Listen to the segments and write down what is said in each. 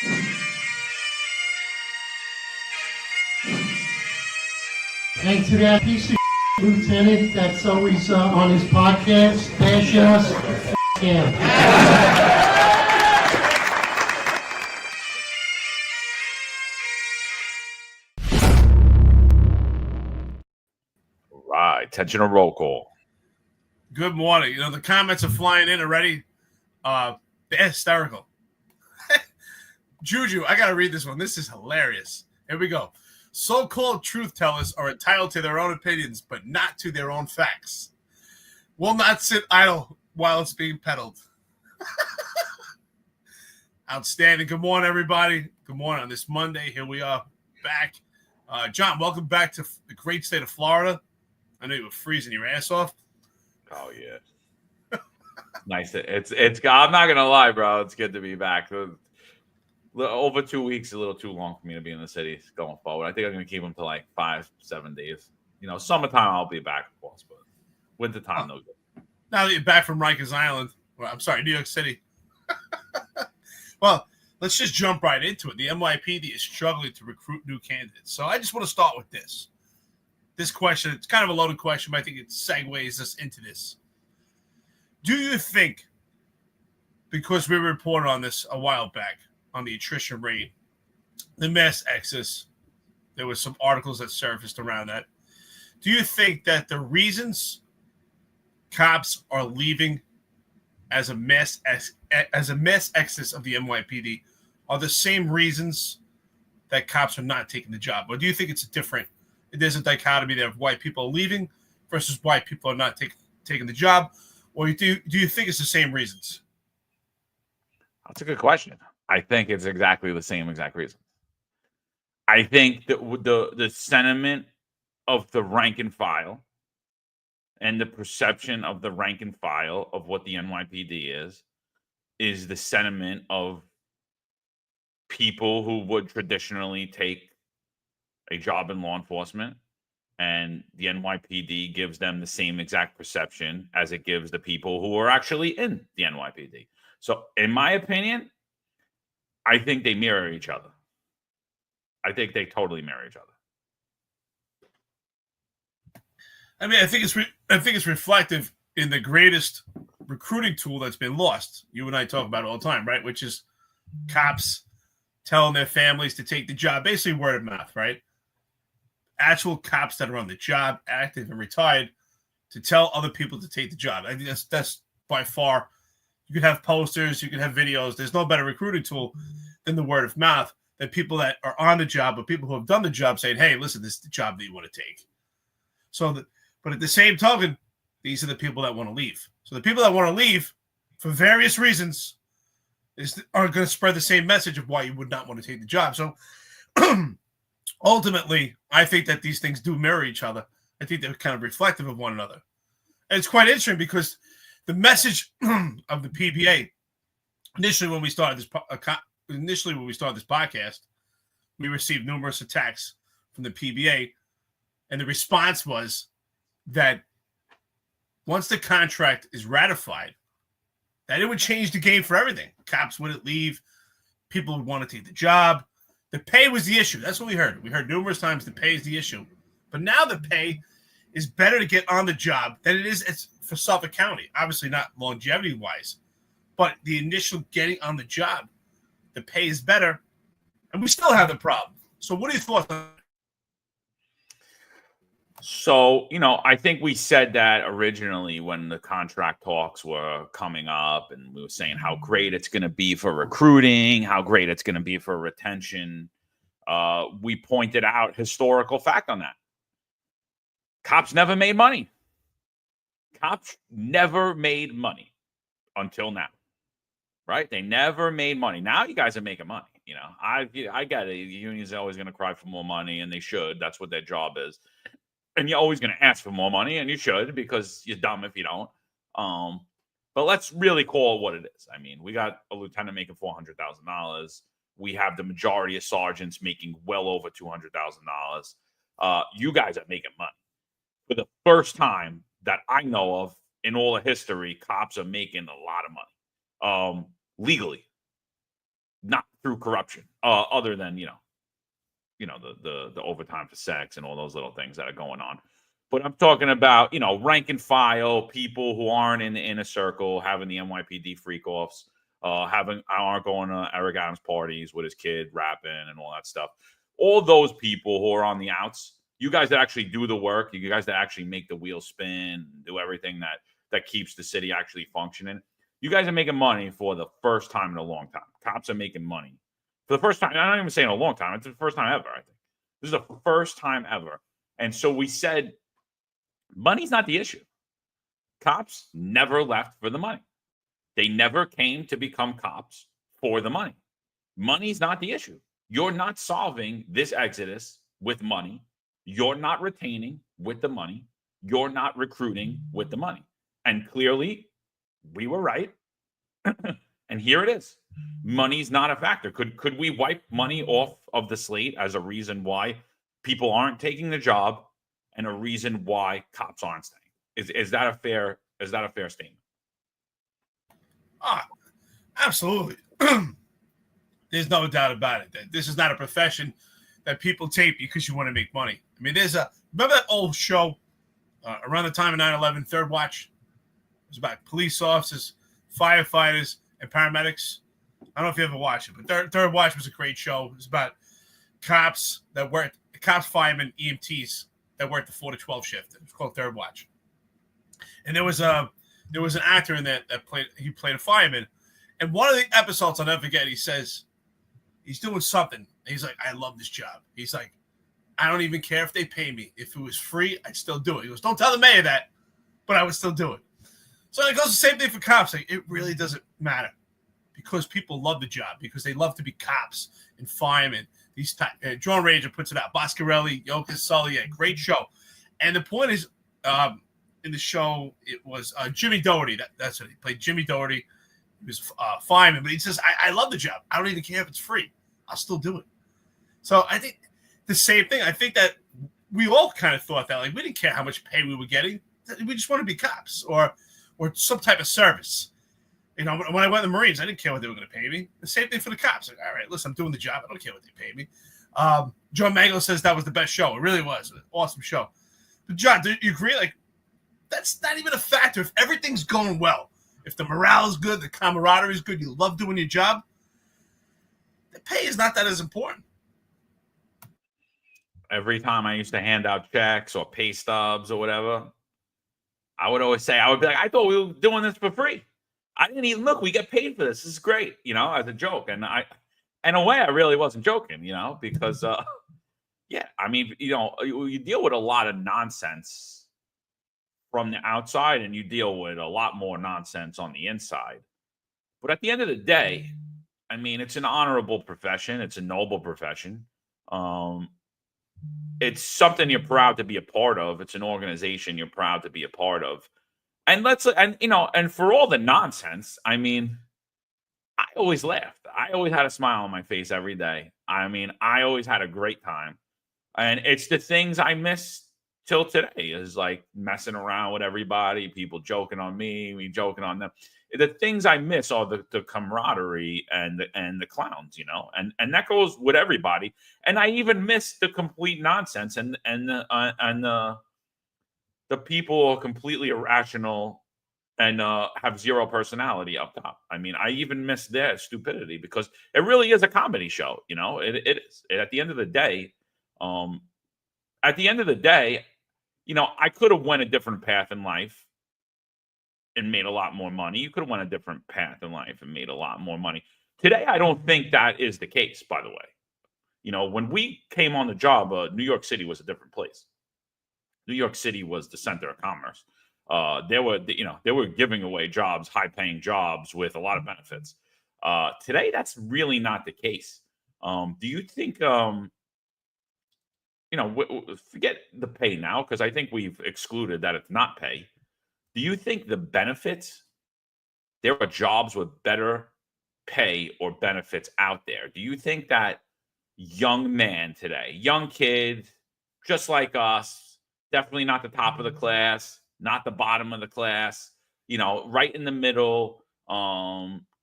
And to that piece of lieutenant that's always on his podcast, bash us, him. Right, attention to roll call. Good morning. You know, the comments are flying in already. They're hysterical. Juju, I got to read this one. This is hilarious. Here we go. So-called truth tellers are entitled to their own opinions, but not to their own facts. Will not sit idle while it's being peddled. Outstanding. Good morning, everybody. Good morning on this Monday. Here we are back. John, welcome back to the great state of Florida. I know you were freezing your ass off. Oh, yeah. Nice. It's. I'm not going to lie, bro. It's good to be back. Over 2 weeks is a little too long for me to be in the city going forward. I think I'm going to keep them to like 5-7 days. You know, summertime I'll be back, of course, but wintertime, no good. Now that you're back from Rikers Island, New York City. Well, let's just jump right into it. The NYPD is struggling to recruit new candidates. So I just want to start with this. This question, it's kind of a loaded question, but I think it segues us into this. Do you think, because we reported on this a while back, on the attrition rate, the mass exodus, there were some articles that surfaced around that. Do you think that the reasons cops are leaving as a mass exodus of the NYPD are the same reasons that cops are not taking the job? Or do you think there's a dichotomy there of why people are leaving versus why people are not taking the job? Or do you think it's the same reasons? That's a good question. I think it's exactly the same exact reason. I think that the sentiment of the rank and file and the perception of the rank and file of what the NYPD is the sentiment of people who would traditionally take a job in law enforcement, and the NYPD gives them the same exact perception as it gives the people who are actually in the NYPD. So in my opinion, I think they mirror each other. I think they totally mirror each other. I mean, I think it's reflective in the greatest recruiting tool that's been lost. You and I talk about it all the time, right? Which is cops telling their families to take the job, basically word of mouth, right? Actual cops that are on the job, active and retired, to tell other people to take the job. I think that's by far. You could have posters, you could have videos. There's no better recruiting tool than the word of mouth, that people that are on the job or people who have done the job saying, hey, listen, this is the job that you want to take. But at the same token, these are the people that want to leave. So the people that want to leave for various reasons are going to spread the same message of why you would not want to take the job. So ultimately, I think that these things do mirror each other. I think they're kind of reflective of one another. And it's quite interesting because the message of the PBA, initially when we started this podcast, we received numerous attacks from the PBA, and the response was that once the contract is ratified, that it would change the game for everything. Cops wouldn't leave. People would want to take the job. The pay was the issue. That's what we heard. We heard numerous times the pay is the issue. But now the pay is better to get on the job than it is for Suffolk County. Obviously not longevity-wise, but the initial getting on the job, the pay is better, and we still have the problem. So what are your thoughts on that? So, I think we said that originally when the contract talks were coming up, and we were saying how great it's going to be for recruiting, how great it's going to be for retention. We pointed out historical fact on that. Cops never made money. Cops never made money until now, right? They never made money. Now you guys are making money. I get it. The unions are always going to cry for more money, and they should. That's what their job is. And you're always going to ask for more money, and you should, because you're dumb if you don't. But let's really call it what it is. I mean, we got a lieutenant making $400,000. We have the majority of sergeants making well over $200,000. You guys are making money. For the first time that I know of in all of history, cops are making a lot of money legally. not through corruption, other than the overtime for sex and all those little things that are going on. But I'm talking about, rank and file people who aren't in the inner circle, having the NYPD freak offs, aren't going to Eric Adams parties with his kid rapping and all that stuff. All those people who are on the outs, you guys that actually do the work, you guys that actually make the wheels spin, do everything that keeps the city actually functioning. You guys are making money for the first time in a long time. Cops are making money for the first time. I'm not even saying a long time. It's the first time ever, I think. This is the first time ever. And so we said, money's not the issue. Cops never left for the money. They never came to become cops for the money. Money's not the issue. You're not solving this exodus with money. You're not retaining with the money. You're not recruiting with the money. And clearly, we were right. And here it is. Money's not a factor. Could we wipe money off of the slate as a reason why people aren't taking the job and a reason why cops aren't staying? Is that a fair statement? Absolutely. There's no doubt about it that this is not a profession that people take because you want to make money. I mean, remember that old show around the time of 9/11, Third Watch? It was about police officers, firefighters, and paramedics. I don't know if you ever watched it, but Third Watch was a great show. It was about cops, firemen, EMTs that worked the 4 to 12 shift. It was called Third Watch. And there was an actor in that played a fireman. And one of the episodes I'll never forget, he says he's doing something. He's like, I love this job. He's like, I don't even care if they pay me. If it was free, I'd still do it. He goes, don't tell the mayor that, but I would still do it. So it goes the same thing for cops. Like, it really doesn't matter because people love the job, because they love to be cops and firemen. Drone Ranger puts it out. Boscarelli, Yokas, Sully, great show. And the point is, in the show, it was Jimmy Doherty. That's what he played. Jimmy Doherty. He was fireman, but he says, I love the job. I don't even care if it's free. I'll still do it. So I think the same thing. I think that we all kind of thought that. Like, we didn't care how much pay we were getting. We just want to be cops or some type of service. When I went to the Marines, I didn't care what they were going to pay me. The same thing for the cops. Like, all right, listen, I'm doing the job. I don't care what they pay me. John Mango says that was the best show. It really was. An awesome show. But John, do you agree? Like, that's not even a factor. If everything's going well, if the morale is good, the camaraderie is good, you love doing your job, the pay is not that as important. Every time I used to hand out checks or pay stubs or whatever, I would always say, I would be like, I thought we were doing this for free. I didn't even look. We get paid for this. This is great, as a joke. And in a way, I really wasn't joking, because, yeah, I mean, you deal with a lot of nonsense from the outside and you deal with a lot more nonsense on the inside. But at the end of the day, I mean, it's an honorable profession. It's a noble profession. It's something you're proud to be a part of. It's an organization you're proud to be a part of. And and for all the nonsense, I mean, I always laughed. I always had a smile on my face every day. I mean, I always had a great time. And it's the things I miss till today, is like messing around with everybody, people joking on me joking on them. The things I miss are the camaraderie and the clowns, and that goes with everybody. And I even miss the complete nonsense and the people are completely irrational and have zero personality up top. I mean, I even miss their stupidity because it really is a comedy show. It is. At the end of the day, I could have went a different path in life and made a lot more money. You could have went a different path in life and made a lot more money. Today, I don't think that is the case, by the way. When we came on the job, New York City was a different place. New York City was the center of commerce. They were giving away jobs, high-paying jobs with a lot of benefits. Today, that's really not the case. Do you think, forget the pay now, because I think we've excluded that it's not pay. Do you think the benefits, there are jobs with better pay or benefits out there? Do you think that young man today, young kid, just like us, definitely not the top of the class, not the bottom of the class, right in the middle,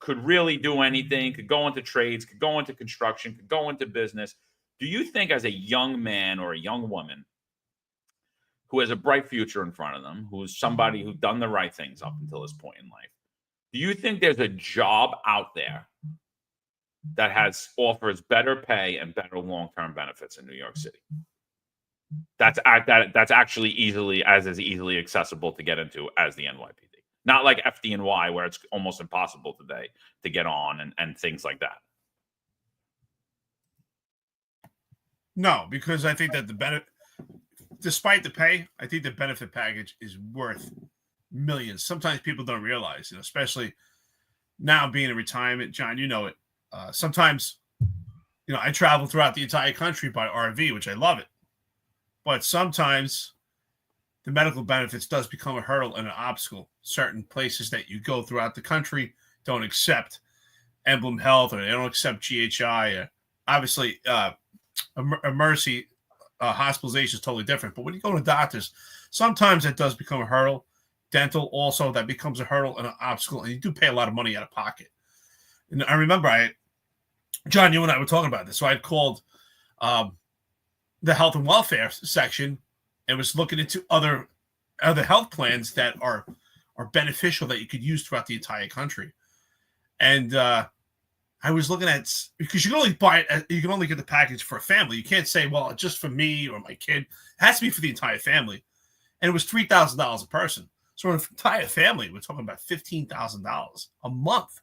could really do anything, could go into trades, could go into construction, could go into business. Do you think as a young man or a young woman who has a bright future in front of them, who's somebody who's done the right things up until this point in life, do you think there's a job out there that offers better pay and better long-term benefits in New York City? That's actually easily accessible to get into as the NYPD. Not like FDNY, where it's almost impossible today to get on and things like that. No, because I think that despite the pay, I think the benefit package is worth millions. Sometimes people don't realize, especially now being in retirement. John, you know it. Sometimes, I travel throughout the entire country by RV, which I love it. But sometimes the medical benefits does become a hurdle and an obstacle. Certain places that you go throughout the country don't accept Emblem Health, or they don't accept GHI. Obviously, a Mercy hospitalization is totally different. But when you go to doctors, sometimes it does become a hurdle. Dental also, that becomes a hurdle and an obstacle, and you do pay a lot of money out of pocket. And I remember, John, you and I were talking about this. So I had called the health and welfare section and was looking into other health plans that are beneficial that you could use throughout the entire country. And I was looking at, because you can only buy it, you can only get the package for a family. You can't say, well, just for me or my kid. It has to be for the entire family. And it was $3,000 a person. So for an entire family, we're talking about $15,000 a month.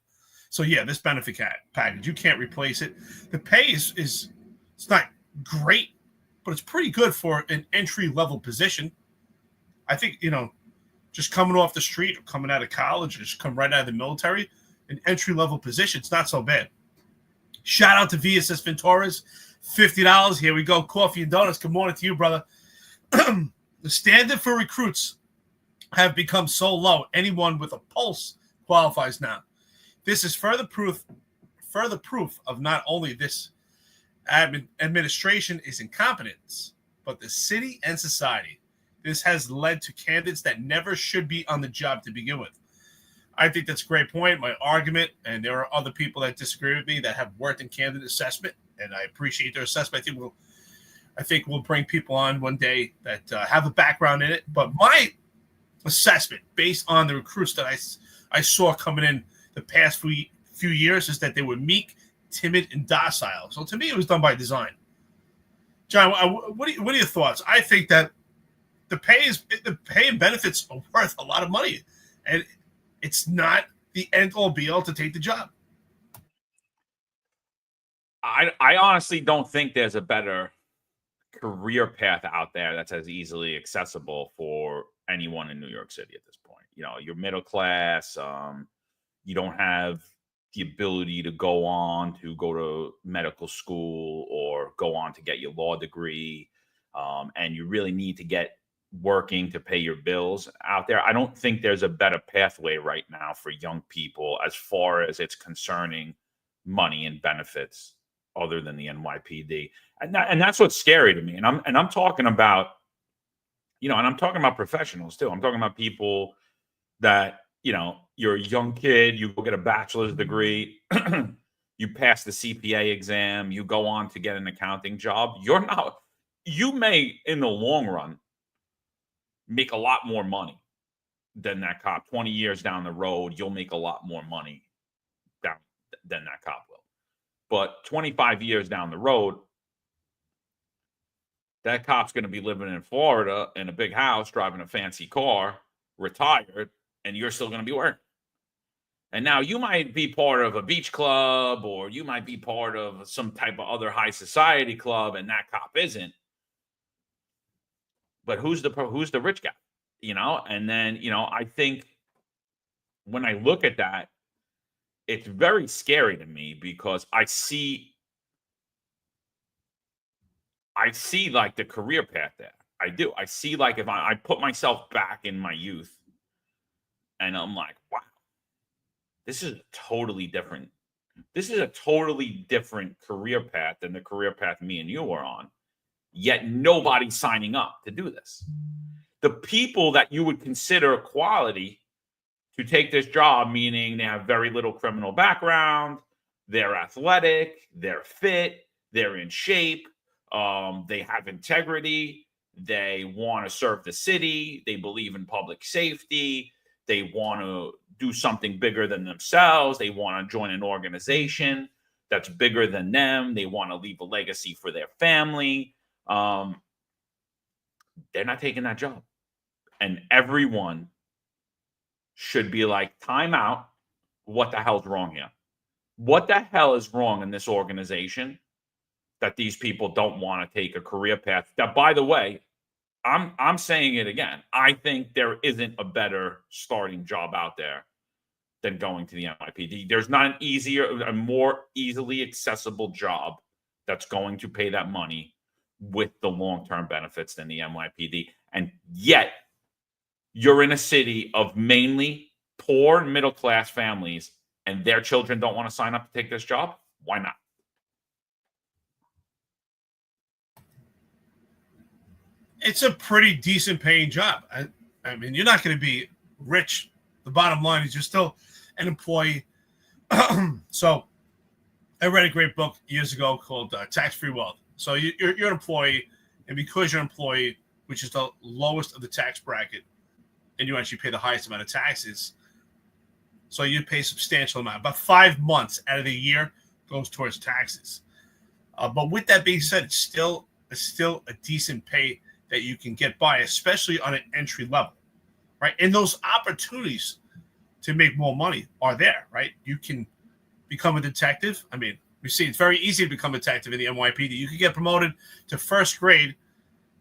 So yeah, this benefit package, you can't replace it. The pay is it's not great, but it's pretty good for an entry-level position. I think, just coming off the street or coming out of college or just come right out of the military, an entry-level position, it's not so bad. Shout out to VSS Ventura's, $50. Here we go, coffee and donuts. Good morning to you, brother. The standard for recruits have become so low, anyone with a pulse qualifies now. This is further proof of not only this administration is incompetence, but the city and society. This has led to candidates that never should be on the job to begin with. I think that's a great point. My argument, and there are other people that disagree with me that have worked in candidate assessment, and I appreciate their assessment. I think we'll bring people on one day that have a background in it. But my assessment, based on the recruits that I saw coming in the past few years, is that they were meek, timid, and docile. So to me, it was done by design. John, what are your thoughts? I think that the pay and benefits are worth a lot of money, and it's not the end all be all to take the job. I honestly don't think there's a better career path out there that's as easily accessible for anyone in New York City at this point. You're middle class. You don't have the ability to go to medical school or go on to get your law degree. And you really need to get working to pay your bills out there. I don't think there's a better pathway right now for young people as far as it's concerning money and benefits other than the NYPD. And that's what's scary to me. And I'm talking about, and I'm talking about professionals too. I'm talking about people that, you're a young kid, you go get a bachelor's degree, you pass the CPA exam, you go on to get an accounting job. You may, in the long run, make a lot more money than that cop. 20 years down the road, you'll make a lot more money than that cop will. But 25 years down the road, that cop's going to be living in Florida in a big house, driving a fancy car, retired, and you're still going to be working. And now you might be part of a beach club, or you might be part of some type of other high society club, and that cop isn't. But who's the rich guy? And then, I think when I look at that, it's very scary to me because I see like the career path there. I do. I see like if I put myself back in my youth and I'm like, wow, this is a totally different career path than the career path me and you were on. Yet nobody's signing up to do this. The people that you would consider quality to take this job, meaning they have very little criminal background, they're athletic, they're fit, they're in shape, they have integrity, they want to serve the city, they believe in public safety, they want to do something bigger than themselves, they want to join an organization that's bigger than them, they want to leave a legacy for their family. They're not taking that job. And everyone should be like, time out. What the hell's wrong here? What the hell is wrong in this organization that these people don't want to take a career path? That, by the way, I'm saying it again. I think there isn't a better starting job out there than going to the NYPD. There's not an easier, a more easily accessible job that's going to pay that money with the long-term benefits than the NYPD. And yet, you're in a city of mainly poor middle-class families, and their children don't want to sign up to take this job? Why not? It's a pretty decent paying job. I mean, you're not going to be rich. The bottom line is you're still an employee. So I read a great book years ago called Tax-Free Wealth. So you're an employee, and because you're an employee, which is the lowest of the tax bracket, and you actually pay the highest amount of taxes, so you pay a substantial amount. About 5 months out of the year goes towards taxes. But with that being said, it's still a decent pay that you can get by, especially on an entry level, right? And those opportunities to make more money are there, right? You can become a detective. I mean, we see it's very easy to become a detective in the NYPD. You could get promoted to first grade.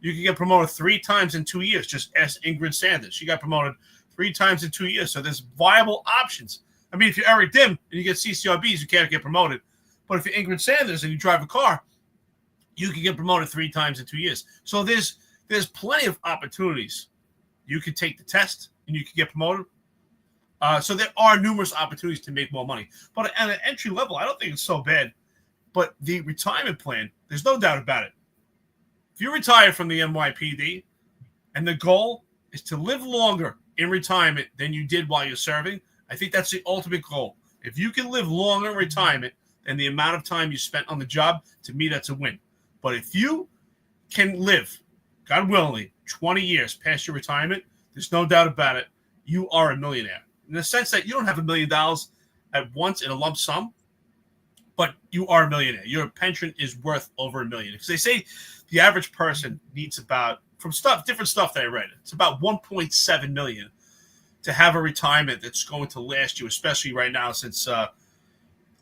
You could get promoted 3 times in 2 years. Just ask Ingrid Sanders. She got promoted 3 times in 2 years. So there's viable options. I mean, if you're Eric Dim and you get CCRBs, you can't get promoted. But if you're Ingrid Sanders and you drive a car, you can get promoted 3 times in 2 years. So there's plenty of opportunities. You could take the test and you could get promoted. So there are numerous opportunities to make more money. But at an entry level, I don't think it's so bad. But the retirement plan, there's no doubt about it. If you retire from the NYPD and the goal is to live longer in retirement than you did while you're serving, I think that's the ultimate goal. If you can live longer in retirement than the amount of time you spent on the job, to me, that's a win. But if you can live, God willingly, 20 years past your retirement, there's no doubt about it, you are a millionaire. In the sense that you don't have $1 million at once in a lump sum, but you are a millionaire. Your pension is worth over $1 million. Because they say the average person needs about, from different stuff that I read, it's about $1.7 million to have a retirement that's going to last you, especially right now since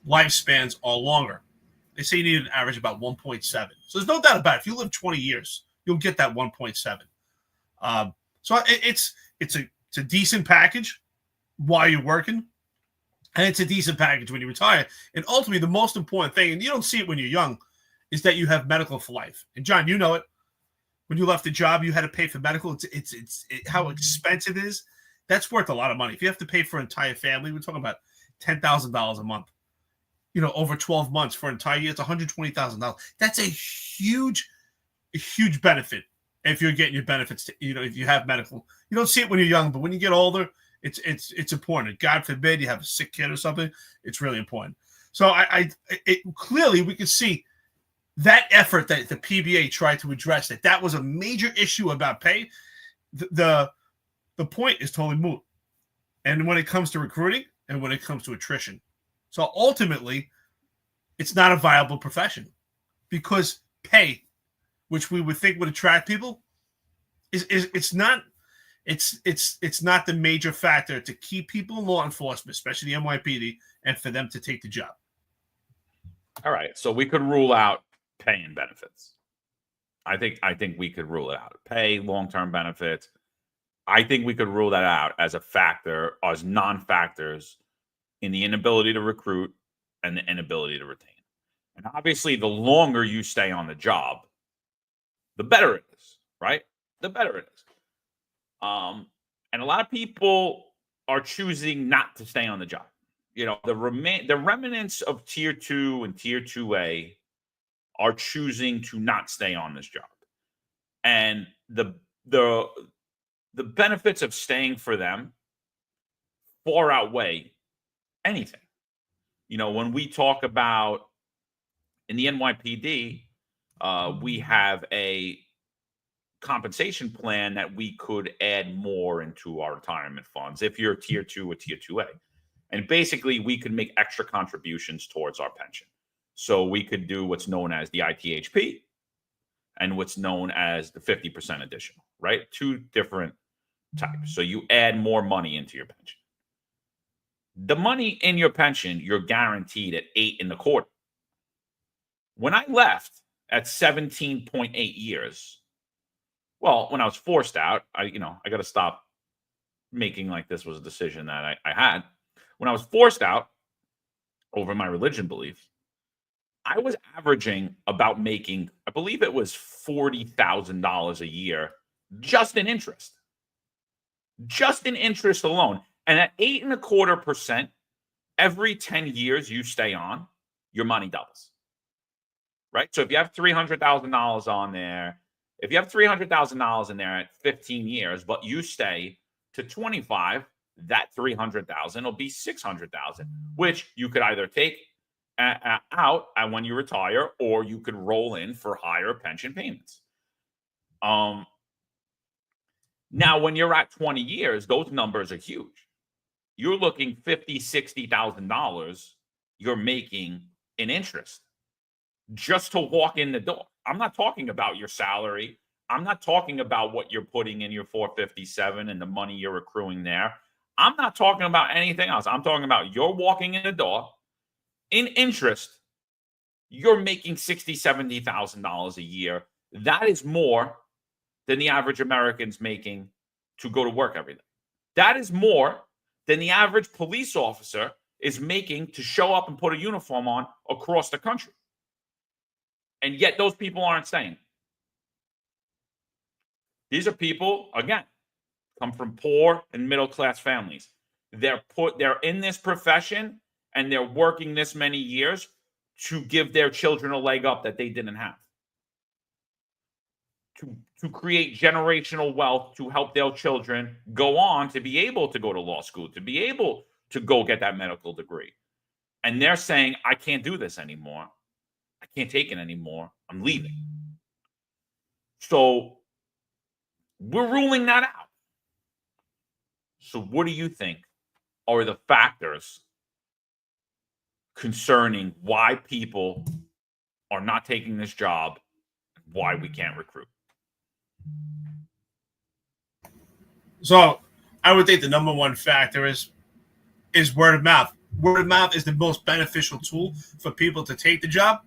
lifespans are longer. They say you need an average about 1.7. So there's no doubt about it. If you live 20 years, you'll get that 1.7. So it's a decent package while you're working, and it's a decent package when you retire. And ultimately, the most important thing, and you don't see it when you're young, is that you have medical for life. And John, you know it. When you left the job, you had to pay for medical. It's how expensive it is. That's worth a lot of money. If you have to pay for an entire family, we're talking about $10,000 a month. You know, over 12 months for an entire year, it's $120,000. That's a huge benefit if you're getting your benefits. If you have medical, you don't see it when you're young, but when you get older, it's important. God forbid you have a sick kid or something. It's really important. So clearly we can see that effort that the PBA tried to address that was a major issue about pay. The point is totally moot. And when it comes to recruiting and when it comes to attrition. So ultimately, it's not a viable profession because pay, which we would think would attract people, it's not the major factor to keep people in law enforcement, especially the NYPD, and for them to take the job. All right, so we could rule out pay and benefits. I think we could rule it out. Pay, long-term benefits. I think we could rule that out as a factor, as non-factors in the inability to recruit and the inability to retain. And obviously, the longer you stay on the job, the better it is, right? The better it is. And a lot of people are choosing not to stay on the job. You know, the remnants of Tier 2 and Tier 2A are choosing to not stay on this job. And the benefits of staying for them far outweigh anything. When we talk about in the NYPD, we have a compensation plan that we could add more into our retirement funds if you're tier 2 or tier 2A. And basically, we could make extra contributions towards our pension. So we could do what's known as the ITHP and what's known as the 50% additional, right? Two different types. So you add more money into your pension. The money in your pension, you're guaranteed at 8.25. When I left at 17.8 years, well, when I was forced out, I got to stop making like this was a decision that I had. When I was forced out over my religion beliefs, I was averaging about making, I believe it was $40,000 a year just in interest. Just in interest alone. And at 8.25%, every 10 years you stay on, your money doubles. Right? So if you have $300,000 on there, if you have $300,000 in there at 15 years, but you stay to 25, that $300,000 will be $600,000, which you could either take out when you retire, or you could roll in for higher pension payments. Now, when you're at 20 years, those numbers are huge. You're looking $50,000, $60,000 you're making in interest just to walk in the door. I'm not talking about your salary. I'm not talking about what you're putting in your 457 and the money you're accruing there. I'm not talking about anything else. I'm talking about you're walking in the door in interest. You're making $60,000, $70,000 a year. That is more than the average American's making to go to work every day. That is more than the average police officer is making to show up and put a uniform on across the country. And yet those people aren't staying. These are people, again, come from poor and middle-class families. They're in this profession and they're working this many years to give their children a leg up that they didn't have. To create generational wealth to help their children go on to be able to go to law school, to be able to go get that medical degree. And they're saying, I can't do this anymore. I can't take it anymore. I'm leaving. So we're ruling that out. So what do you think are the factors concerning why people are not taking this job, why we can't recruit? So I would think the number one factor is word of mouth. Word of mouth is the most beneficial tool for people to take the job.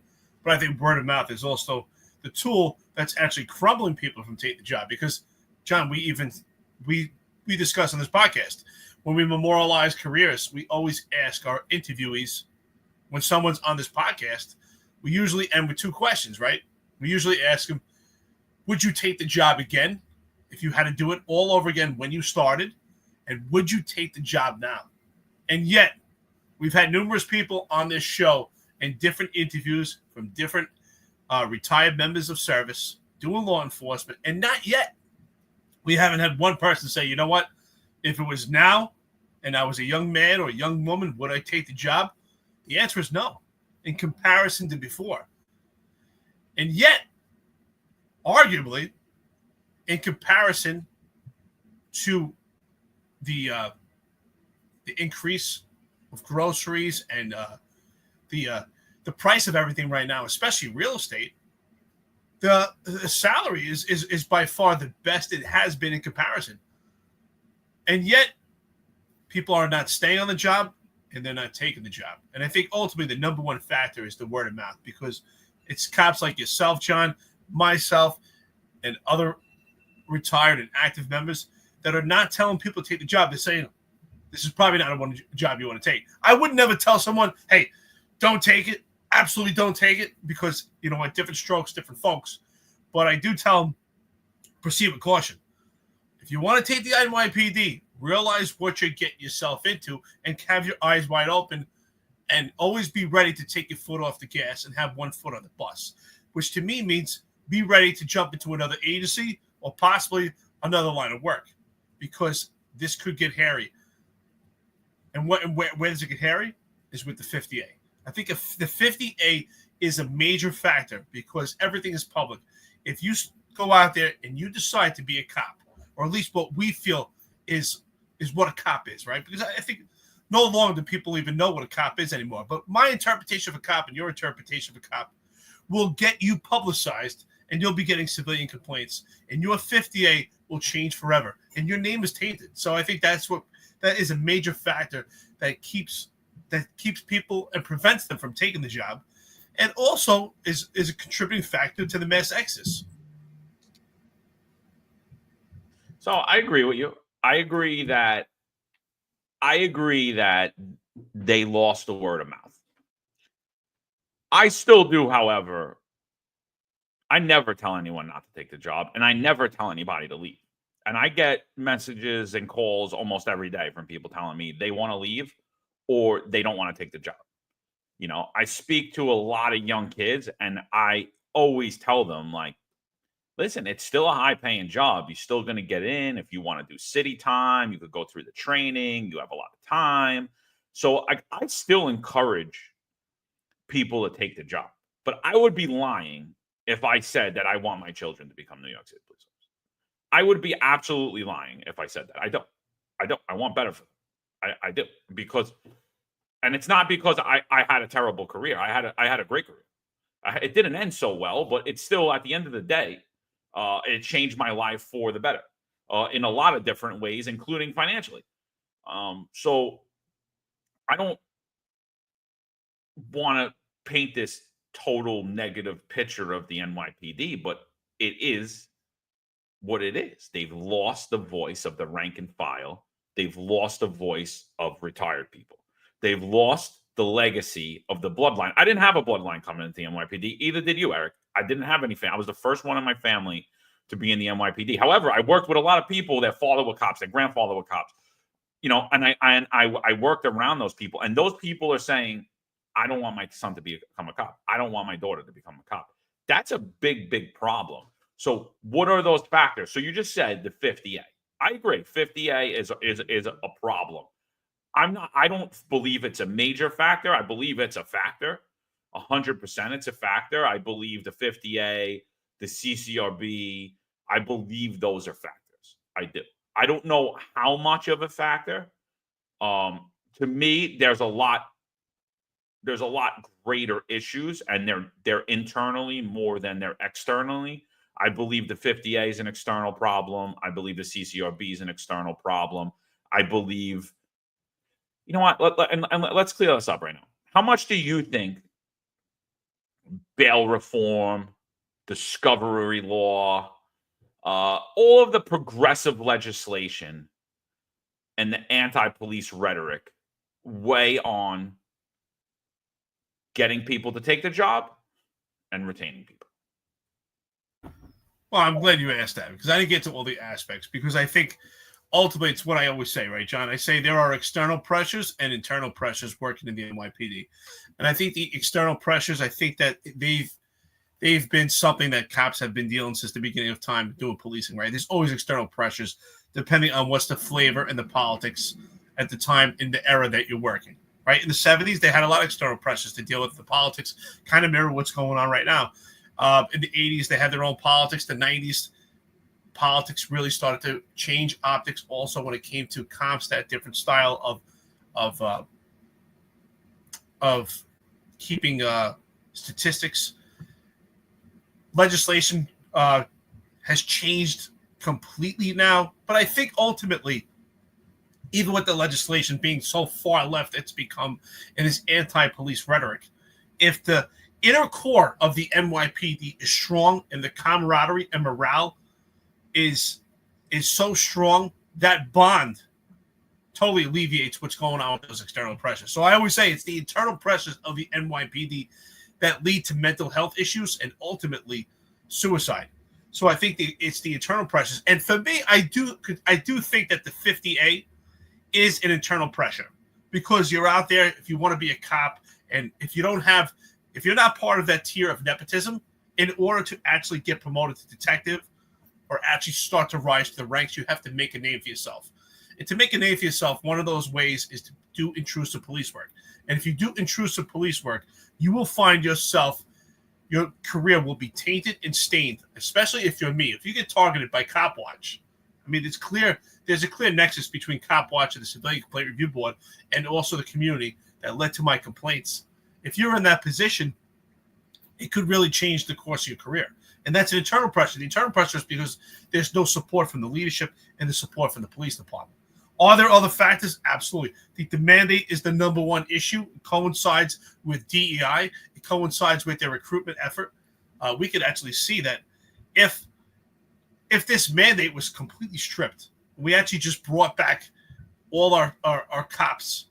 But I think word of mouth is also the tool that's actually crumbling people from taking the job. Because, John, we discuss on this podcast, when we memorialize careers, we always ask our interviewees, when someone's on this podcast, we usually end with two questions, right? We usually ask them, would you take the job again if you had to do it all over again when you started? And would you take the job now? And yet, we've had numerous people on this show and different interviews from different retired members of service doing law enforcement, and not yet. We haven't had one person say, you know what, if it was now and I was a young man or a young woman, would I take the job? The answer is no, in comparison to before. And yet, arguably, in comparison to the increase of groceries and the price of everything right now, especially real estate, the salary is by far the best it has been in comparison. And yet, people are not staying on the job and they're not taking the job. And I think ultimately the number one factor is the word of mouth, because it's cops like yourself, John, myself, and other retired and active members that are not telling people to take the job. They're saying, this is probably not a job you want to take. I would never tell someone, hey, don't take it. Absolutely don't take it, because, you know, at different strokes, different folks. But I do tell them, proceed with caution. If you want to take the NYPD, realize what you're getting yourself into and have your eyes wide open, and always be ready to take your foot off the gas and have one foot on the bus, which to me means be ready to jump into another agency or possibly another line of work, because this could get hairy. And where does it get hairy? Is with the 50A. I think if the 50A is a major factor because everything is public. If you go out there and you decide to be a cop, or at least what we feel is what a cop is, right? Because I think no longer do people even know what a cop is anymore. But my interpretation of a cop and your interpretation of a cop will get you publicized, and you'll be getting civilian complaints, and your 50A will change forever, and your name is tainted. So I think that is a major factor that keeps people and prevents them from taking the job, and also is a contributing factor to the mass exodus. So I agree with you. I agree that they lost the word of mouth. I still do, however. I never tell anyone not to take the job, and I never tell anybody to leave. And I get messages and calls almost every day from people telling me they want to leave or they don't want to take the job. You know, I speak to a lot of young kids, and I always tell them, like, listen, it's still a high-paying job. You're still going to get in. If you want to do city time, you could go through the training. You have a lot of time. So I still encourage people to take the job. But I would be lying if I said that I want my children to become New York City police officers. I would be absolutely lying if I said that. I don't. I want better for them. I do. Because, and it's not because I had a terrible career. I had a great career. It didn't end so well, but it's still, at the end of the day, it changed my life for the better in a lot of different ways, including financially. So I don't want to paint this total negative picture of the NYPD, but it is what it is. They've lost the voice of the rank and file. They've lost the voice of retired people. They've lost the legacy of the bloodline. I didn't have a bloodline coming into the NYPD. Either did you, Eric. I didn't have any family. I was the first one in my family to be in the NYPD. However, I worked with a lot of people. Their father were cops, their grandfather were cops. You know, and I worked around those people, and those people are saying, I don't want my son to become a cop. I don't want my daughter to become a cop. That's a big, big problem. So what are those factors? So you just said the 50A. I agree. 50A is a problem. I don't believe it's a major factor. I believe it's a factor. 100% it's a factor. I believe the 50A, the CCRB, I believe those are factors. I do. I don't know how much of a factor. To me, there's a lot greater issues, and they're internally more than they're externally. I believe the 50A is an external problem. I believe the CCRB is an external problem. I believe, you know what? Let's clear this up right now. How much do you think bail reform, discovery law, all of the progressive legislation and the anti-police rhetoric weigh on getting people to take the job and retaining people? Well, I'm glad you asked that, because I didn't get to all the aspects, because I think ultimately it's what I always say, right, John? I say there are external pressures and internal pressures working in the NYPD. And I think the external pressures, I think that they've been something that cops have been dealing since the beginning of time doing policing, right? There's always external pressures depending on what's the flavor and the politics at the time in the era that you're working. Right? In the 70s, they had a lot of external pressures to deal with. The politics kind of mirror what's going on right now. In the 80s, they had their own politics. The 90s, politics really started to change optics also when it came to comps, that different style of keeping statistics. Legislation has changed completely now. But I think ultimately, even with the legislation being so far left, it's become in this anti-police rhetoric. If the inner core of the NYPD is strong and the camaraderie and morale is so strong, that bond totally alleviates what's going on with those external pressures. So I always say it's the internal pressures of the NYPD that lead to mental health issues and ultimately suicide. So I think it's the internal pressures. And for me, I do think that the 50A is an internal pressure, because you're out there, if you want to be a cop, and if you're not part of that tier of nepotism, in order to actually get promoted to detective or actually start to rise to the ranks, you have to make a name for yourself. And to make a name for yourself, one of those ways is to do intrusive police work. And if you do intrusive police work, you will find yourself, your career will be tainted and stained, especially if you're me. If you get targeted by Cop Watch, I mean, it's clear, there's a clear nexus between Cop Watch and the Civilian Complaint Review Board and also the community that led to my complaints. If you're in that position, it could really change the course of your career. And that's an internal pressure. The internal pressure is because there's no support from the leadership and the support from the police department. Are there other factors? Absolutely. I think the mandate is the number one issue. It coincides with DEI. It coincides with their recruitment effort. We could actually see that if this mandate was completely stripped, we actually just brought back all our cops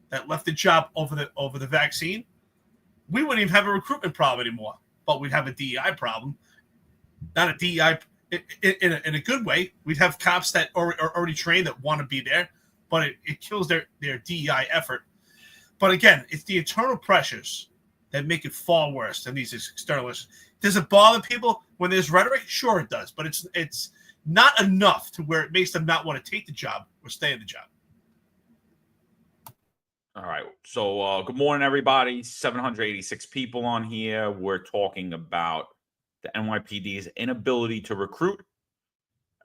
that left the job over the vaccine, we wouldn't even have a recruitment problem anymore. But we'd have a DEI problem. Not a DEI in a good way. We'd have cops that are already trained that want to be there, but it kills their DEI effort. But again, it's the internal pressures that make it far worse than these external issues. Does it bother people when there's rhetoric? Sure it does, but it's not enough to where it makes them not want to take the job or stay in the job. All right. So good morning, everybody. 786 people on here. We're talking about the NYPD's inability to recruit,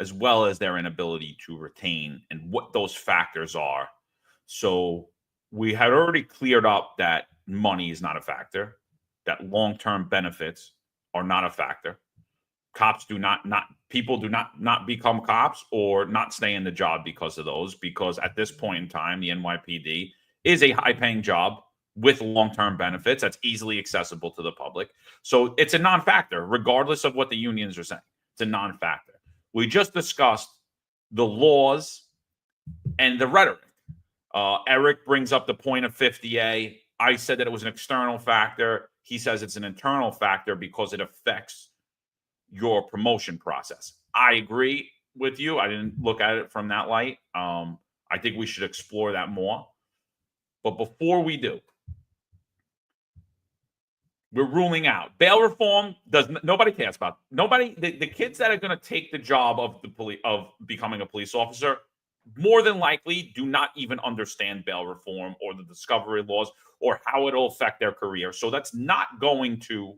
as well as their inability to retain, and what those factors are. So we had already cleared up that money is not a factor, that long-term benefits are not a factor. Cops do not people do not become cops or not stay in the job because of those, because at this point in time, the NYPD is a high-paying job with long-term benefits that's easily accessible to the public. So it's a non-factor, regardless of what the unions are saying. It's a non-factor. We just discussed the laws and the rhetoric. Eric brings up the point of 50A. I said that it was an external factor. He says it's an internal factor because it affects your promotion process. I agree with you. I didn't look at it from that light. I think we should explore that more. But before we do, we're ruling out bail reform. Nobody cares about nobody. The kids that are going to take the job of becoming a police officer more than likely do not even understand bail reform or the discovery laws or how it'll affect their career. So that's not going to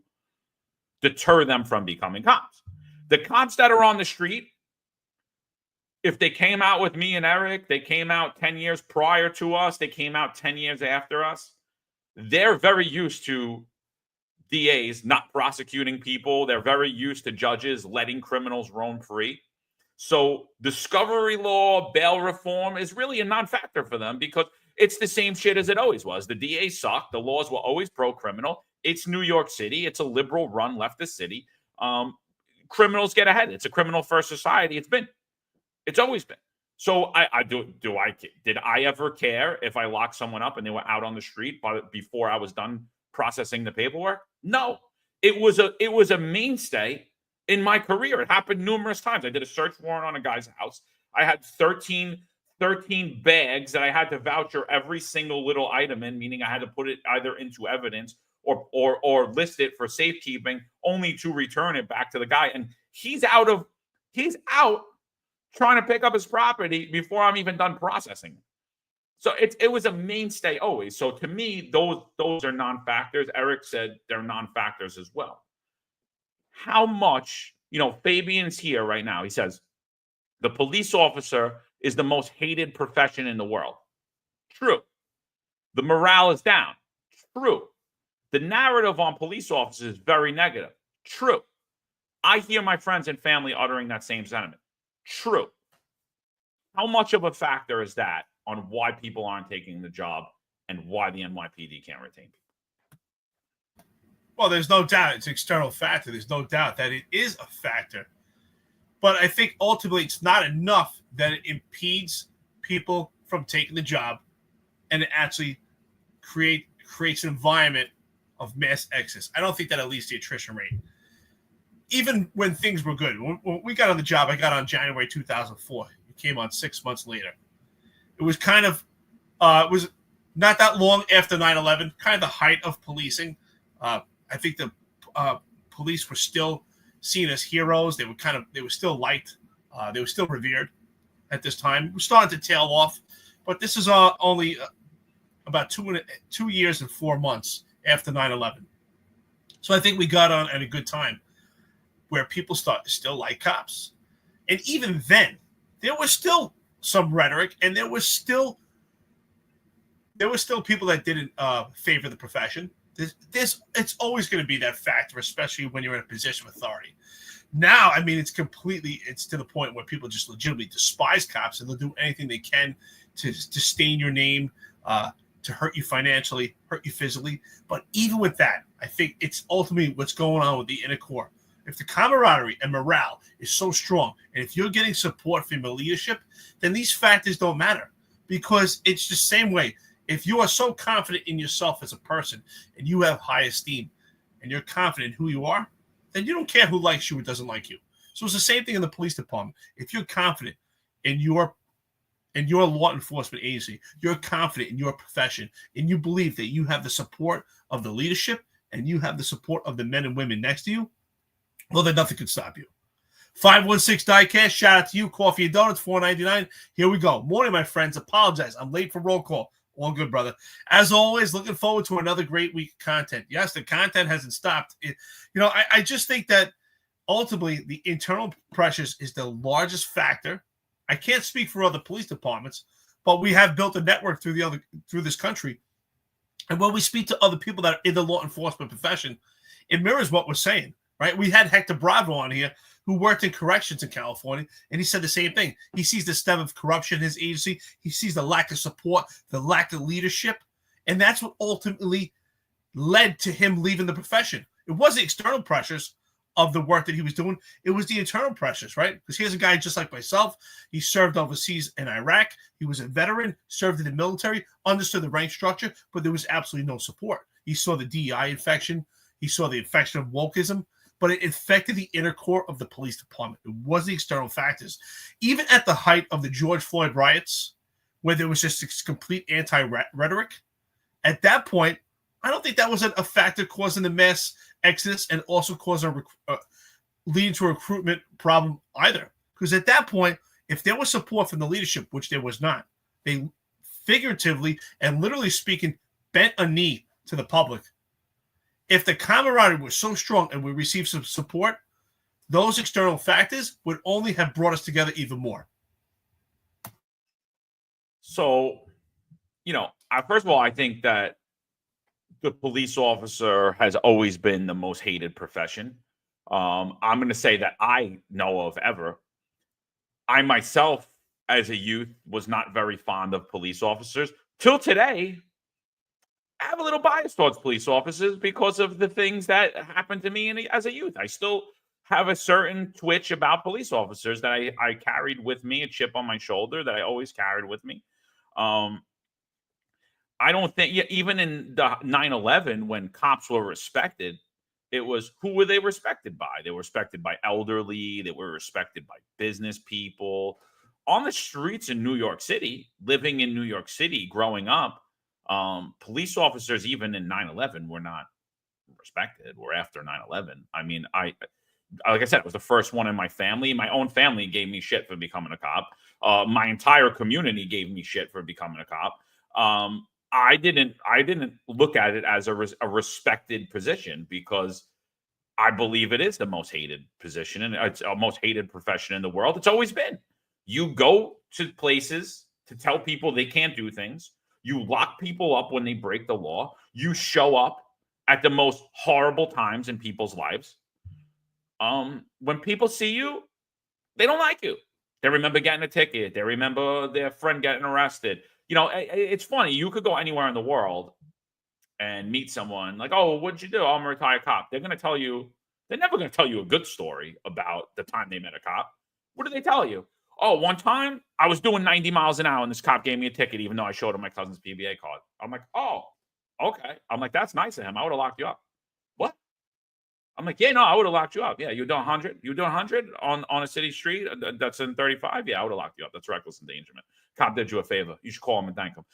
deter them from becoming cops. The cops that are on the street, if they came out with me and Eric, they came out 10 years prior to us, they came out 10 years after us, they're very used to DAs not prosecuting people. They're very used to judges letting criminals roam free. So discovery law, bail reform is really a non-factor for them because it's the same shit as it always was. The DAs suck. The laws were always pro-criminal. It's New York City. It's a liberal-run leftist city. Criminals get ahead. It's a criminal-first society. It's always been. So did I ever care if I locked someone up and they were out on the street before I was done processing the paperwork? No. It was a mainstay in my career. It happened numerous times. I did a search warrant on a guy's house. I had 13 bags that I had to voucher every single little item in, meaning I had to put it either into evidence or list it for safekeeping, only to return it back to the guy. And he's out trying to pick up his property before I'm even done processing. So it was a mainstay always. So to me, those are non-factors. Eric said they're non-factors as well. How much, Fabian's here right now. He says, the police officer is the most hated profession in the world. True. The morale is down. True. The narrative on police officers is very negative. True. I hear my friends and family uttering that same sentiment. True. How much of a factor is that on why people aren't taking the job and why the NYPD can't retain people? Well, there's no doubt it's an external factor. There's no doubt that it is a factor. But I think ultimately it's not enough that it impedes people from taking the job and it actually creates an environment of mass exodus. I don't think that leads to the attrition rate. Even when things were good. When we got on the job, I got on January 2004. It came on 6 months later. It was kind of, it was not that long after 9/11, kind of the height of policing. I think the police were still seen as heroes. They were still liked. They were still revered. at this time. We're starting to tail off, but this is only about 2 years and 4 months after 9/11. So I think we got on at a good time where people start to still like cops. And even then, there was still some rhetoric, and there was still people that didn't favor the profession. It's always going to be that factor, especially when you're in a position of authority. Now, I mean, it's to the point where people just legitimately despise cops, and they'll do anything they can to stain your name, to hurt you financially, hurt you physically. But even with that, I think it's ultimately what's going on with the inner core. If the camaraderie and morale is so strong, and if you're getting support from your leadership, then these factors don't matter, because it's the same way. If you are so confident in yourself as a person, and you have high esteem, and you're confident in who you are, then you don't care who likes you or doesn't like you. So it's the same thing in the police department. If you're confident in your law enforcement agency, you're confident in your profession, and you believe that you have the support of the leadership, and you have the support of the men and women next to you, well, then nothing can stop you. 516 Diecast, shout out to you. Coffee and donuts, $4.99. Here we go. Morning, my friends. Apologize. I'm late for roll call. All good, brother. As always, looking forward to another great week of content. Yes, the content hasn't stopped. I just think that ultimately the internal pressures is the largest factor. I can't speak for other police departments, but we have built a network through this country. And when we speak to other people that are in the law enforcement profession, it mirrors what we're saying. Right? We had Hector Bravo on here, who worked in corrections in California, and he said the same thing. He sees the stem of corruption in his agency. He sees the lack of support, the lack of leadership, and that's what ultimately led to him leaving the profession. It wasn't external pressures of the work that he was doing. It was the internal pressures, right? Because here's a guy just like myself. He served overseas in Iraq. He was a veteran, served in the military, understood the rank structure, but there was absolutely no support. He saw the DEI infection. He saw the infection of wokeism. But it affected the inner core of the police department. It was the external factors. Even at the height of the George Floyd riots, where there was just this complete anti-rhetoric, at that point, I don't think that was a factor causing the mass exodus and also leading to a recruitment problem either. Because at that point, if there was support from the leadership, which there was not, they figuratively and literally speaking bent a knee to the public. If the camaraderie was so strong and we received some support, those external factors would only have brought us together even more. So, first of all, I think that the police officer has always been the most hated profession. I'm going to say that I know of ever. I myself, as a youth, was not very fond of police officers. Till today, I have a little bias towards police officers because of the things that happened to me as a youth. I still have a certain twitch about police officers that I carried with me, a chip on my shoulder that I always carried with me. I don't think, even in the 9/11, when cops were respected, it was, who were they respected by? They were respected by elderly. They were respected by business people. On the streets in New York City, living in New York City, growing up, police officers, even in 9/11, were not respected, or after 9/11. I mean, like I said, it was the first one in my family. My own family gave me shit for becoming a cop. My entire community gave me shit for becoming a cop. I didn't look at it as a respected position, because I believe it is the most hated position, and it's the most hated profession in the world. It's always been. You go to places to tell people they can't do things. You lock people up when they break the law. You show up at the most horrible times in people's lives. When people see you, they don't like you. They remember getting a ticket. They remember their friend getting arrested. It's funny. You could go anywhere in the world and meet someone like, oh, what'd you do? Oh, I'm a retired cop. They're never going to tell you a good story about the time they met a cop. What do they tell you? Oh, one time I was doing 90 miles an hour and this cop gave me a ticket, even though I showed him my cousin's PBA card. I'm like, oh, okay. I'm like, that's nice of him. I would have locked you up. What? I'm like, yeah, no, I would have locked you up. Yeah, you're doing 100. You're doing 100 on a city street that's in 35. Yeah, I would have locked you up. That's reckless endangerment. Cop did you a favor. You should call him and thank him.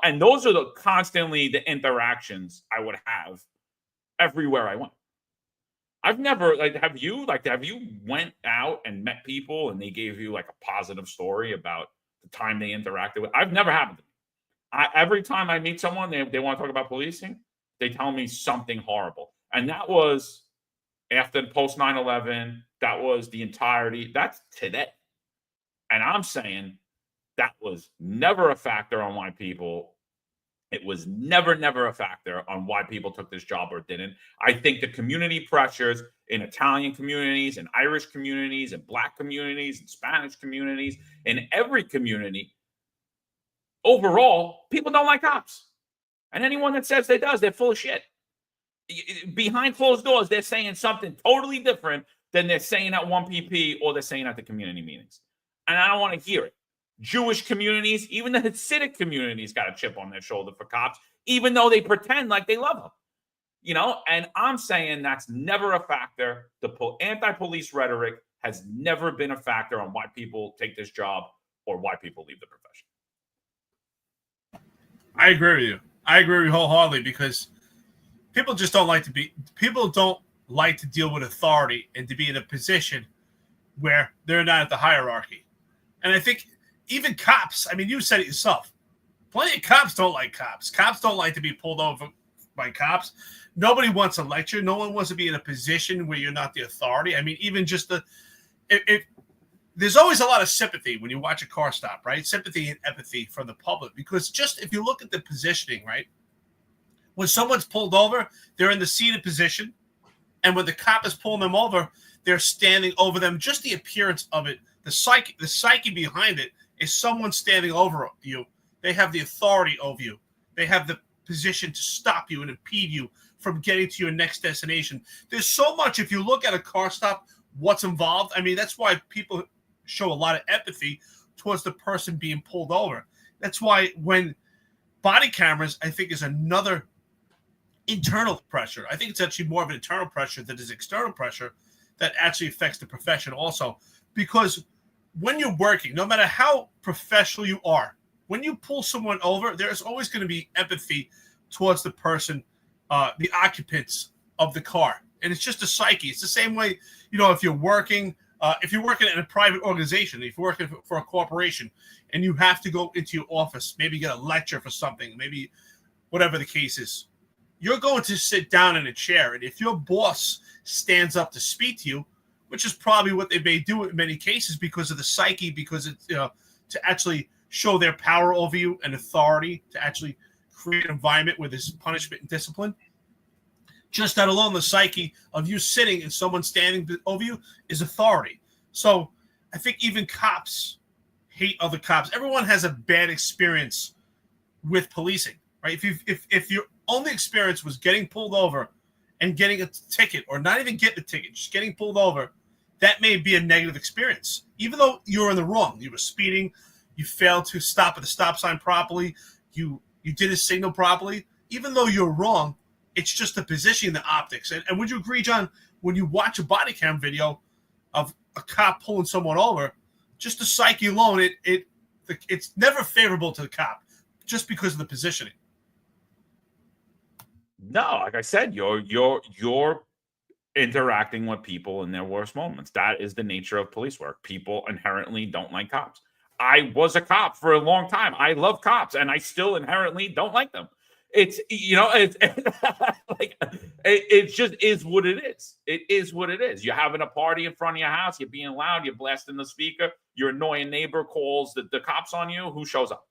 And those are the interactions I would have everywhere I went. I've never have you went out and met people and they gave you like a positive story about the time they interacted with? I've never happened to me. Every time I meet someone, they want to talk about policing, they tell me something horrible. And that was after post 9/11. That was the entirety. That's today. And I'm saying that was never a factor on why people. It was never a factor on why people took this job or didn't. I think the community pressures in Italian communities and Irish communities and Black communities and Spanish communities, in every community, overall, people don't like cops. And anyone that says they does, they're full of shit. Behind closed doors, they're saying something totally different than they're saying at 1PP or they're saying at the community meetings. And I don't want to hear it. Jewish communities, even the Hasidic communities got a chip on their shoulder for cops, even though they pretend like they love them. And I'm saying that's never a factor. The anti-police rhetoric has never been a factor on why people take this job or why people leave the profession. I agree with you. I agree with you wholeheartedly, because people don't like to deal with authority and to be in a position where they're not at the hierarchy. And I think even cops, I mean, you said it yourself. Plenty of cops don't like cops. Cops don't like to be pulled over by cops. Nobody wants a lecture. No one wants to be in a position where you're not the authority. I mean, even just there's always a lot of sympathy when you watch a car stop, right? Sympathy and empathy from the public. Because just if you look at the positioning, right? When someone's pulled over, they're in the seated position. And when the cop is pulling them over, they're standing over them. Just the appearance of it, the psyche behind it is someone standing over you. They have the authority over you. They have the position to stop you and impede you from getting to your next destination. There's so much, if you look at a car stop, what's involved. I mean, that's why people show a lot of empathy towards the person being pulled over. That's why when body cameras, I think, is another internal pressure. I think it's actually more of an internal pressure than is external pressure that actually affects the profession also. Because when you're working, no matter how professional you are, when you pull someone over, there's always going to be empathy towards the person, the occupants of the car. And it's just a psyche. It's the same way, if you're working in a private organization, if you're working for a corporation and you have to go into your office, maybe get a lecture for something, maybe whatever the case is, you're going to sit down in a chair. And if your boss stands up to speak to you, which is probably what they may do in many cases because of the psyche, because it's, to actually show their power over you and authority, to actually create an environment where there's punishment and discipline. Just that alone, the psyche of you sitting and someone standing over you is authority. So I think even cops hate other cops. Everyone has a bad experience with policing, right? If your only experience was getting pulled over and getting a ticket, or not even getting a ticket, just getting pulled over, that may be a negative experience. Even though you're in the wrong, you were speeding, you failed to stop at the stop sign properly, you did a signal properly. Even though you're wrong, it's just the positioning, the optics. And would you agree, John, when you watch a body cam video of a cop pulling someone over, just the psyche alone, it's never favorable to the cop just because of the positioning. No, like I said, you're interacting with people in their worst moments. That is the nature of police work. People inherently don't like cops. I was a cop for a long time. I love cops, and I still inherently don't like them. It's like it just is what it is. It is what it is. You're having a party in front of your house. You're being loud. You're blasting the speaker. Your annoying neighbor calls the cops on you. Who shows up?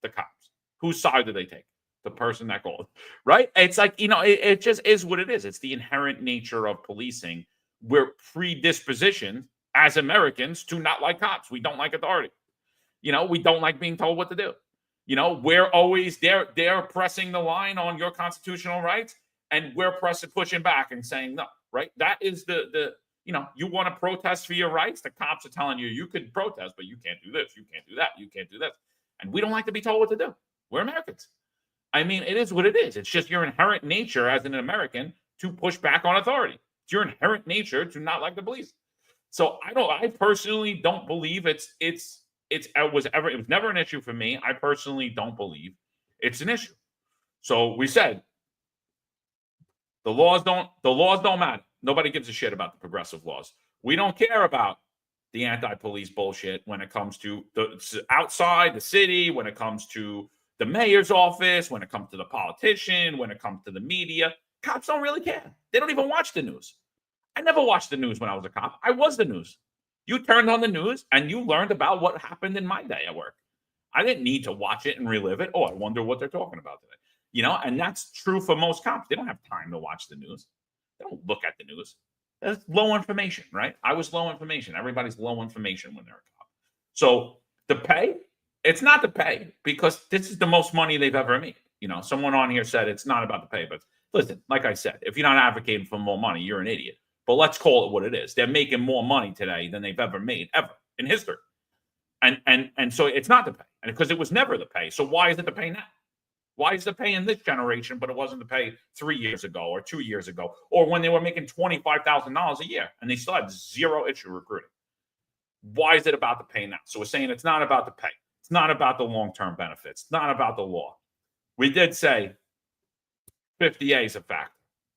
The cops. Whose side do they take? The person that called, right? It's like, it just is what it is. It's the inherent nature of policing. We're predispositioned as Americans to not like cops. We don't like authority. We don't like being told what to do. We're always they're pressing the line on your constitutional rights, and we're pushing back and saying no, right? That is the you want to protest for your rights. The cops are telling you could protest, but you can't do this, you can't do that, you can't do this. And we don't like to be told what to do. We're Americans. I mean, it is what it is. It's just your inherent nature as an American to push back on authority. It's your inherent nature to not like the police. So I personally don't believe it was never an issue for me. I personally don't believe it's an issue. So we said the laws don't matter. Nobody gives a shit about the progressive laws. We don't care about the anti-police bullshit when it comes to the outside the city, when it comes to the mayor's office, when it comes to the politician, when it comes to the media. Cops don't really care. They don't even watch the news. I never watched the news when I was a cop. I was the news. You turned on the news and you learned about what happened in my day at work. I didn't need to watch it and relive it. Oh, I wonder what they're talking about today. And that's true for most cops. They don't have time to watch the news. They don't look at the news. That's low information, right? I was low information. Everybody's low information when they're a cop. So the pay, it's not the pay because this is the most money they've ever made. Someone on here said it's not about the pay, but listen, like I said, if you're not advocating for more money, you're an idiot. But let's call it what it is. They're making more money today than they've ever made ever in history. And so it's not the pay, and because it was never the pay. So why is it the pay now? Why is the pay in this generation, but it wasn't the pay 3 years ago or 2 years ago, or when they were making $25,000 a year and they still had zero issue recruiting? Why is it about the pay now? So we're saying it's not about the pay. It's not about the long-term benefits. It's not about the law. We did say 50A is a factor.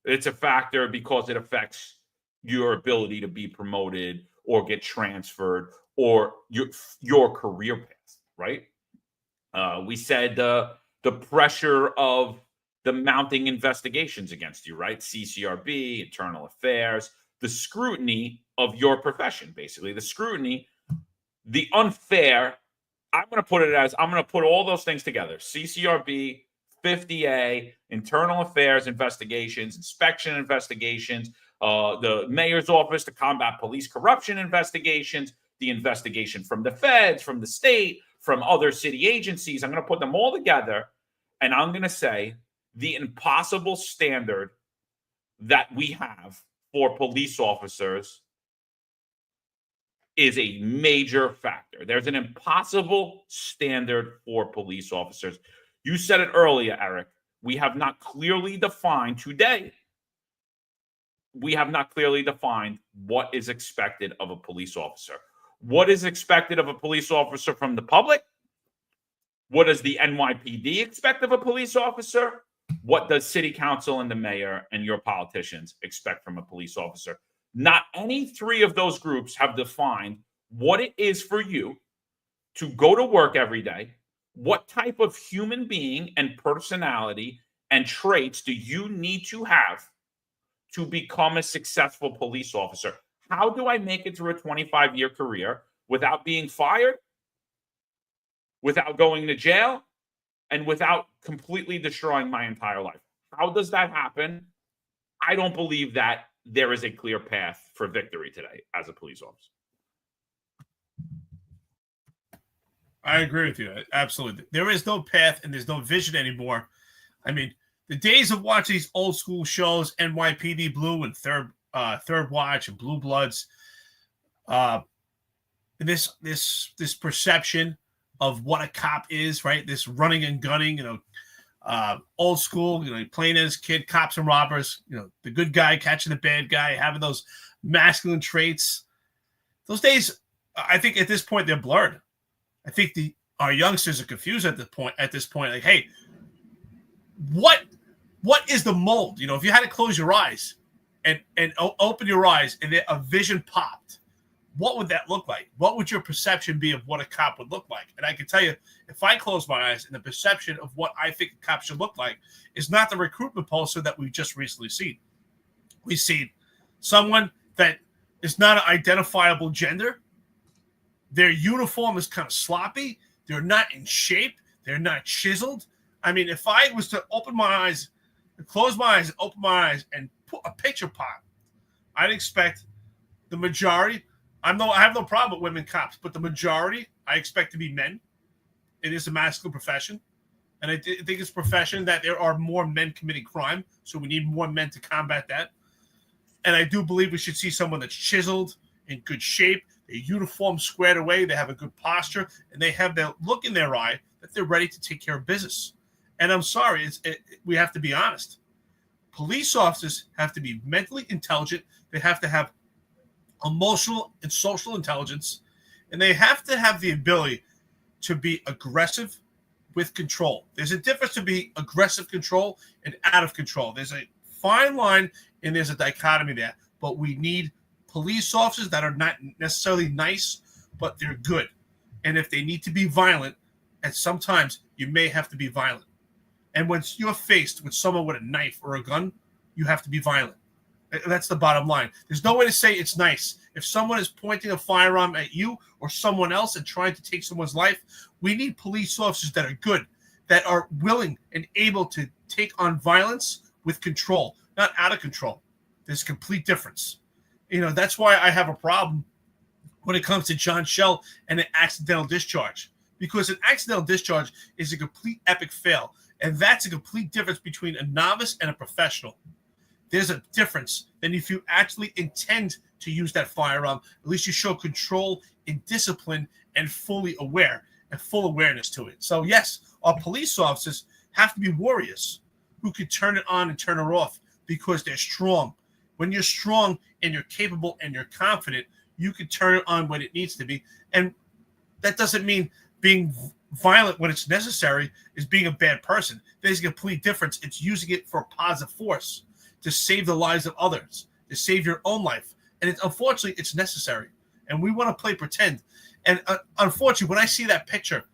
It's a factor because it affects your ability to be promoted or get transferred or your career path, right? We said the pressure of the mounting investigations against you, right? CCRB, internal affairs, the scrutiny of your profession, basically. The scrutiny, the unfair, I'm going to put all those things together. CCRB, 50A, internal affairs investigations, inspection investigations, the mayor's office to combat police corruption investigations, the investigation from the feds, from the state, from other city agencies. I'm going to put them all together, and I'm going to say the impossible standard that we have for police officers is a major factor. There's an impossible standard for police officers. You said it earlier, Eric. We have not clearly defined today. We have not clearly defined what is expected of a police officer. What is expected of a police officer from the public? What does the NYPD expect of a police officer? What does city council and the mayor and your politicians expect from a police officer? Not any three of those groups have defined what it is for you to go to work every day. What type of human being and personality and traits do you need to have to become a successful police officer? How do I make it through a 25-year career without being fired, without going to jail, and without completely destroying my entire life? How does that happen? I don't believe that there is a clear path for victory today as a police officer. I agree with you. Absolutely. There is no path and there's no vision anymore. I mean, the days of watching these old school shows, NYPD Blue and Third Watch and Blue Bloods, this perception of what a cop is, right? This running and gunning, old school, playing as kid, cops and robbers, the good guy catching the bad guy, having those masculine traits. Those days, I think at this point, they're blurred. I think our youngsters are confused at this point. Like, hey, what is the mold? If you had to close your eyes and open your eyes and a vision popped, what would that look like? What would your perception be of what a cop would look like? And I can tell you, if I close my eyes and the perception of what I think a cop should look like is not the recruitment poster that we've just recently seen. We see someone that is not an identifiable gender. Their uniform is kind of sloppy. They're not in shape. They're not chiseled. I mean, if I was to open my eyes, close my eyes, open my eyes, and put a picture pop, I'd expect the majority. I have no problem with women cops, but the majority I expect to be men. It is a masculine profession, and I think it's a profession that there are more men committing crime, so we need more men to combat that. And I do believe we should see someone that's chiseled, in good shape, their uniform squared away, they have a good posture, and they have that look in their eye that they're ready to take care of business. And I'm sorry, we have to be honest. Police officers have to be mentally intelligent. They have to have emotional and social intelligence, and they have to have the ability to be aggressive with control. There's a difference to be aggressive control and out of control. There's a fine line, and there's a dichotomy there. but we need police officers that are not necessarily nice, but they're good. And if they need to be violent, and sometimes you may have to be violent. And when you're faced with someone with a knife or a gun, you have to be violent. That's the bottom line. There's no way to say it's nice. If someone is pointing a firearm at you or someone else and trying to take someone's life, we need police officers that are good, that are willing and able to take on violence with control, not out of control. There's a complete difference. That's why I have a problem when it comes to John Shell and an accidental discharge, because an accidental discharge is a complete epic fail. And that's a complete difference between a novice and a professional. There's a difference than if you actually intend to use that firearm. At least you show control and discipline and fully aware and full awareness to it. So yes, our police officers have to be warriors who can turn it on and turn it off because they're strong. When you're strong and you're capable and you're confident, you can turn it on when it needs to be. And that doesn't mean being violent when it's necessary is being a bad person. There's a complete difference. It's using it for a positive force to save the lives of others, to save your own life. And unfortunately, it's necessary. And we want to play pretend. And unfortunately, when I see that picture,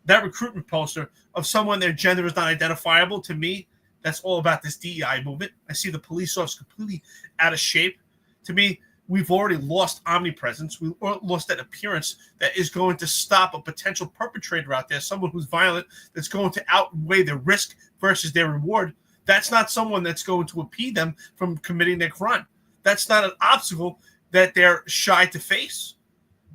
that recruitment poster of someone their gender is not identifiable, to me, that's all about this DEI movement. I see the police officer completely out of shape. To me, we've already lost omnipresence. We've lost that appearance that is going to stop a potential perpetrator out there, someone who's violent, that's going to outweigh the risk versus their reward. That's not someone that's going to impede them from committing their crime. That's not an obstacle that they're shy to face.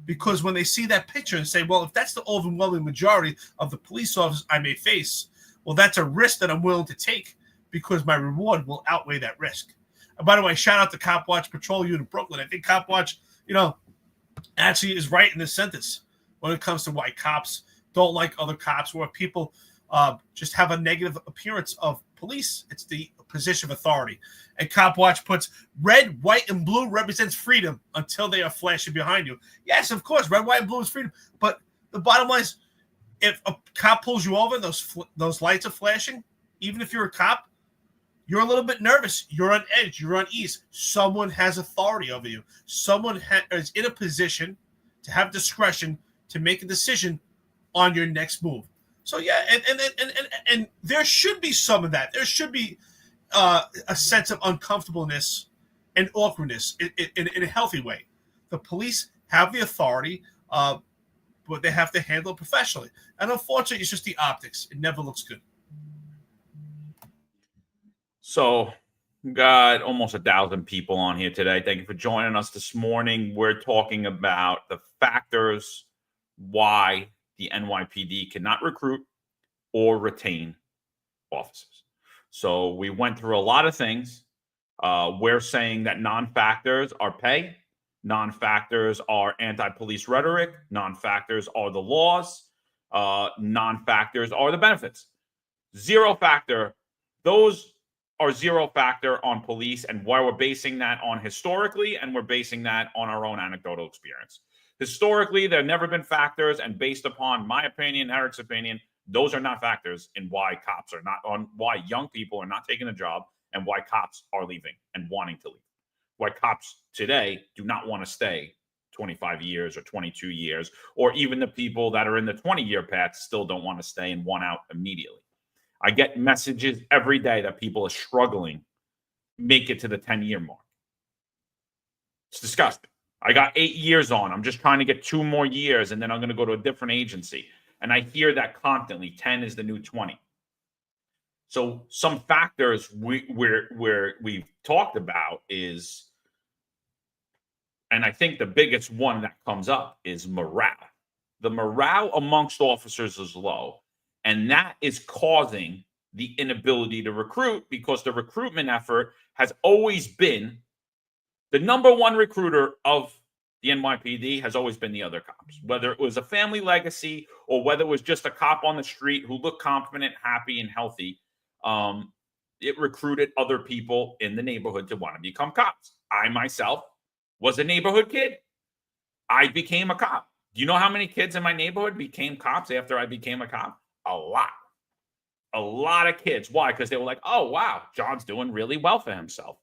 Because when they see that picture and say, well, if that's the overwhelming majority of the police officers I may face, well, that's a risk that I'm willing to take because my reward will outweigh that risk. And by the way, shout out to Cop Watch Patrol Unit Brooklyn. I think Cop Watch, actually is right in this sentence when it comes to why cops don't like other cops, or people just have a negative appearance of police. It's the position of authority. And Cop Watch puts red, white, and blue represents freedom until they are flashing behind you. Yes, of course, red, white, and blue is freedom. But the bottom line is, if a cop pulls you over and those lights are flashing, even if you're a cop, you're a little bit nervous. You're on edge. You're on ease. Someone has authority over you. Someone is in a position to have discretion to make a decision on your next move. So yeah, and there should be some of that. There should be a sense of uncomfortableness and awkwardness in a healthy way. The police have the authority, but they have to handle it professionally. And unfortunately, it's just the optics. It never looks good. So we got almost 1,000 people on here today. Thank you for joining us this morning. We're talking about the factors why the NYPD cannot recruit or retain officers. So we went through a lot of things. We're saying that non-factors are pay, non-factors are anti-police rhetoric, non-factors are the laws, non-factors are the benefits. Zero factor, those are zero factor on police, and why we're basing that on historically, and we're basing that on our own anecdotal experience. Historically, there have never been factors, and based upon my opinion, Eric's opinion, those are not factors in why cops are not on, why young people are not taking a job, and why cops are leaving and wanting to leave. Why cops today do not want to stay 25 years or 22 years, or even the people that are in the 20-year path still don't want to stay and want out immediately. I get messages every day that people are struggling make it to the 10-year mark. It's disgusting. I got 8 years on. I'm just trying to get 2 more years, and then I'm going to go to a different agency. And I hear that constantly. 10 is the new 20. So some factors we've talked about is, and I think the biggest one that comes up is morale. The morale amongst officers is low. And that is causing the inability to recruit, because the recruitment effort has always been the number one recruiter of the NYPD has always been the other cops, whether it was a family legacy or whether it was just a cop on the street who looked confident, happy, and healthy. It recruited other people in the neighborhood to want to become cops. I myself was a neighborhood kid. I became a cop. Do you know how many kids in my neighborhood became cops after I became a cop? A lot of kids. Why? Because they were like, oh, wow, John's doing really well for himself.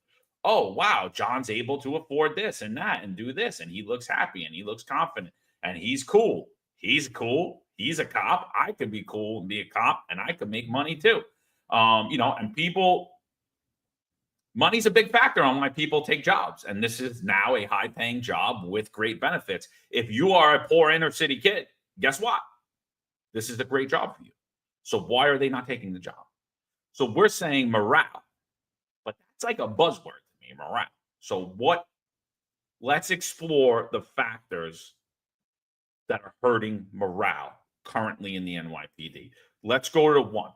oh, wow, John's able to afford this and that and do this. And he looks happy and he looks confident and he's cool. He's cool. He's a cop. I could be cool and be a cop and I could make money too. And money's a big factor on why people take jobs. And this is now a high paying job with great benefits. If you are a poor inner city kid, guess what? This is a great job for you. So why are they not taking the job? So we're saying morale, but that's like a buzzword to me, morale. So let's explore the factors that are hurting morale currently in the NYPD. Let's go to one.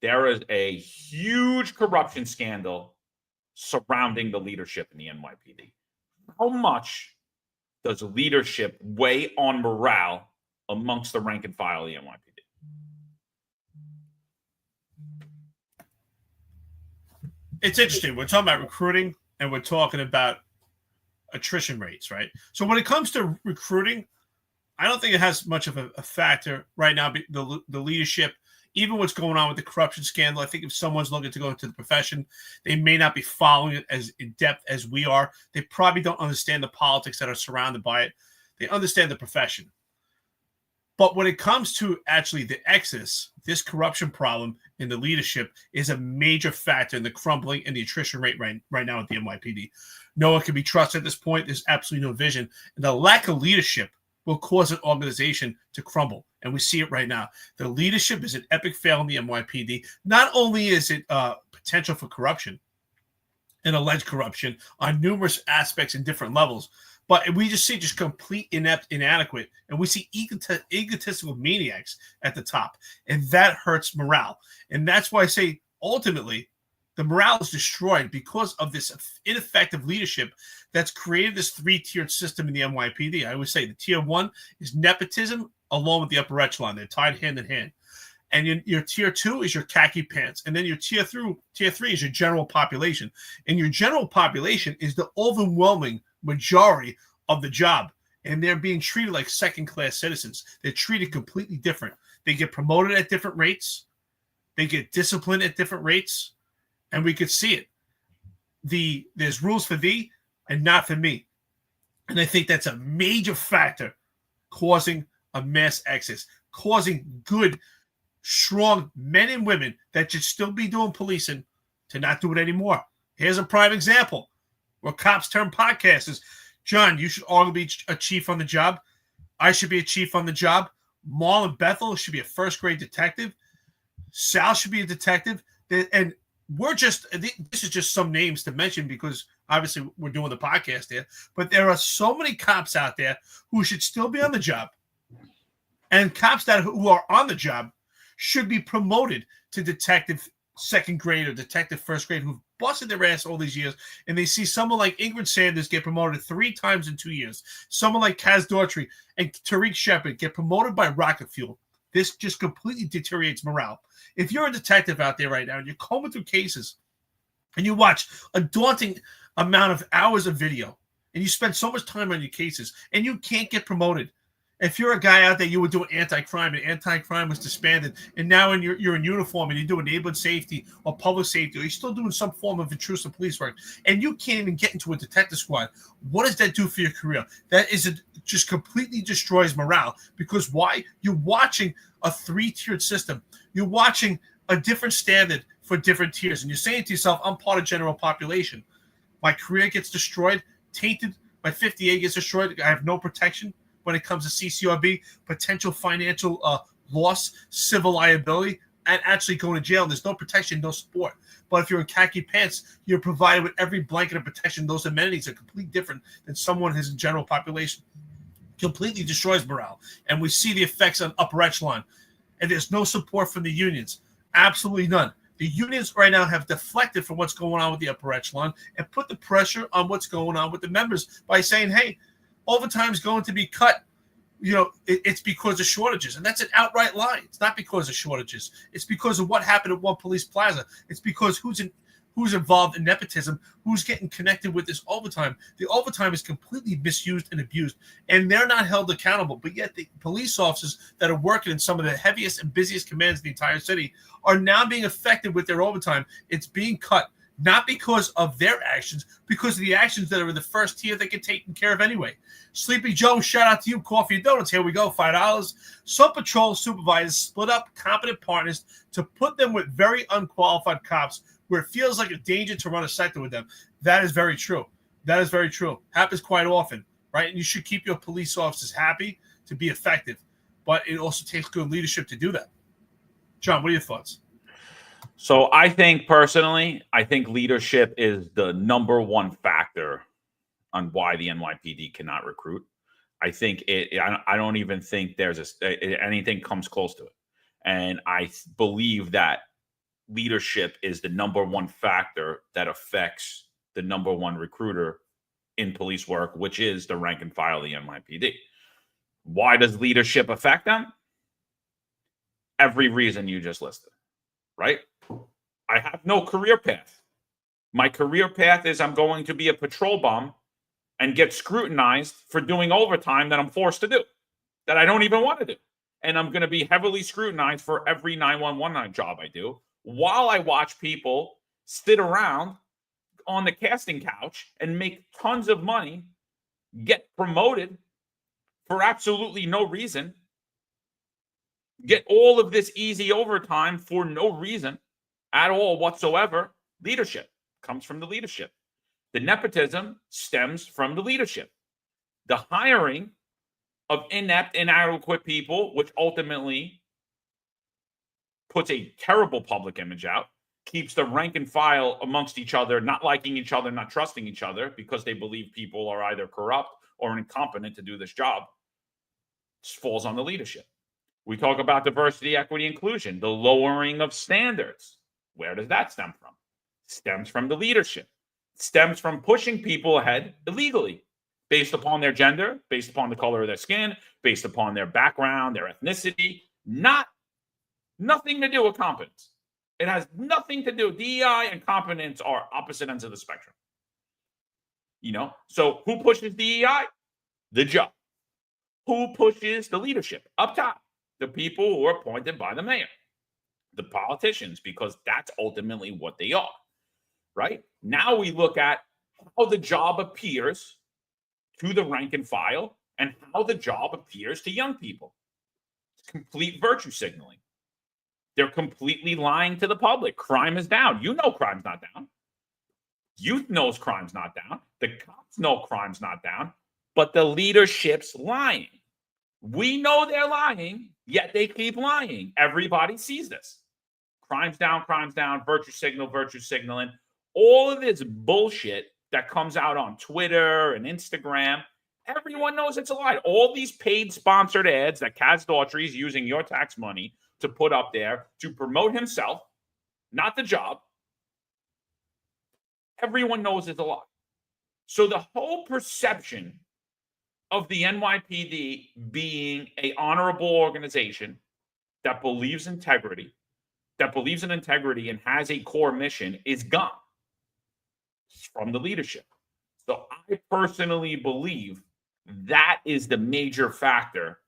There is a huge corruption scandal surrounding the leadership in the NYPD. How much does leadership weigh on morale amongst the rank and file of the NYPD? It's interesting. We're talking about recruiting and we're talking about attrition rates, right? So when it comes to recruiting, I don't think it has much of a factor right now. The leadership, even what's going on with the corruption scandal, I think if someone's looking to go into the profession, they may not be following it as in depth as we are. They probably don't understand the politics that are surrounded by it. They understand the profession. But when it comes to actually the exodus, this corruption problem in the leadership is a major factor in the crumbling and the attrition rate right now at the NYPD. No one can be trusted at this point. There's absolutely no vision. And the lack of leadership will cause an organization to crumble. And we see it right now. The leadership is an epic fail in the NYPD. Not only is it potential for corruption and alleged corruption on numerous aspects and different levels, but we just see just complete inadequate, and we see egotistical maniacs at the top, and that hurts morale. And that's why I say ultimately the morale is destroyed because of this ineffective leadership that's created this three-tiered system in the NYPD. I always say the tier one is nepotism along with the upper echelon. They're tied hand in hand. And your tier two is your khaki pants. And then your tier three is your general population. And your general population is the overwhelming majority of the job. And they're being treated like second-class citizens. They're treated completely different. They get promoted at different rates. They get disciplined at different rates. And we could see it. There's rules for thee and not for me. And I think that's a major factor causing a mass exodus, causing good, strong men and women that should still be doing policing to not do it anymore. Here's a prime example where cops turn podcasters. John, you should all be a chief on the job. I should be a chief on the job. Maul and Bethel should be a first-grade detective. Sal should be a detective. And this is just some names to mention because obviously we're doing the podcast here, but there are so many cops out there who should still be on the job. And cops who are on the job should be promoted to detective second grade or detective first grade who've busted their ass all these years, and they see someone like Ingrid Sanders get promoted 3 times in 2 years. Someone like Kaz Daughtry and Tariq Shepard get promoted by rocket fuel. This just completely deteriorates morale. If you're a detective out there right now and you're combing through cases and you watch a daunting amount of hours of video and you spend so much time on your cases and you can't get promoted, if you're a guy out there, you were doing anti-crime and anti-crime was disbanded, and now you're in uniform and you're doing neighborhood safety or public safety, or you're still doing some form of intrusive police work, and you can't even get into a detective squad, what does that do for your career? That just completely destroys morale. Because why? You're watching a 3-tiered system. You're watching a different standard for different tiers, and you're saying to yourself, I'm part of general population. My career gets destroyed, tainted. My 50A gets destroyed. I have no protection when it comes to CCRB, potential financial loss, civil liability, and actually going to jail. There's no protection, no support. But if you're in khaki pants, you're provided with every blanket of protection. Those amenities are completely different than someone who's in general population. Completely destroys morale. And we see the effects on upper echelon. And there's no support from the unions. Absolutely none. The unions right now have deflected from what's going on with the upper echelon and put the pressure on what's going on with the members by saying, hey, overtime is going to be cut. It's because of shortages. And that's an outright lie. It's not because of shortages. It's because of what happened at One Police Plaza. It's because who's involved in nepotism, who's getting connected with this overtime. The overtime is completely misused and abused, and they're not held accountable. But yet the police officers that are working in some of the heaviest and busiest commands in the entire city are now being affected with their overtime. It's being cut. not because of their actions, because of the actions that are in the first tier that get taken care of anyway. Sleepy Joe, shout out to you. Coffee and donuts. Here we go. $5. Some patrol supervisors split up competent partners to put them with very unqualified cops where it feels like a danger to run a sector with them. That is very true. That is very true. Happens quite often, right? And you should keep your police officers happy to be effective. But it also takes good leadership to do that. John, what are your thoughts? So I think personally, leadership is the number one factor on why the NYPD cannot recruit. I think I don't even think there's anything comes close to it. And I believe that leadership is the number one factor that affects the number one recruiter in police work, which is the rank and file of the NYPD. Why does leadership affect them? Every reason you just listed, right? I have no career path. My career path is I'm going to be a patrol bum and get scrutinized for doing overtime that I'm forced to do, that I don't even want to do. And I'm going to be heavily scrutinized for every 911 job I do, while I watch people sit around on the casting couch and make tons of money, get promoted for absolutely no reason, get all of this easy overtime for no reason at all whatsoever. Leadership comes from the leadership. The nepotism stems from the leadership. The hiring of inept, inadequate people, which ultimately puts a terrible public image out, keeps the rank and file amongst each other, not liking each other, not trusting each other because they believe people are either corrupt or incompetent to do this job. It falls on the leadership. We talk about diversity, equity, inclusion, the lowering of standards. Where does that stem from? Stems from the leadership. Stems from pushing people ahead illegally based upon their gender, based upon the color of their skin, based upon their background, their ethnicity. Nothing to do with competence. It has nothing to do. DEI and competence are opposite ends of the spectrum. So who pushes DEI? The job. Who pushes the leadership? Up top. The people who are appointed by the mayor, the politicians, because that's ultimately what they are, right? Now we look at how the job appears to the rank and file and how the job appears to young people. It's complete virtue signaling. They're completely lying to the public. Crime is down. You know crime's not down. Youth knows crime's not down. The cops know crime's not down, but the leadership's lying. We know they're lying, yet they keep lying. Everybody sees this. Crime's down, virtue signaling. All of this bullshit that comes out on Twitter and Instagram, everyone knows it's a lie. All these paid sponsored ads that Kaz Daughtry is using your tax money to put up there to promote himself, not the job. Everyone knows it's a lie. So the whole perception of the NYPD being an honorable organization that believes in integrity and has a core mission is gone. It's from the leadership. So I personally believe that is the major factor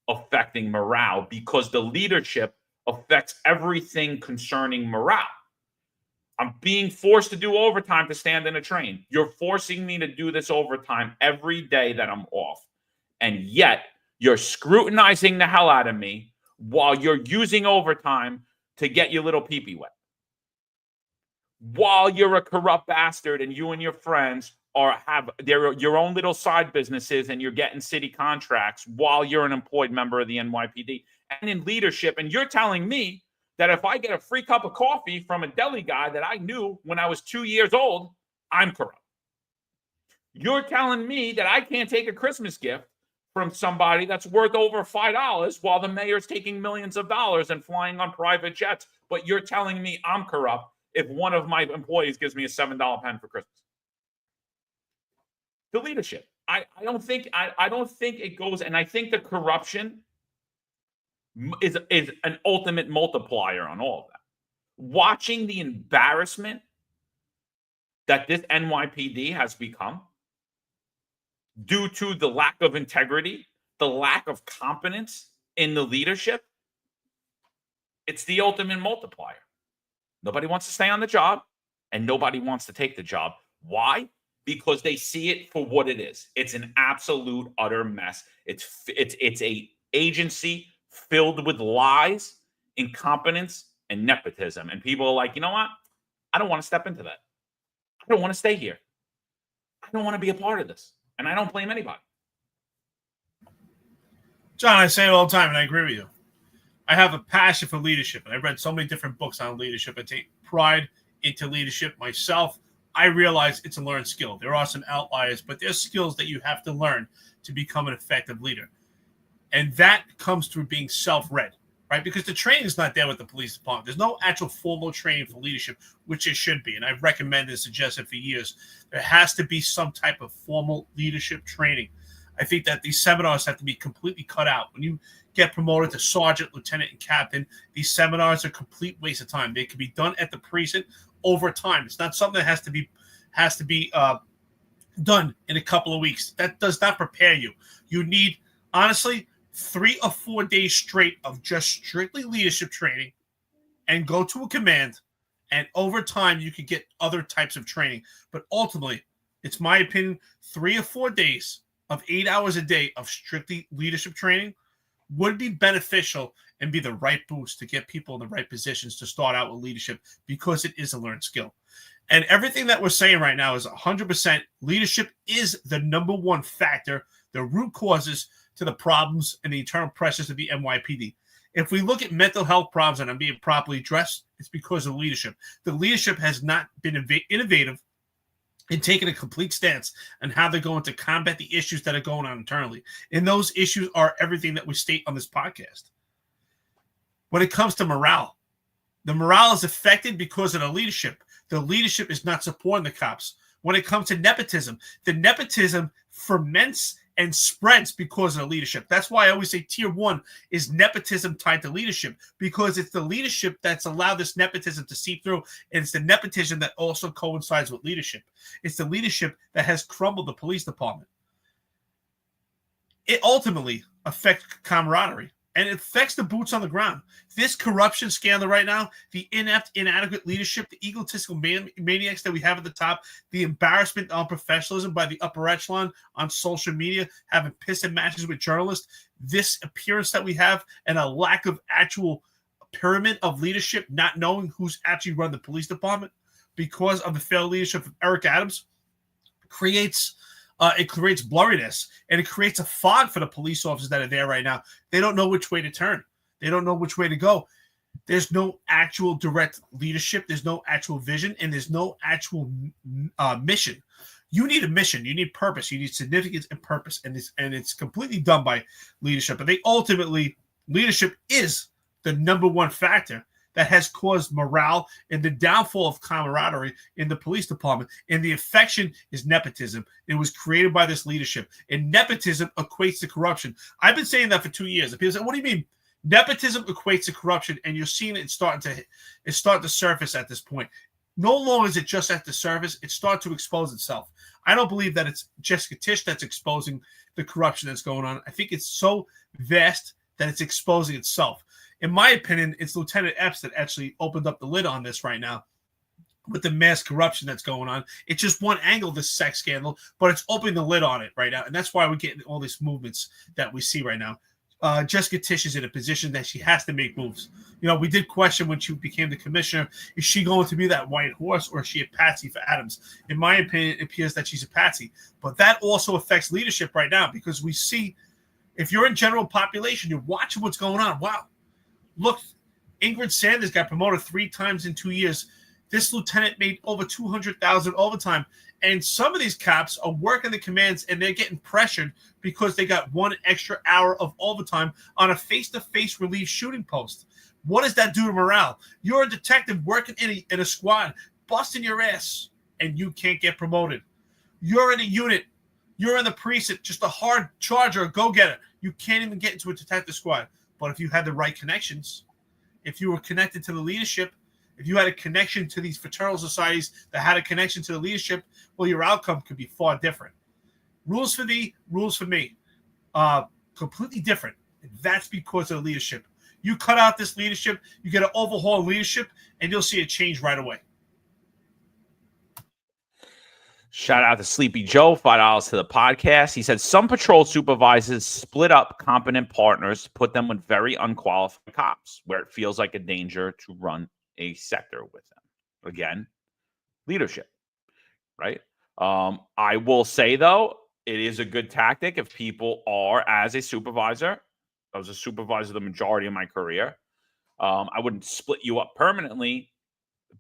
affecting morale, because the leadership affects everything concerning morale. I'm being forced to do overtime to stand in a train. You're forcing me to do this overtime every day that I'm off. And yet you're scrutinizing the hell out of me while you're using overtime to get your little pee-pee wet. While you're a corrupt bastard and you and your friends have your own little side businesses and you're getting city contracts while you're an employed member of the NYPD and in leadership. And you're telling me that if I get a free cup of coffee from a deli guy that I knew when I was 2 years old, I'm corrupt. You're telling me that I can't take a Christmas gift from somebody that's worth over $5 while the mayor's taking millions of dollars and flying on private jets. But you're telling me I'm corrupt if one of my employees gives me a $7 pen for Christmas. The leadership. I don't think it goes, and I think the corruption is an ultimate multiplier on all of that. Watching the embarrassment that this NYPD has become due to the lack of integrity, the lack of competence in the leadership, it's the ultimate multiplier. Nobody wants to stay on the job, and nobody wants to take the job. Why? Because they see it for what it is. It's an absolute utter mess. It's a agency filled with lies, incompetence, and nepotism. And people are like, you know what? I don't want to step into that. I don't want to stay here. I don't want to be a part of this. And I don't blame anybody. John, I say it all the time, and I agree with you. I have a passion for leadership, and I've read so many different books on leadership. I take pride into leadership myself. I realize it's a learned skill. There are some outliers, but there's skills that you have to learn to become an effective leader. And that comes through being self-read, right? Because the training is not there with the police department. There's no actual formal training for leadership, which it should be. And I've recommended and suggested for years, there has to be some type of formal leadership training. I think that these seminars have to be completely cut out. When you get promoted to sergeant, lieutenant, and captain, these seminars are a complete waste of time. They can be done at the precinct over time. It's not something that has to be done in a couple of weeks. That does not prepare you. You need, honestly, 3 or 4 days straight of just strictly leadership training and go to a command. And over time, you can get other types of training. But ultimately, it's my opinion, 3 or 4 days of 8 hours a day of strictly leadership training would be beneficial and be the right boost to get people in the right positions to start out with leadership, because it is a learned skill. And everything that we're saying right now is 100% leadership is the number one factor, the root causes to the problems and the internal pressures of the NYPD. If we look at mental health problems and are being properly addressed, it's because of leadership. The leadership has not been innovative and taking a complete stance on how they're going to combat the issues that are going on internally. And those issues are everything that we state on this podcast. When it comes to morale, the morale is affected because of the leadership. The leadership is not supporting the cops. When it comes to nepotism, the nepotism ferments and spreads because of the leadership. That's why I always say tier 1 is nepotism tied to leadership, because it's the leadership that's allowed this nepotism to seep through. And it's the nepotism that also coincides with leadership. It's the leadership that has crumbled the police department. It ultimately affects camaraderie, and it affects the boots on the ground. This corruption scandal right now, the inept, inadequate leadership, the egotistical maniacs that we have at the top, the embarrassment on professionalism by the upper echelon on social media, having piss and matches with journalists, this appearance that we have, and a lack of actual pyramid of leadership, not knowing who's actually run the police department because of the failed leadership of Eric Adams, creates blurriness, and it creates a fog for the police officers that are there right now. They don't know which way to turn. They don't know which way to go. There's no actual direct leadership. There's no actual vision, and there's no actual mission. You need a mission. You need purpose. You need significance and purpose, and it's completely done by leadership. But leadership is the number one factor that has caused morale and the downfall of camaraderie in the police department. And the affection is nepotism. It was created by this leadership. And nepotism equates to corruption. I've been saying that for 2 years. And people say, what do you mean? Nepotism equates to corruption, and you're seeing it starting to surface at this point. No longer is it just at the surface. It's starting to expose itself. I don't believe that it's Jessica Tisch that's exposing the corruption that's going on. I think it's so vast that it's exposing itself. In my opinion, it's Lieutenant Epps that actually opened up the lid on this right now with the mass corruption that's going on. It's just one angle of this sex scandal, but it's opening the lid on it right now. And that's why we're getting all these movements that we see right now. Jessica Tisch is in a position that she has to make moves. You know, we did question when she became the commissioner, is she going to be that white horse, or is she a patsy for Adams? In my opinion, it appears that she's a patsy. But that also affects leadership right now, because we see, if you're in general population, you're watching what's going on. Wow. Look, Ingrid Sanders got promoted 3 times in 2 years. This lieutenant made over $200,000 overtime. And some of these cops are working the commands, and they're getting pressured because they got 1 extra hour of overtime on a face-to-face relief shooting post. What does that do to morale? You're a detective working in a squad, busting your ass, and you can't get promoted. You're in a unit. You're in the precinct, just a hard charger, a go-getter. You can't even get into a detective squad. But if you had the right connections, if you were connected to the leadership, if you had a connection to these fraternal societies that had a connection to the leadership, well, your outcome could be far different. Rules for thee, rules for me. Completely different. And that's because of the leadership. You cut out this leadership, you get an overhaul leadership, and you'll see a change right away. Shout out to Sleepy Joe, $5 to the podcast. He said some patrol supervisors split up competent partners to put them with very unqualified cops where it feels like a danger to run a sector with them. Again, leadership, right? I will say, though, it is a good tactic if people are, as a supervisor, I was a supervisor the majority of my career. I wouldn't split you up permanently,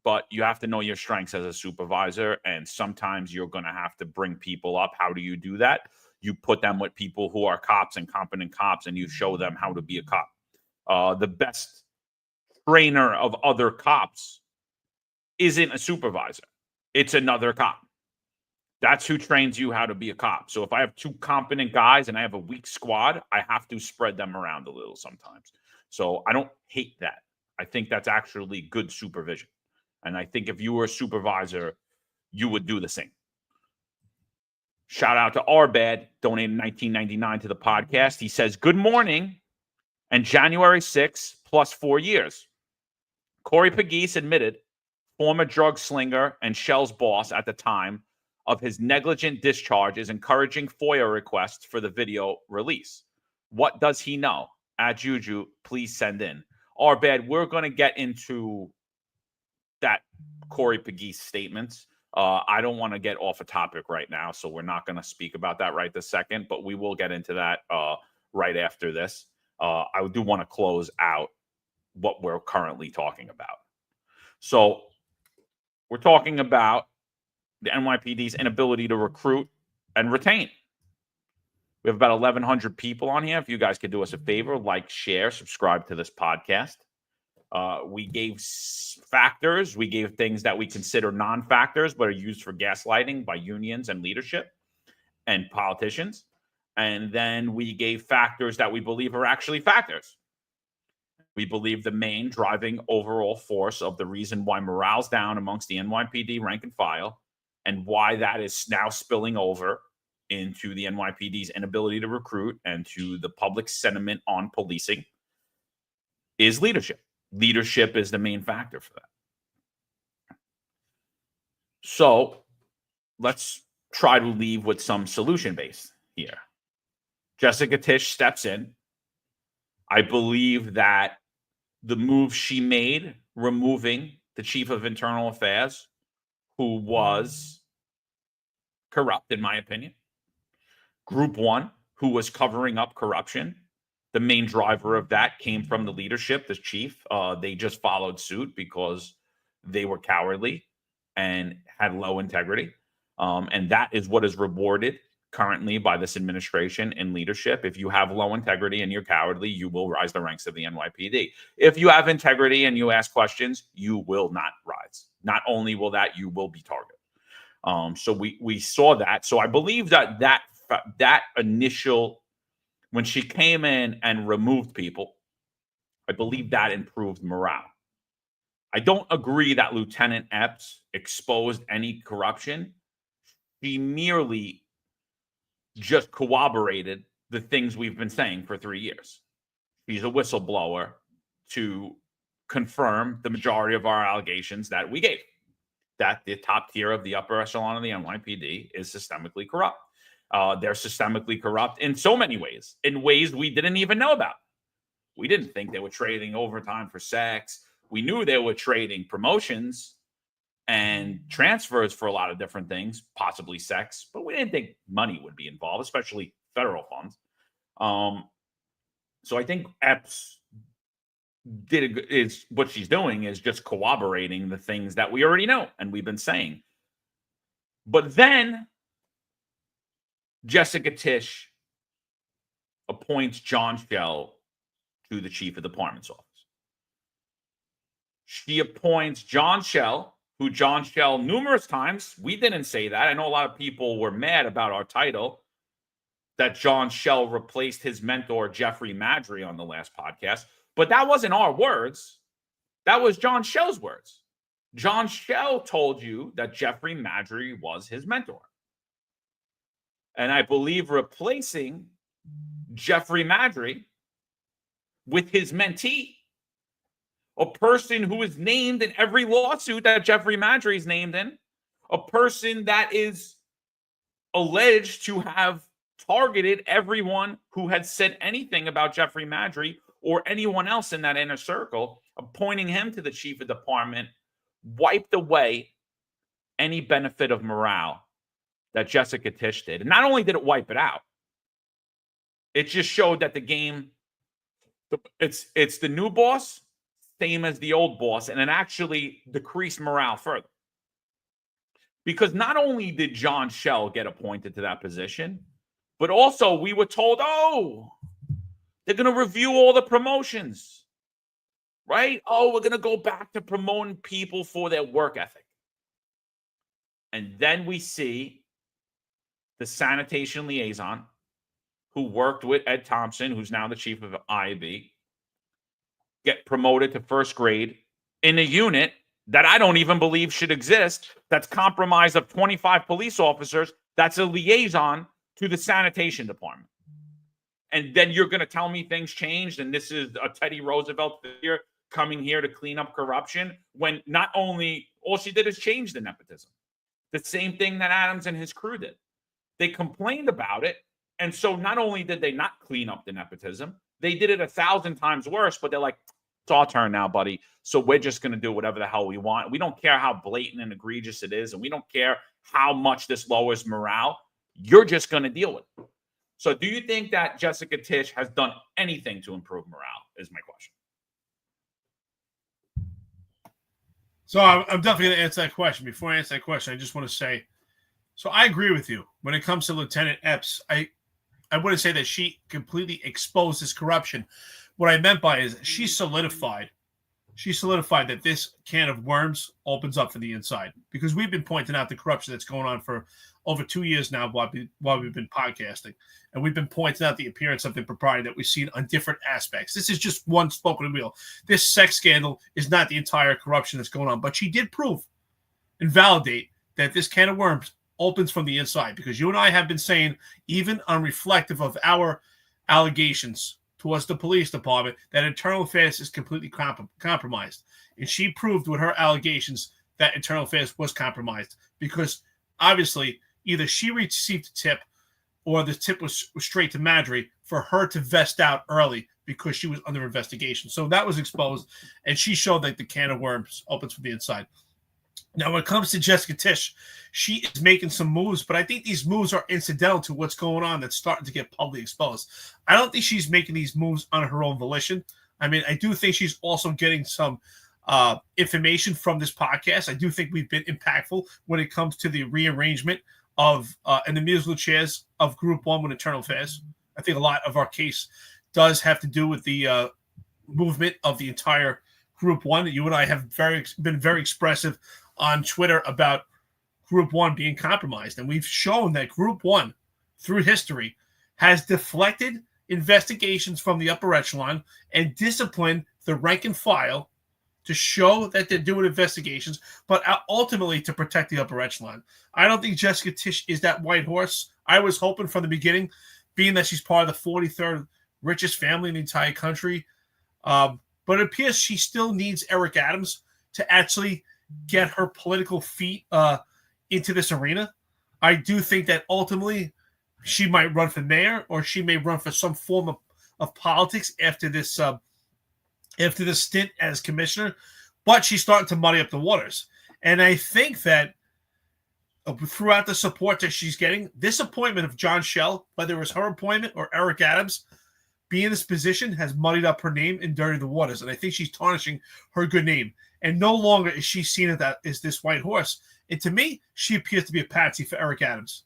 but you have to know your strengths as a supervisor. And sometimes you're going to have to bring people up. How do you do that? You put them with people who are cops and competent cops, and you show them how to be a cop. The best trainer of other cops isn't a supervisor. It's another cop. That's who trains you how to be a cop. So if I have two competent guys and I have a weak squad, I have to spread them around a little sometimes. So I don't hate that. I think that's actually good supervision. And I think if you were a supervisor, you would do the same. Shout out to Arbad, donated $19.99 to the podcast. He says, good morning. And January 6th plus 4 years. Corey Pegues admitted, former drug slinger and Shell's boss at the time of his negligent discharge, is encouraging FOIA requests for the video release. What does he know? At Juju, please send in. Arbad, we're going to get into that Corey Pegues statements. I don't want to get off a topic right now, so we're not going to speak about that right this second, but we will get into that right after this. I do want to close out what we're currently talking about. So we're talking about the NYPD's inability to recruit and retain. We have about 1,100 people on here. If you guys could do us a favor, like, share, subscribe to this podcast. We gave factors. We gave things that we consider non-factors, but are used for gaslighting by unions and leadership and politicians. And then we gave factors that we believe are actually factors. We believe the main driving overall force of the reason why morale's down amongst the NYPD rank and file, and why that is now spilling over into the NYPD's inability to recruit and to the public sentiment on policing, is leadership. Leadership is the main factor for that. So let's try to leave with some solution-based here. Jessica Tisch steps in. I believe that the move she made, removing the chief of internal affairs, who was corrupt, in my opinion, Group One, who was covering up corruption, the main driver of that came from the leadership, the chief. They just followed suit because they were cowardly and had low integrity. And that is what is rewarded currently by this administration and leadership. If you have low integrity and you're cowardly, you will rise the ranks of the NYPD. If you have integrity and you ask questions, you will not rise. Not only will that, you will be targeted. So we saw that. So I believe that initial, when she came in and removed people, I believe that improved morale. I don't agree that Lieutenant Epps exposed any corruption. She merely just corroborated the things we've been saying for 3 years. She's a whistleblower to confirm the majority of our allegations that we gave, that the top tier of the upper echelon of the NYPD is systemically corrupt. They're systemically corrupt in so many ways, in ways we didn't even know about. We didn't think they were trading overtime for sex. We knew they were trading promotions and transfers for a lot of different things, possibly sex, but we didn't think money would be involved, especially federal funds. So I think Epps is what she's doing is just corroborating the things that we already know and we've been saying. But then Jessica Tisch appoints John Schell to the chief of the department's office. She appoints John Schell, who John Schell numerous times, we didn't say that. I know a lot of people were mad about our title, that John Schell replaced his mentor, Jeffrey Madry, on the last podcast. But that wasn't our words. That was John Schell's words. John Schell told you that Jeffrey Madry was his mentor. And I believe replacing Jeffrey Madry with his mentee, a person who is named in every lawsuit that Jeffrey Madry is named in, a person that is alleged to have targeted everyone who had said anything about Jeffrey Madry or anyone else in that inner circle, appointing him to the chief of department, wiped away any benefit of morale that Jessica Tisch did. And not only did it wipe it out, it just showed that the game, it's the new boss, same as the old boss, and it actually decreased morale further. Because not only did John Schell get appointed to that position, but also we were told, oh, they're going to review all the promotions, right? Oh, we're going to go back to promoting people for their work ethic. And then we see the sanitation liaison who worked with Ed Thompson, who's now the chief of IAB, get promoted to first grade in a unit that I don't even believe should exist, that's comprised of 25 police officers, that's a liaison to the sanitation department. And then you're going to tell me things changed and this is a Teddy Roosevelt figure coming here to clean up corruption, when not only all she did is change the nepotism. The same thing that Adams and his crew did. They complained about it. And so not only did they not clean up the nepotism, they did it 1,000 times worse, but they're like, it's our turn now, buddy. So we're just going to do whatever the hell we want. We don't care how blatant and egregious it is, and we don't care how much this lowers morale. You're just going to deal with it. So do you think that Jessica Tisch has done anything to improve morale, is my question. So I'm definitely going to answer that question. Before I answer that question, I just want to say, so I agree with you. When it comes to Lieutenant Epps, I wouldn't say that she completely exposed this corruption. What I meant by is she solidified that this can of worms opens up from the inside, because we've been pointing out the corruption that's going on for over 2 years now while we've been podcasting, and we've been pointing out the appearance of impropriety that we've seen on different aspects. This is just one spoke on the wheel. This sex scandal is not the entire corruption that's going on, but she did prove and validate that this can of worms opens from the inside, because you and I have been saying, even unreflective of our allegations towards the police department, that internal affairs is completely compromised. And she proved with her allegations that internal affairs was compromised, because obviously either she received a tip or the tip was straight to Madry for her to vest out early because she was under investigation. So that was exposed, and she showed that the can of worms opens from the inside. Now, when it comes to Jessica Tisch, she is making some moves, but I think these moves are incidental to what's going on that's starting to get publicly exposed. I don't think she's making these moves on her own volition. I mean, I do think she's also getting some information from this podcast. I do think we've been impactful when it comes to the rearrangement of and the musical chairs of Group 1 with Internal Affairs. I think a lot of our case does have to do with the movement of the entire Group 1. You and I have been very expressive on Twitter about Group 1 being compromised. And we've shown that Group 1, through history, has deflected investigations from the upper echelon and disciplined the rank and file to show that they're doing investigations, but ultimately to protect the upper echelon. I don't think Jessica Tisch is that white horse. I was hoping from the beginning, being that she's part of the 43rd richest family in the entire country. But it appears she still needs Eric Adams to actually get her political feet into this arena. I do think that ultimately she might run for mayor, or she may run for some form of politics after this stint as commissioner, but she's starting to muddy up the waters. And I think that throughout the support that she's getting, this appointment of John Schell, whether it was her appointment or Eric Adams, being in this position has muddied up her name and dirtied the waters. And I think she's tarnishing her good name. And no longer is she seen as this white horse. And to me, she appears to be a patsy for Eric Adams.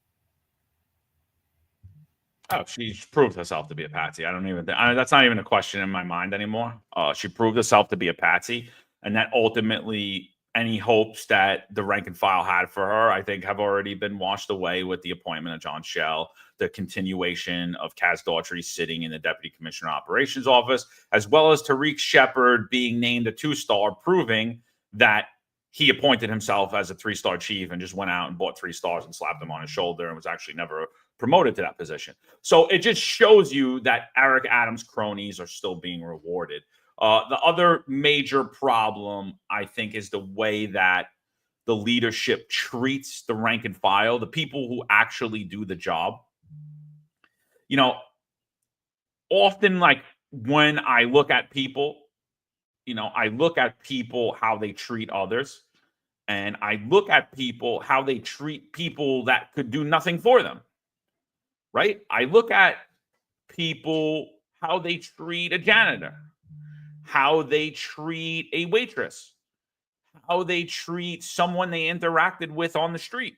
Oh, she proved herself to be a patsy. I don't even think that's not even a question in my mind anymore. She proved herself to be a patsy, and that ultimately any hopes that the rank and file had for her, I think, have already been washed away with the appointment of John Schell, the continuation of Kaz Daughtry sitting in the Deputy Commissioner Operations Office, as well as Tariq Shepard being named a 2-star, proving that he appointed himself as a 3-star chief and just went out and bought 3 stars and slapped them on his shoulder and was actually never promoted to that position. So it just shows you that Eric Adams' cronies are still being rewarded. The other major problem, I think, is the way that the leadership treats the rank and file, the people who actually do the job. Often, like, when I look at people, I look at people, how they treat others. And I look at people, how they treat people that could do nothing for them, right? I look at people, how they treat a janitor, how they treat a waitress, how they treat someone they interacted with on the street.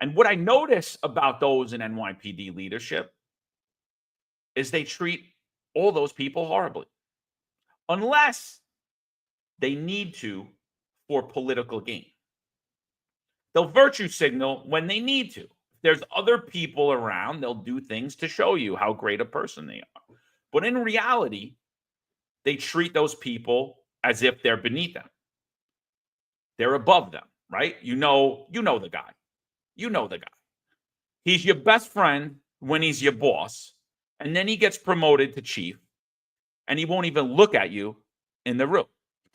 And what I notice about those in NYPD leadership is they treat all those people horribly, unless they need to for political gain. They'll virtue signal when they need to. If there's other people around, they'll do things to show you how great a person they are. But in reality, they treat those people as if they're beneath them. They're above them, right? You know the guy. You know the guy. He's your best friend when he's your boss, and then he gets promoted to chief, and he won't even look at you in the room.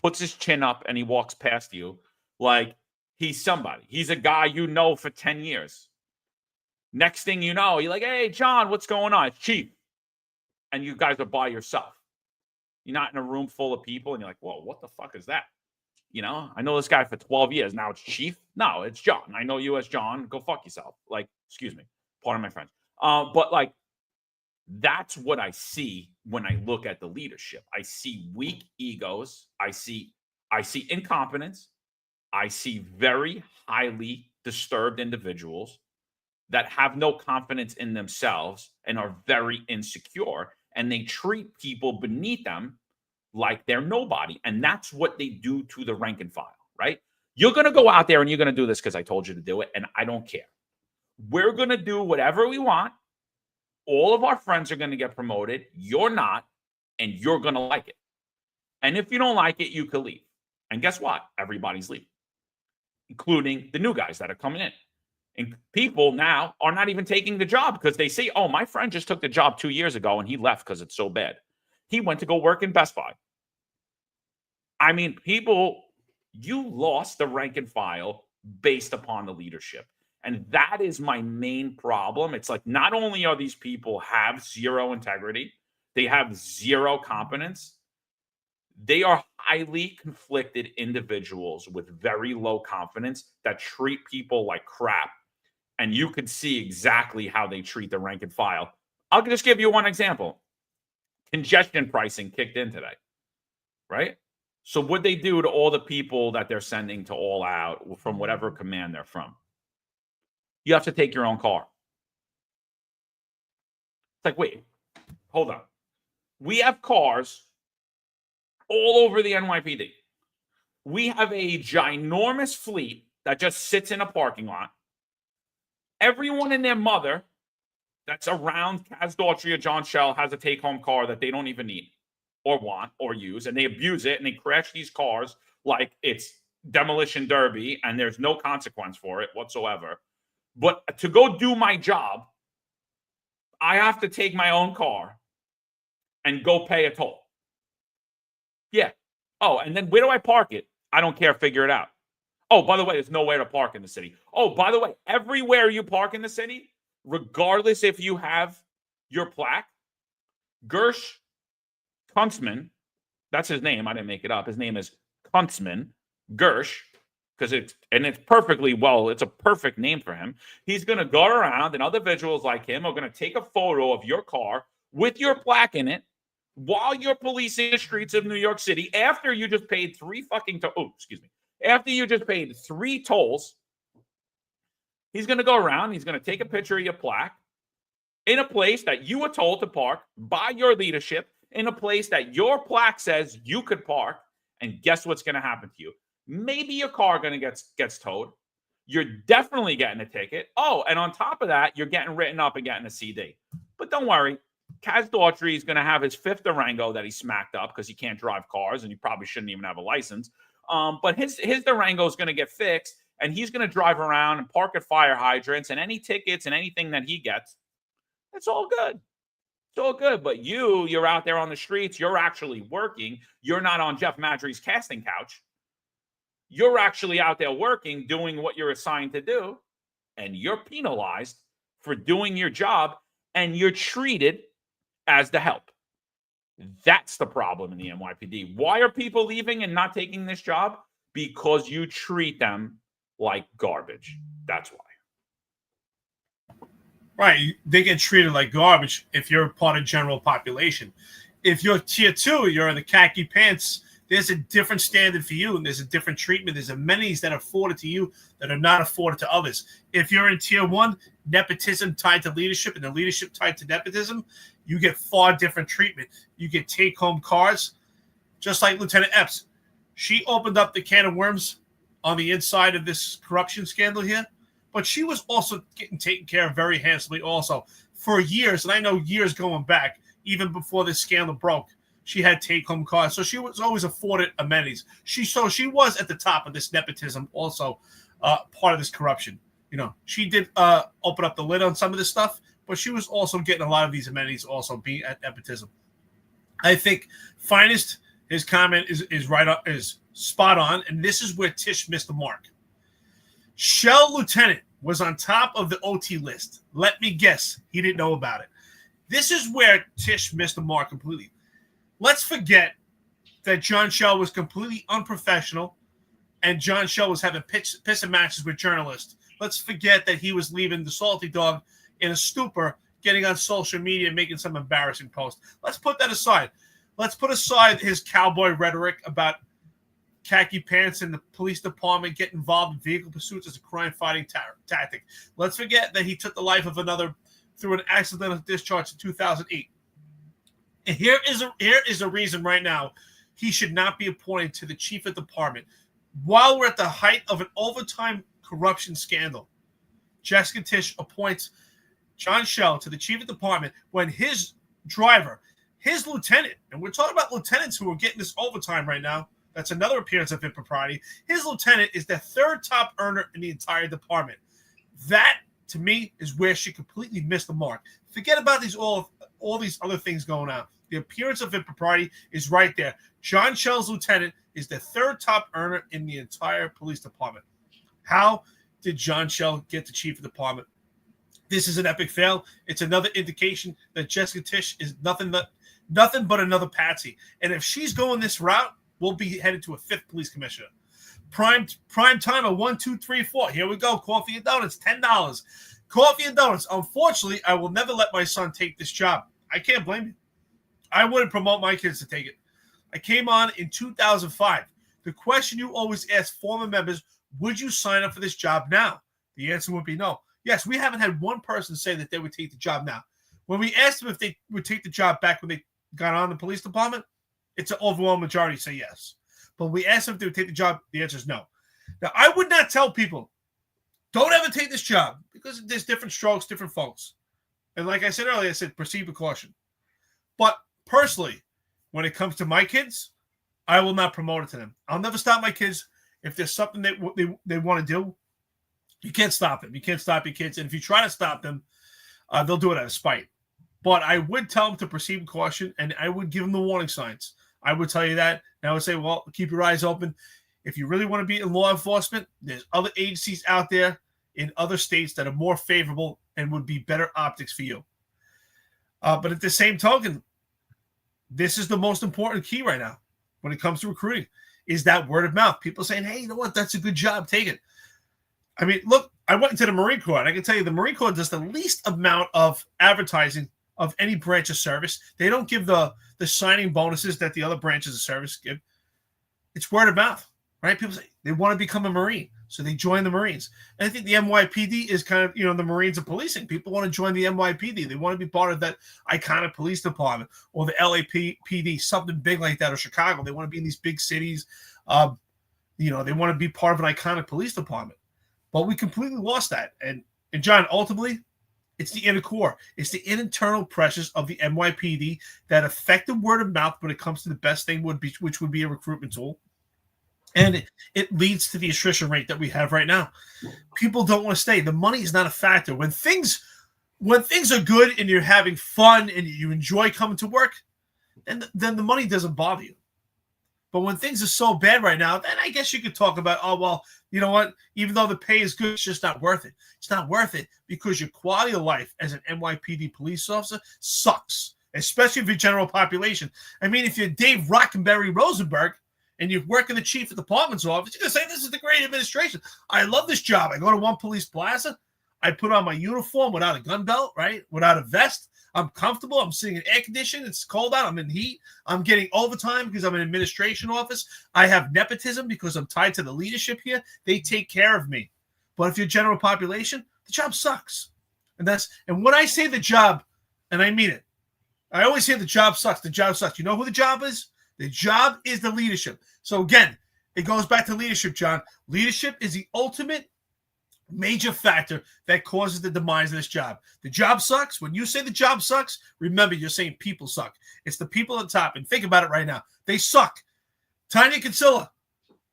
Puts his chin up and he walks past you like he's somebody. He's a guy you know for 10 years. Next thing you know, you're like, hey, John, what's going on? It's chief. And you guys are by yourself. You're not in a room full of people and you're like, whoa, what the fuck is that? I know this guy for 12 years. Now it's chief. No, it's John. I know you as John. Go fuck yourself. Like, excuse me. Pardon my French. But like, that's what I see when I look at the leadership. I see weak egos. I see incompetence. I see very highly disturbed individuals that have no confidence in themselves and are very insecure, and they treat people beneath them like they're nobody. And that's what they do to the rank and file, right? You're going to go out there and you're going to do this because I told you to do it, and I don't care. We're going to do whatever we want. All of our friends are going to get promoted. You're not, and you're going to like it. And if you don't like it, you could leave. And guess what? Everybody's leaving, including the new guys that are coming in. And people now are not even taking the job because they say, oh, my friend just took the job 2 years ago and he left because it's so bad. He went to go work in Best Buy. I mean, people, you lost the rank and file based upon the leadership. And that is my main problem. It's like, not only are these people have zero integrity, they have zero competence, they are highly conflicted individuals with very low confidence that treat people like crap. And you could see exactly how they treat the rank and file. I'll just give you one example. Congestion pricing kicked in today, right? So what they do to all the people that they're sending to all out from whatever command they're from, you have to take your own car. It's like, wait, hold on. We have cars all over the NYPD. We have a ginormous fleet that just sits in a parking lot. Everyone and their mother that's around Kaz Daughtry or John Shell has a take-home car that they don't even need or want or use, and they abuse it, and they crash these cars like it's demolition derby, and there's no consequence for it whatsoever. But to go do my job, I have to take my own car and go pay a toll. Yeah. Oh, and then where do I park it? I don't care. Figure it out. Oh, by the way, there's nowhere to park in the city. Oh, by the way, everywhere you park in the city, regardless if you have your plaque, Gersh Kuntzman, that's his name. I didn't make it up. His name is Kuntzman, Gersh, because it's perfectly well, it's a perfect name for him. He's going to go around, and other visuals like him are going to take a photo of your car with your plaque in it while you're policing the streets of New York City after you just paid after you just paid 3 tolls. He's going to go around, he's going to take a picture of your plaque in a place that you were told to park by your leadership, in a place that your plaque says you could park, and guess what's going to happen to you? Maybe your car gets towed. You're definitely getting a ticket. Oh, and on top of that, you're getting written up and getting a CD. But don't worry, Kaz Daughtry is going to have his 5th Durango that he smacked up because he can't drive cars, and he probably shouldn't even have a license. But his Durango is going to get fixed, and he's going to drive around and park at fire hydrants, and any tickets and anything that he gets, it's all good. It's all good. But you're out there on the streets. You're actually working. You're not on Jeff Madry's casting couch. You're actually out there working, doing what you're assigned to do, and you're penalized for doing your job, and you're treated as the help. That's the problem in the NYPD. Why are people leaving and not taking this job? Because you treat them like garbage. That's why. Right. They get treated like garbage if you're part of general population. If you're tier 2, you're in the khaki pants, there's a different standard for you, and there's a different treatment. There's amenities that are afforded to you that are not afforded to others. If you're in tier 1, nepotism tied to leadership and the leadership tied to nepotism, you get far different treatment. You get take-home cars, just like Lieutenant Epps. She opened up the can of worms on the inside of this corruption scandal here, but she was also getting taken care of very handsomely also for years. And I know years going back, even before this scandal broke, she had take-home cars. So she was always afforded amenities. She was at the top of this nepotism also, part of this corruption. You know, she did open up the lid on some of this stuff, but she was also getting a lot of these amenities also being at nepotism. I think Finest, his comment is spot on, and this is where Tish missed the mark. Shell Lieutenant was on top of the OT list. Let me guess, he didn't know about it. This is where Tish missed the mark completely. Let's forget that John Shell was completely unprofessional and John Shell was having piss and matches with journalists. Let's forget that he was leaving the Salty Dog in a stupor, getting on social media and making some embarrassing posts. Let's put that aside. Let's put aside his cowboy rhetoric about khaki pants in the police department, get involved in vehicle pursuits as a crime-fighting tactic. Let's forget that he took the life of another through an accidental discharge in 2008. And here is a reason right now he should not be appointed to the chief of department. While we're at the height of an overtime corruption scandal, Jessica Tish appoints John Shell to the chief of department when his driver, his lieutenant, and we're talking about lieutenants who are getting this overtime right now. That's another appearance of impropriety. His lieutenant is the third top earner in the entire department. That, to me, is where she completely missed the mark. Forget about all these other things going on. The appearance of impropriety is right there. John Shell's lieutenant is the third top earner in the entire police department. How did John Shell get to chief of department? This is an epic fail. It's another indication that Jessica Tish is nothing but another patsy. And if she's going this route, we'll be headed to a 5th police commissioner. Prime time of 1, 2, 3, 4. Here we go. Coffee and donuts, $10. Coffee and donuts. Unfortunately, I will never let my son take this job. I can't blame you. I wouldn't promote my kids to take it. I came on in 2005. The question you always ask former members, would you sign up for this job now? The answer would be no. Yes, we haven't had one person say that they would take the job now. When we asked them if they would take the job back when they got on the police department, it's an overwhelming majority say yes. But we asked them if they would take the job, the answer is no. Now, I would not tell people, don't ever take this job, because there's different strokes, different folks. And like I said earlier, I said proceed with caution. But personally, when it comes to my kids, I will not promote it to them. I'll never stop my kids. If there's something that they want to do, you can't stop them. You can't stop your kids. And if you try to stop them, they'll do it out of spite. But I would tell them to proceed with caution, and I would give them the warning signs. I would tell you that. And I would say, well, keep your eyes open. If you really want to be in law enforcement, there's other agencies out there in other states that are more favorable and would be better optics for you. But at the same token, this is the most important key right now when it comes to recruiting, is that word of mouth. People saying, hey, you know what? That's a good job. Take it. I mean, look, I went into the Marine Corps, and I can tell you the Marine Corps does the least amount of advertising of any branch of service. They don't give the signing bonuses that the other branches of service give. It's word of mouth, right? People say they want to become a Marine, so they join the Marines. And I think the NYPD is kind of, the Marines of policing. People want to join the NYPD. They want to be part of that iconic police department, or the LAPD, something big like that, or Chicago. They want to be in these big cities. They want to be part of an iconic police department. But we completely lost that. And John, ultimately, it's the inner core. It's the internal pressures of the NYPD that affect the word of mouth when it comes to the best thing, which would be a recruitment tool. And it leads to the attrition rate that we have right now. People don't want to stay. The money is not a factor. When things are good and you're having fun and you enjoy coming to work, then the money doesn't bother you. But when things are so bad right now, then I guess you could talk about, oh, well, you know what? Even though the pay is good, it's just not worth it. It's not worth it because your quality of life as an NYPD police officer sucks, especially if you're general population. I mean, if you're Dave Rockenberry Rosenberg and you work in the chief of department's office, you're going to say, this is the great administration. I love this job. I go to one police plaza. I put on my uniform without a gun belt, right? Without a vest. I'm comfortable. I'm sitting in air conditioning. It's cold out. I'm in heat. I'm getting overtime because I'm in an administration office. I have nepotism because I'm tied to the leadership here. They take care of me. But if you're general population, the job sucks. And when I say the job, and I mean it, I always say the job sucks. The job sucks. You know who the job is? The job is the leadership. So again, it goes back to leadership, John. Leadership is the ultimate major factor that causes the demise of this job. The job sucks. When you say the job sucks, remember you're saying people suck. It's the people at the top. And think about it right now. They suck. Tanya Kinsella,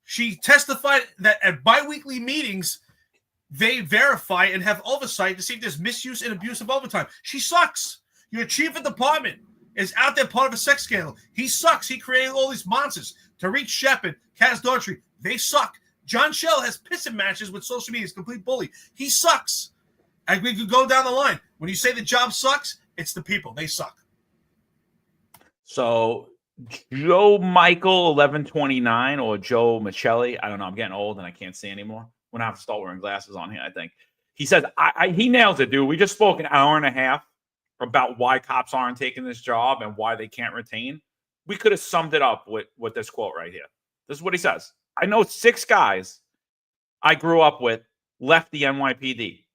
she testified that at biweekly meetings, they verify and have oversight to see if there's misuse and abuse of overtime. She sucks. Your chief of department is out there part of a sex scandal. He sucks. He created all these monsters. Tariq Shepard, Kaz Daughtry, they suck. John Shell has pissing matches with social media. He's a complete bully. He sucks. And we could go down the line. When you say the job sucks, it's the people. They suck. So Joe Michael 1129 or Joe Michelli, I don't know. I'm getting old and I can't see anymore. We're gonna have to start wearing glasses on here, I think. He says, he nails it, dude. We just spoke an hour and a half about why cops aren't taking this job and why they can't retain. We could have summed it up with this quote right here. This is what he says. I know 6 guys I grew up with left the NYPD.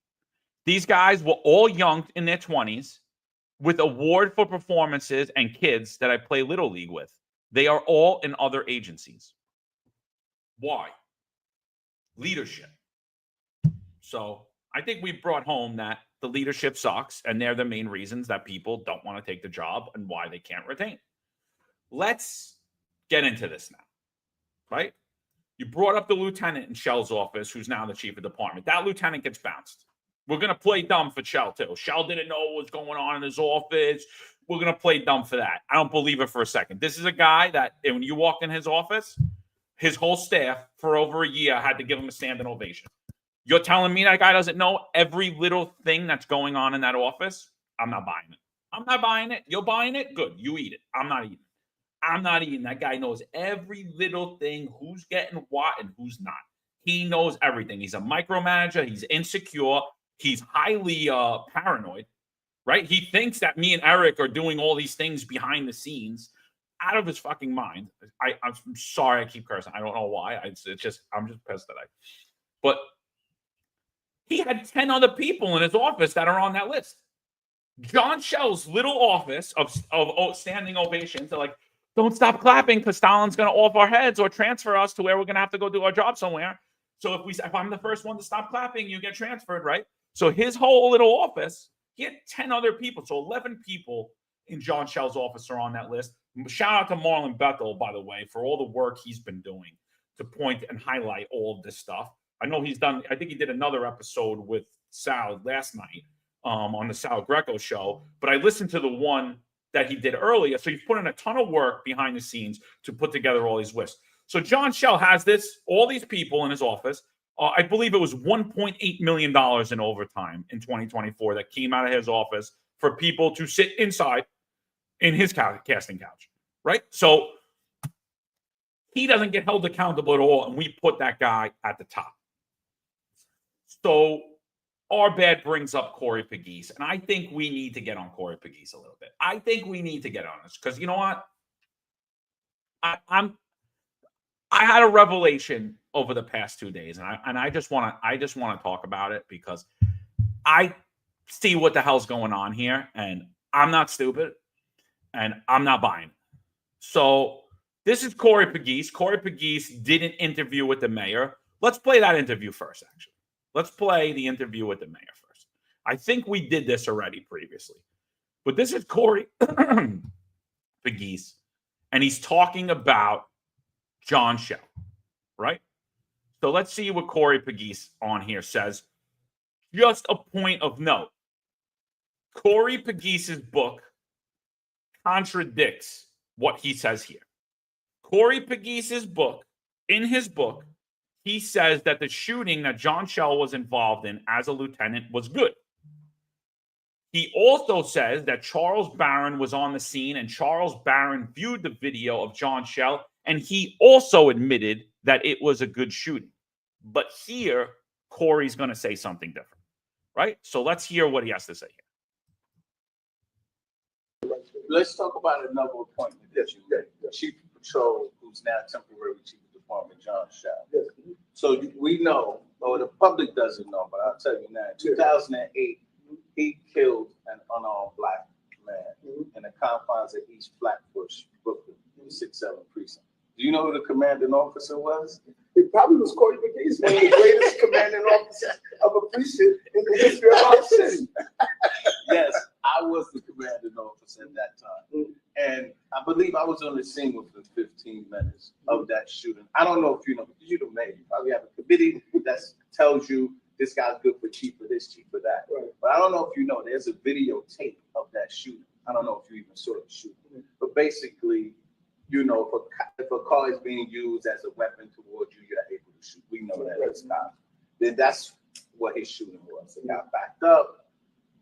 These guys were all young in their 20s with award for performances and kids that I play Little League with. They are all in other agencies. Why? Leadership. So I think we brought home that the leadership sucks, and they're the main reasons that people don't want to take the job and why they can't retain. Let's get into this now, right? You brought up the lieutenant in Shell's office, who's now the chief of department. That lieutenant gets bounced. We're going to play dumb for Shell, too. Shell didn't know what was going on in his office. We're going to play dumb for that. I don't believe it for a second. This is a guy that, when you walked in his office, his whole staff for over a year had to give him a standing ovation. You're telling me that guy doesn't know every little thing that's going on in that office? I'm not buying it. I'm not buying it. You're buying it? Good. You eat it. I'm not eating. I'm not eating. That guy knows every little thing, who's getting what and who's not. He knows everything. He's a micromanager. He's insecure. He's highly paranoid, right? He thinks that me and Eric are doing all these things behind the scenes out of his fucking mind. I'm sorry I keep cursing. I don't know why. I'm just pissed today. But he had 10 other people in his office that are on that list. John Shell's little office of standing ovations are like, don't stop clapping because Stalin's going to off our heads or transfer us to where we're going to have to go do our job somewhere. So if I'm the first one to stop clapping, you get transferred, right? So his whole little office, he had 10 other people. So 11 people in John Shell's office are on that list. Shout out to Marlon Bethel, by the way, for all the work he's been doing to point and highlight all of this stuff. I know I think he did another episode with Sal last night on the Sal Greco show, but I listened to the one that he did earlier. So he's put in a ton of work behind the scenes to put together all these lists. So John Shell has all these people in his office. I believe it was $1.8 million in overtime in 2024 that came out of his office for people to sit inside in his casting couch, right? So he doesn't get held accountable at all, and we put that guy at the top. So our bad brings up Corey Pegues, and I think we need to get on Corey Pegues a little bit. I think we need to get on this because you know what? I had a revelation over the past 2 days, and I just want to talk about it because I see what the hell's going on here, and I'm not stupid, and I'm not buying it. So this is Corey Pegues. Corey Pegues did an interview with the mayor. Let's play that interview first, actually. Let's play the interview with the mayor first. I think we did this already previously. But this is Corey Pegues, and he's talking about John Shell, right? So let's see what Corey Pegues on here says. Just a point of note. Corey Pegues' book contradicts what he says here. Corey Pegues's book, in his book, he says that the shooting that John Schell was involved in as a lieutenant was good. He also says that Charles Barron was on the scene and Charles Barron viewed the video of John Schell, and he also admitted that it was a good shooting. But here, Corey's going to say something different, right? So let's hear what he has to say here. Let's talk about another appointment that you made. Chief of Patrol, who's now temporary Chief of Department, John Schell. Yes. So we know, or the public doesn't know, but I'll tell you now, in 2008, he killed an unarmed black man in the confines of East Flatbush, Brooklyn, 6-7 precinct. Do you know who the commanding officer was? It probably was Corey McGee, one of the greatest commanding officers of a precinct in the history of our city. Yes, I was the commanding officer at that time. And I believe I was on the scene within 15 minutes of that shooting. I don't know if you know, because you're the mayor. You probably have a committee that tells you this guy's good for chief for this, chief for that. Right. But I don't know if you know, there's a videotape of that shooting. I don't know if you even saw the shooting. But basically, you know, if a car is being used as a weapon towards you, you're able to shoot. We know that as cops. Then that's what his shooting was. He got backed up.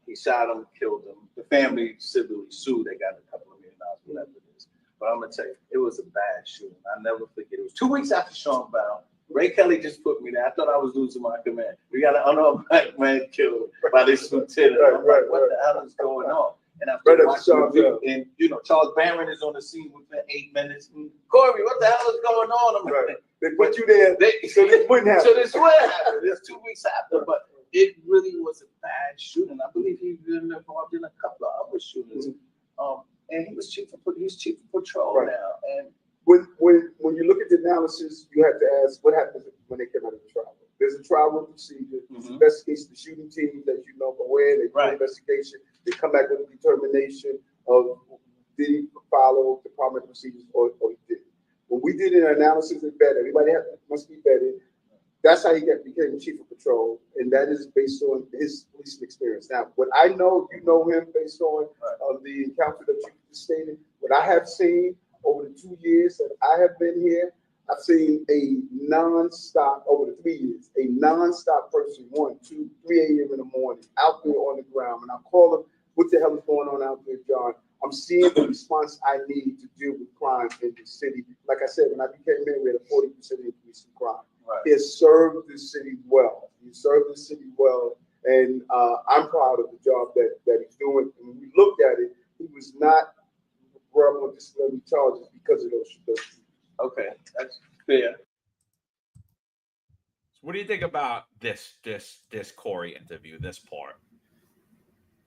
He shot him, killed him. The family civilly sued. They got a couple of $1 million, whatever it is. But I'm going to tell you, it was a bad shooting. I never forget. It was 2 weeks after Sean Brown. Ray Kelly just put me there. I thought I was losing my command. We got an unarmed black man killed by this lieutenant. I'm like, what the hell is going on? And after watching the video, and you know, Charles Barron is on the scene within 8 minutes. Corey, what the hell is going on? I'm like, they put you there, so this wouldn't happen. So this would happen. It's 2 weeks after, but it really was a bad shooting. I believe he's been involved in a couple of other shootings. And he was chief of patrol now. And when you look at the analysis, you have to ask what happens when they come out of the trial. There's a trial procedure, investigation, the shooting team that you know go in, they do an investigation, they come back with a determination of did he follow department procedures or he didn't. When we did an analysis and vet, everybody must be vetted. That's how he became chief of patrol, and that is based on his policing experience. Now, what I know, you know him based on the encounter that you just stated. What I have seen over the 2 years that I have been here, I've seen a non-stop, over the 3 years, a non-stop person, 1, 2, 3 a.m. in the morning, out there on the ground. And I call him, what the hell is going on out there, John? I'm seeing the response I need to deal with crime in the city. Like I said, when I became mayor, we had a 40% increase in crime. He has served the city well. He served the city well. And I'm proud of the job that he's doing. And when we looked at it, he was not brought on disciplinary charges because of those. Okay, that's fair. What do you think about this Corey interview, this part?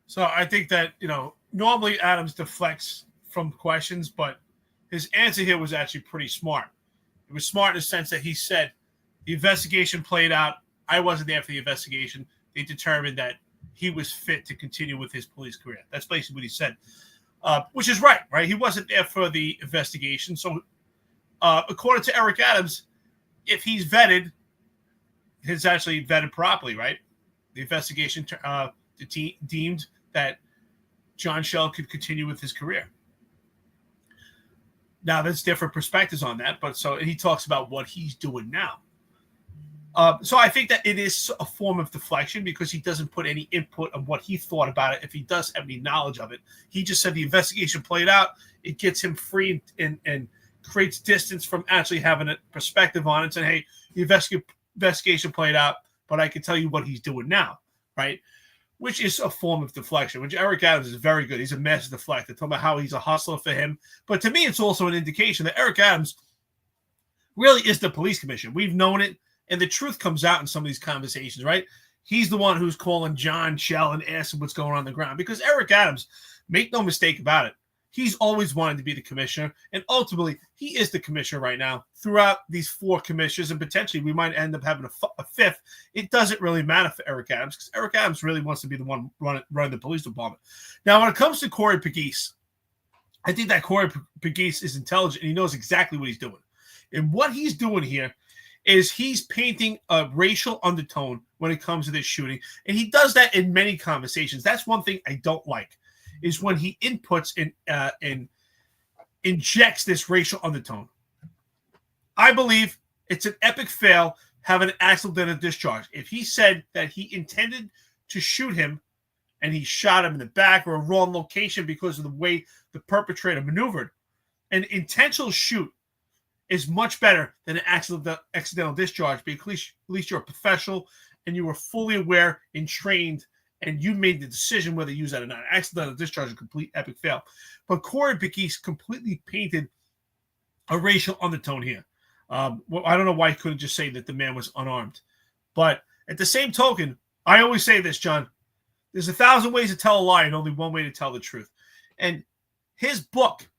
So I think that, you know, normally Adams deflects from questions, but his answer here was actually pretty smart. It was smart in the sense that he said the investigation played out. I wasn't there for the investigation. They determined that he was fit to continue with his police career. That's basically what he said, which is right? He wasn't there for the investigation. So according to Eric Adams, if he's vetted, he's actually vetted properly, right? The investigation deemed that John Schell could continue with his career. Now, there's different perspectives on that, but so he talks about what he's doing now. So I think that it is a form of deflection because he doesn't put any input of what he thought about it. If he does have any knowledge of it, he just said the investigation played out. It gets him free and creates distance from actually having a perspective on it. Saying, hey, the investigation played out, but I can tell you what he's doing now, right? Which is a form of deflection, which Eric Adams is very good. He's a master deflector, talking about how he's a hustler for him. But to me, it's also an indication that Eric Adams really is the police commissioner. We've known it, and the truth comes out in some of these conversations, right? He's the one who's calling John Schell and asking what's going on the ground. Because Eric Adams, make no mistake about it, he's always wanted to be the commissioner, and ultimately, he is the commissioner right now. Throughout these 4 commissioners, and potentially we might end up having a 5th. It doesn't really matter for Eric Adams because Eric Adams really wants to be the one running the police department. Now, when it comes to Corey Pegues, I think that Corey Pegues is intelligent and he knows exactly what he's doing. And what he's doing here is he's painting a racial undertone when it comes to this shooting, and he does that in many conversations. That's one thing I don't like. Is when he inputs and injects this racial undertone. I believe it's an epic fail having an accidental discharge. If he said that he intended to shoot him and he shot him in the back or a wrong location because of the way the perpetrator maneuvered, an intentional shoot is much better than an accidental discharge, because at least you're a professional and you were fully aware and trained, and you made the decision whether to use that or not. Accidental discharge is a complete epic fail. But Corey Pegues completely painted a racial undertone here. Well, I don't know why he couldn't just say that the man was unarmed. But at the same token, I always say this, John, there's 1,000 ways to tell a lie and only one way to tell the truth. And his book,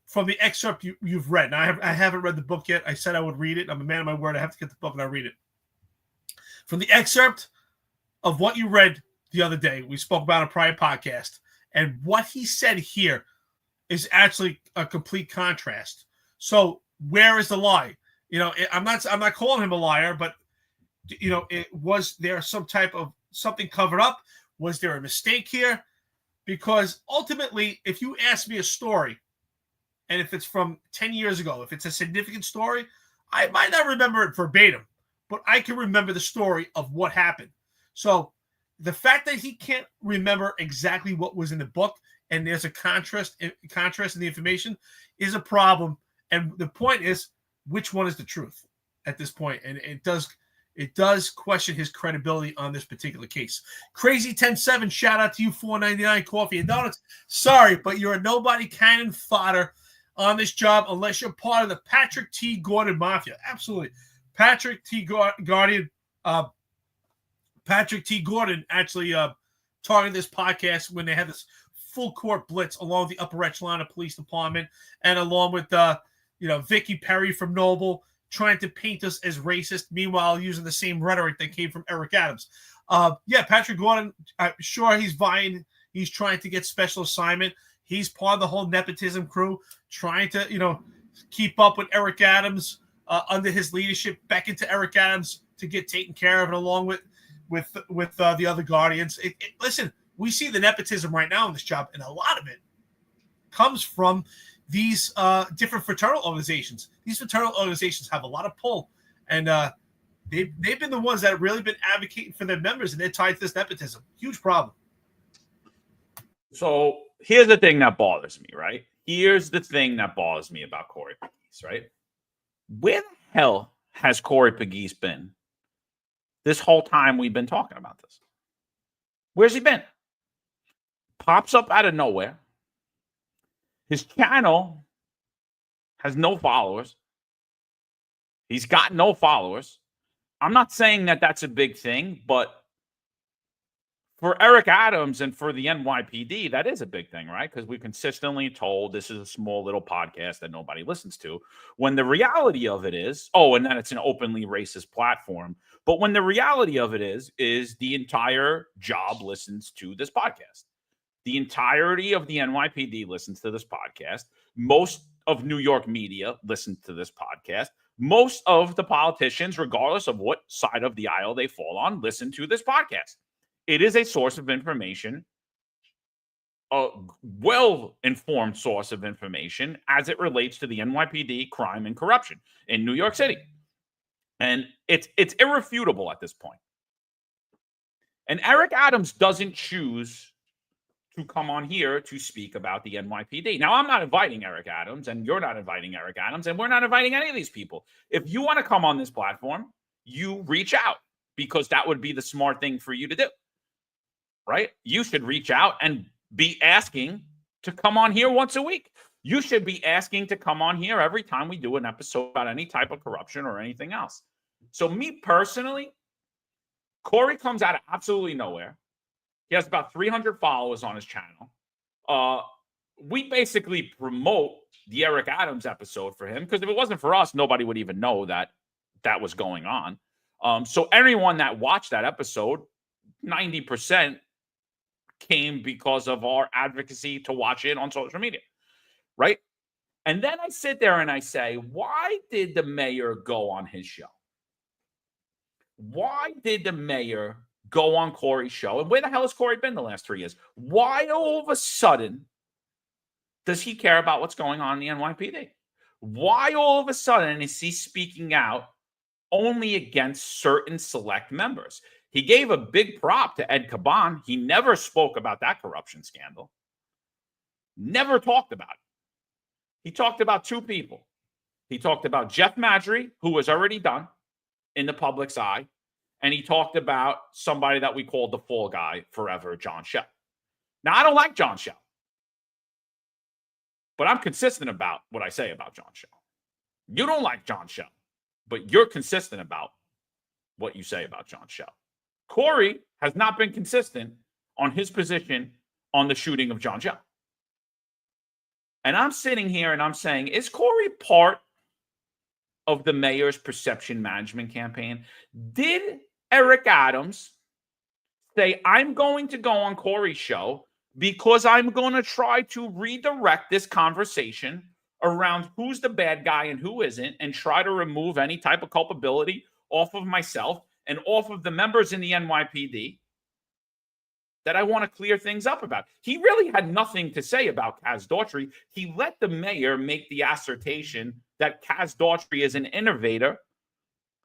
from the excerpt you've read, and I haven't read the book yet. I said I would read it. I'm a man of my word. I have to get the book and I'll read it. From the excerpt of what you read the other day, we spoke about a prior podcast, and what he said here is actually a complete contrast. So where is the lie? You know, I'm not calling him a liar, but you know, was there some type of something covered up? Was there a mistake here? Because ultimately, if you ask me a story, and if it's from 10 years ago, if it's a significant story, I might not remember it verbatim, but I can remember the story of what happened. So the fact that he can't remember exactly what was in the book and there's a contrast in the information is a problem. And the point is, which one is the truth at this point? And it does question his credibility on this particular case. Crazy 10-7, shout out to you, $4.99 coffee and donuts. Sorry, but you're a nobody cannon fodder on this job unless you're part of the Patrick T. Gordon Mafia. Absolutely. Patrick T. Gordon actually targeted this podcast when they had this full court blitz along the upper echelon of police department, and along with Vicky Perry from Noble, trying to paint us as racist, meanwhile using the same rhetoric that came from Eric Adams. Patrick Gordon, I'm sure he's vying. He's trying to get special assignment. He's part of the whole nepotism crew, trying to, keep up with Eric Adams under his leadership, beckon to Eric Adams to get taken care of, and along with the other guardians. Listen, we see the nepotism right now in this job, and a lot of it comes from these different fraternal organizations. These fraternal organizations have a lot of pull, and they've been the ones that have really been advocating for their members, and they're tied to this nepotism. Huge problem. So here's the thing that bothers me, right? Here's the thing that bothers me about Corey Pegues, right? Where the hell has Corey Pegues been this whole time we've been talking about this? Where's he been? Pops up out of nowhere. His channel has no followers. He's got no followers. I'm not saying that that's a big thing, but for Eric Adams and for the NYPD, that is a big thing, right? Because we're consistently told this is a small little podcast that nobody listens to, when the reality of it is, and then it's an openly racist platform. But when the reality of it is the entire job listens to this podcast. The entirety of the NYPD listens to this podcast. Most of New York media listens to this podcast. Most of the politicians, regardless of what side of the aisle they fall on, listen to this podcast. It is a source of information, a well-informed source of information as it relates to the NYPD crime and corruption in New York City. And it's irrefutable at this point. And Eric Adams doesn't choose to come on here to speak about the NYPD. Now, I'm not inviting Eric Adams, and you're not inviting Eric Adams, and we're not inviting any of these people. If you want to come on this platform, you reach out, because that would be the smart thing for you to do. Right? You should reach out and be asking to come on here once a week. You should be asking to come on here every time we do an episode about any type of corruption or anything else. So me personally, Corey comes out of absolutely nowhere. He has about 300 followers on his channel. We basically promote the Eric Adams episode for him, because if it wasn't for us, nobody would even know that was going on. So everyone that watched that episode, 90% came because of our advocacy to watch it on social media, right? And then I sit there and I say, why did the mayor go on his show? Why did the mayor go on Corey's show? And where the hell has Corey been the last 3 years? Why all of a sudden does he care about what's going on in the NYPD? Why all of a sudden is he speaking out only against certain select members? He gave a big prop to Ed Caban. He never spoke about that corruption scandal. Never talked about it. He talked about two people. He talked about Jeff Madry, who was already done in the public's eye, and he talked about somebody that we called the fall guy forever, John Shell. Now, I don't like John Shell, but I'm consistent about what I say about John Shell. You don't like John Shell, but you're consistent about what you say about John Shell. Corey has not been consistent on his position on the shooting of John Shell. And I'm sitting here and I'm saying, is Corey part of the mayor's perception management campaign? Did Eric Adams say, I'm going to go on Corey's show because I'm going to try to redirect this conversation around who's the bad guy and who isn't, and try to remove any type of culpability off of myself and off of the members in the NYPD that I want to clear things up about? He really had nothing to say about Kaz Daughtry. He let the mayor make the assertion that Kaz Daughtry is an innovator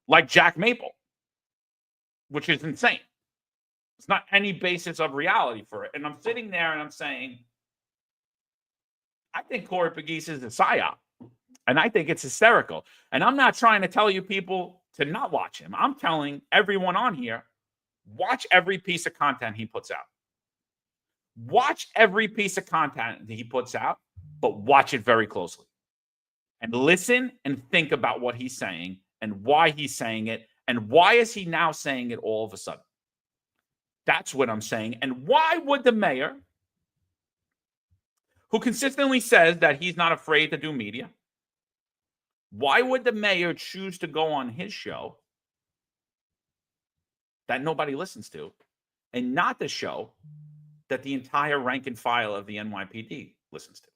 like Jack Maple, which is insane. It's not any basis of reality for it. And I'm sitting there and I'm saying, I think Corey Pegues is a psyop. And I think it's hysterical. And I'm not trying to tell you people to not watch him. I'm telling everyone on here, watch every piece of content he puts out. Watch every piece of content that he puts out, but watch it very closely. And listen and think about what he's saying and why he's saying it. And why is he now saying it all of a sudden? That's what I'm saying. And why would the mayor, who consistently says that he's not afraid to do media, why would the mayor choose to go on his show that nobody listens to and not the show that the entire rank and file of the NYPD listens to?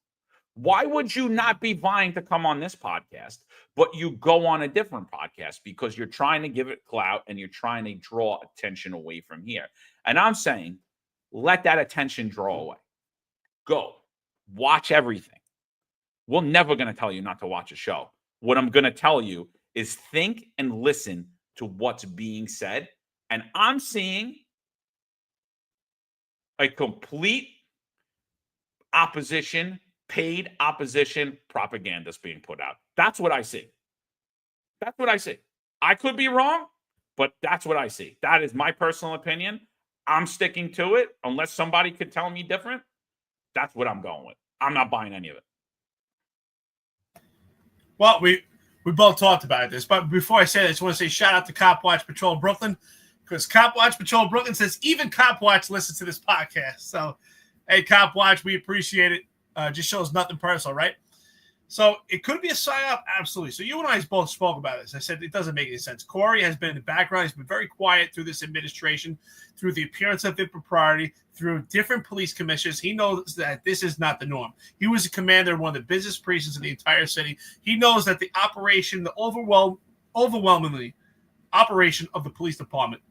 Why would you not be vying to come on this podcast, but you go on a different podcast because you're trying to give it clout and you're trying to draw attention away from here? And I'm saying, let that attention draw away. Go. Watch everything. We're never going to tell you not to watch a show. What I'm going to tell you is think and listen to what's being said. And I'm seeing a complete opposition, paid opposition propaganda is being put out. That's what I see. That's what I see. I could be wrong, but that's what I see. That is my personal opinion. I'm sticking to it unless somebody could tell me different. That's what I'm going with. I'm not buying any of it. Well, we both talked about this, but before I say that, I just want to say shout out to Cop Watch Patrol Brooklyn, because Cop Watch Patrol Brooklyn says even Cop Watch listens to this podcast. So, hey, Cop Watch, we appreciate it. Just shows nothing personal, right? So it could be a psyop, absolutely. So you and I both spoke about this. I said it doesn't make any sense. Corey has been in the background. He's been very quiet through this administration, through the appearance of impropriety, through different police commissioners. He knows that this is not the norm. He was a commander of one of the busiest precincts in the entire city. He knows that the operation, the overwhelmingly operation of the police department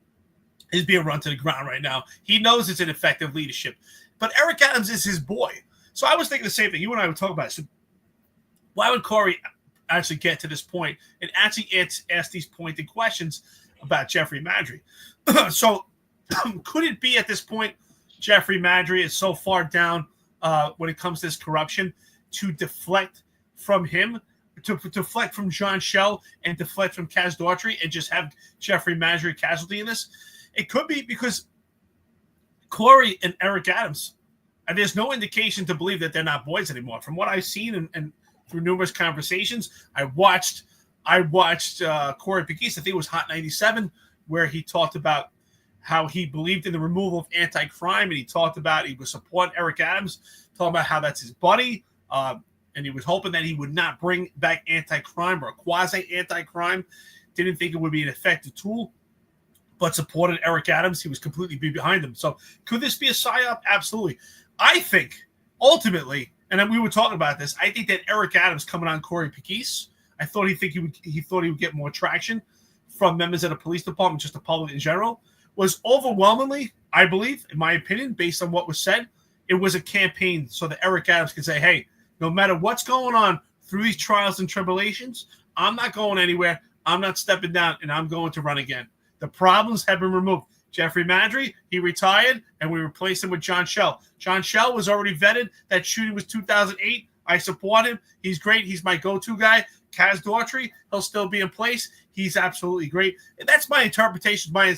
is being run to the ground right now. He knows it's ineffective leadership. But Eric Adams is his boy. So I was thinking the same thing. You and I were talking about it. So why would Corey actually get to this point and actually ask these pointed questions about Jeffrey Madry? So could it be at this point Jeffrey Madry is so far down when it comes to this corruption to deflect from him, to deflect from John Shell and deflect from Kaz Daughtry and just have Jeffrey Madry casualty in this? It could be because Corey and Eric Adams, and there's no indication to believe that they're not boys anymore. From what I've seen and through numerous conversations, I watched Corey Pegues, I think it was Hot 97, where he talked about how he believed in the removal of anti-crime, and he talked about he was supporting Eric Adams, talking about how that's his buddy, and he was hoping that he would not bring back anti-crime or quasi-anti-crime. Didn't think it would be an effective tool, but supported Eric Adams. He was completely behind him. So could this be a psyop? Absolutely. I think ultimately, and then we were talking about this, I think that Eric Adams coming on Corey Pegues, he thought he would get more traction from members of the police department, just the public in general, was overwhelmingly, I believe, in my opinion, based on what was said, it was a campaign so that Eric Adams could say, hey, no matter what's going on through these trials and tribulations, I'm not going anywhere. I'm not stepping down, and I'm going to run again. The problems have been removed. Jeffrey Madry, he retired, and we replaced him with John Schell. John Schell was already vetted. That shooting was 2008. I support him. He's great. He's my go-to guy. Kaz Daughtry, he'll still be in place. He's absolutely great. And that's my interpretation, my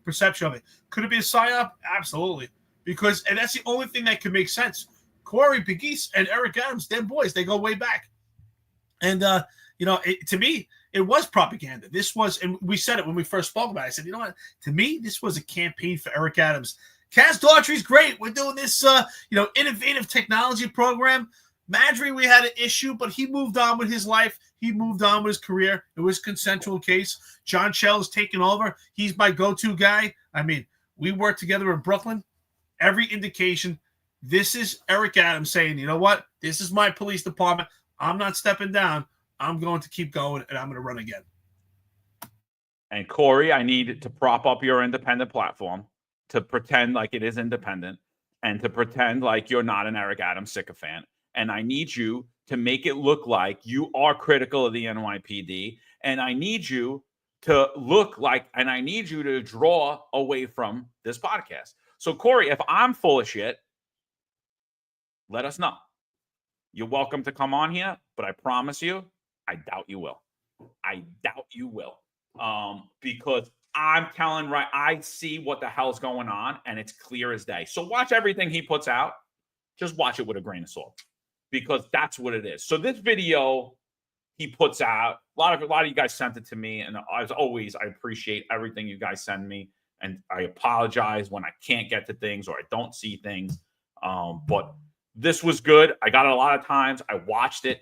perception of it. Could it be a psyop? Absolutely. And that's the only thing that could make sense. Corey Pegues and Eric Adams, they're boys. They go way back. And, to me, it was propaganda. This was, and we said it when we first spoke about it. I said, you know what? To me, this was a campaign for Eric Adams. Kaz Daughtry's great. We're doing this, innovative technology program. Madry, we had an issue, but he moved on with his life. He moved on with his career. It was a consensual case. John Schell is taking over. He's my go-to guy. I mean, we worked together in Brooklyn. Every indication, this is Eric Adams saying, you know what? This is my police department. I'm not stepping down. I'm going to keep going, and I'm going to run again. And Corey, I need to prop up your independent platform to pretend like it is independent and to pretend like you're not an Eric Adams sycophant. And I need you to make it look like you are critical of the NYPD. And I need you to look like, and I need you to draw away from this podcast. So, Corey, if I'm full of shit, let us know. You're welcome to come on here, but I promise you, I doubt you will. I doubt you will. Because I'm telling right, I see what the hell's going on, and it's clear as day. So watch everything he puts out. Just watch it with a grain of salt, because that's what it is. So this video he puts out, a lot of you guys sent it to me, and as always, I appreciate everything you guys send me, and I apologize when I can't get to things or I don't see things. But this was good. I got it a lot of times. I watched it.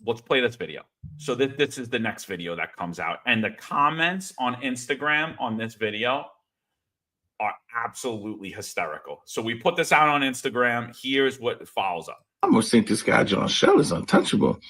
Let's play this video. So this is the next video that comes out. And the comments on Instagram on this video are absolutely hysterical. So we put this out on Instagram. Here's what follows up. I almost think this guy, John Schell, is untouchable.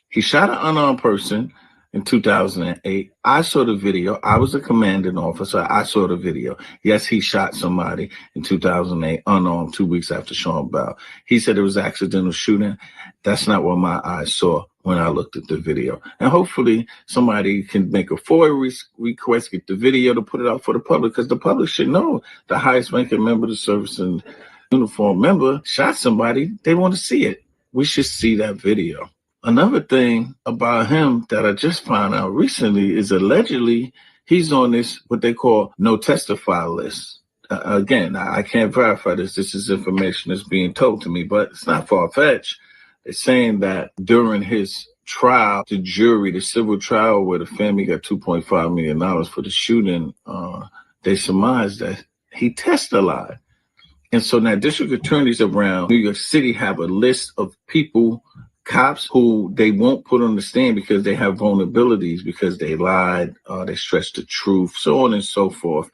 He shot an unarmed person in 2008. I saw the video. I was a commanding officer. I saw the video. Yes, he shot somebody in 2008, unarmed, 2 weeks after Sean Bell. He said it was accidental shooting. That's not what my eyes saw when I looked at the video. And hopefully somebody can make a FOIA request, get the video to put it out for the public, because the public should know the highest ranking member of the service and uniform member shot somebody. They want to see it. We should see that video. Another thing about him that I just found out recently is allegedly he's on this, what they call no testify list. Again, I can't verify this. This is information that's being told to me, but it's not far-fetched. It's saying that during his trial, the jury, the civil trial where the family got $2.5 million for the shooting, they surmised that he testified. And so now district attorneys around New York City have a list of people, cops, who they won't put on the stand because they have vulnerabilities, because they lied, they stretched the truth, so on and so forth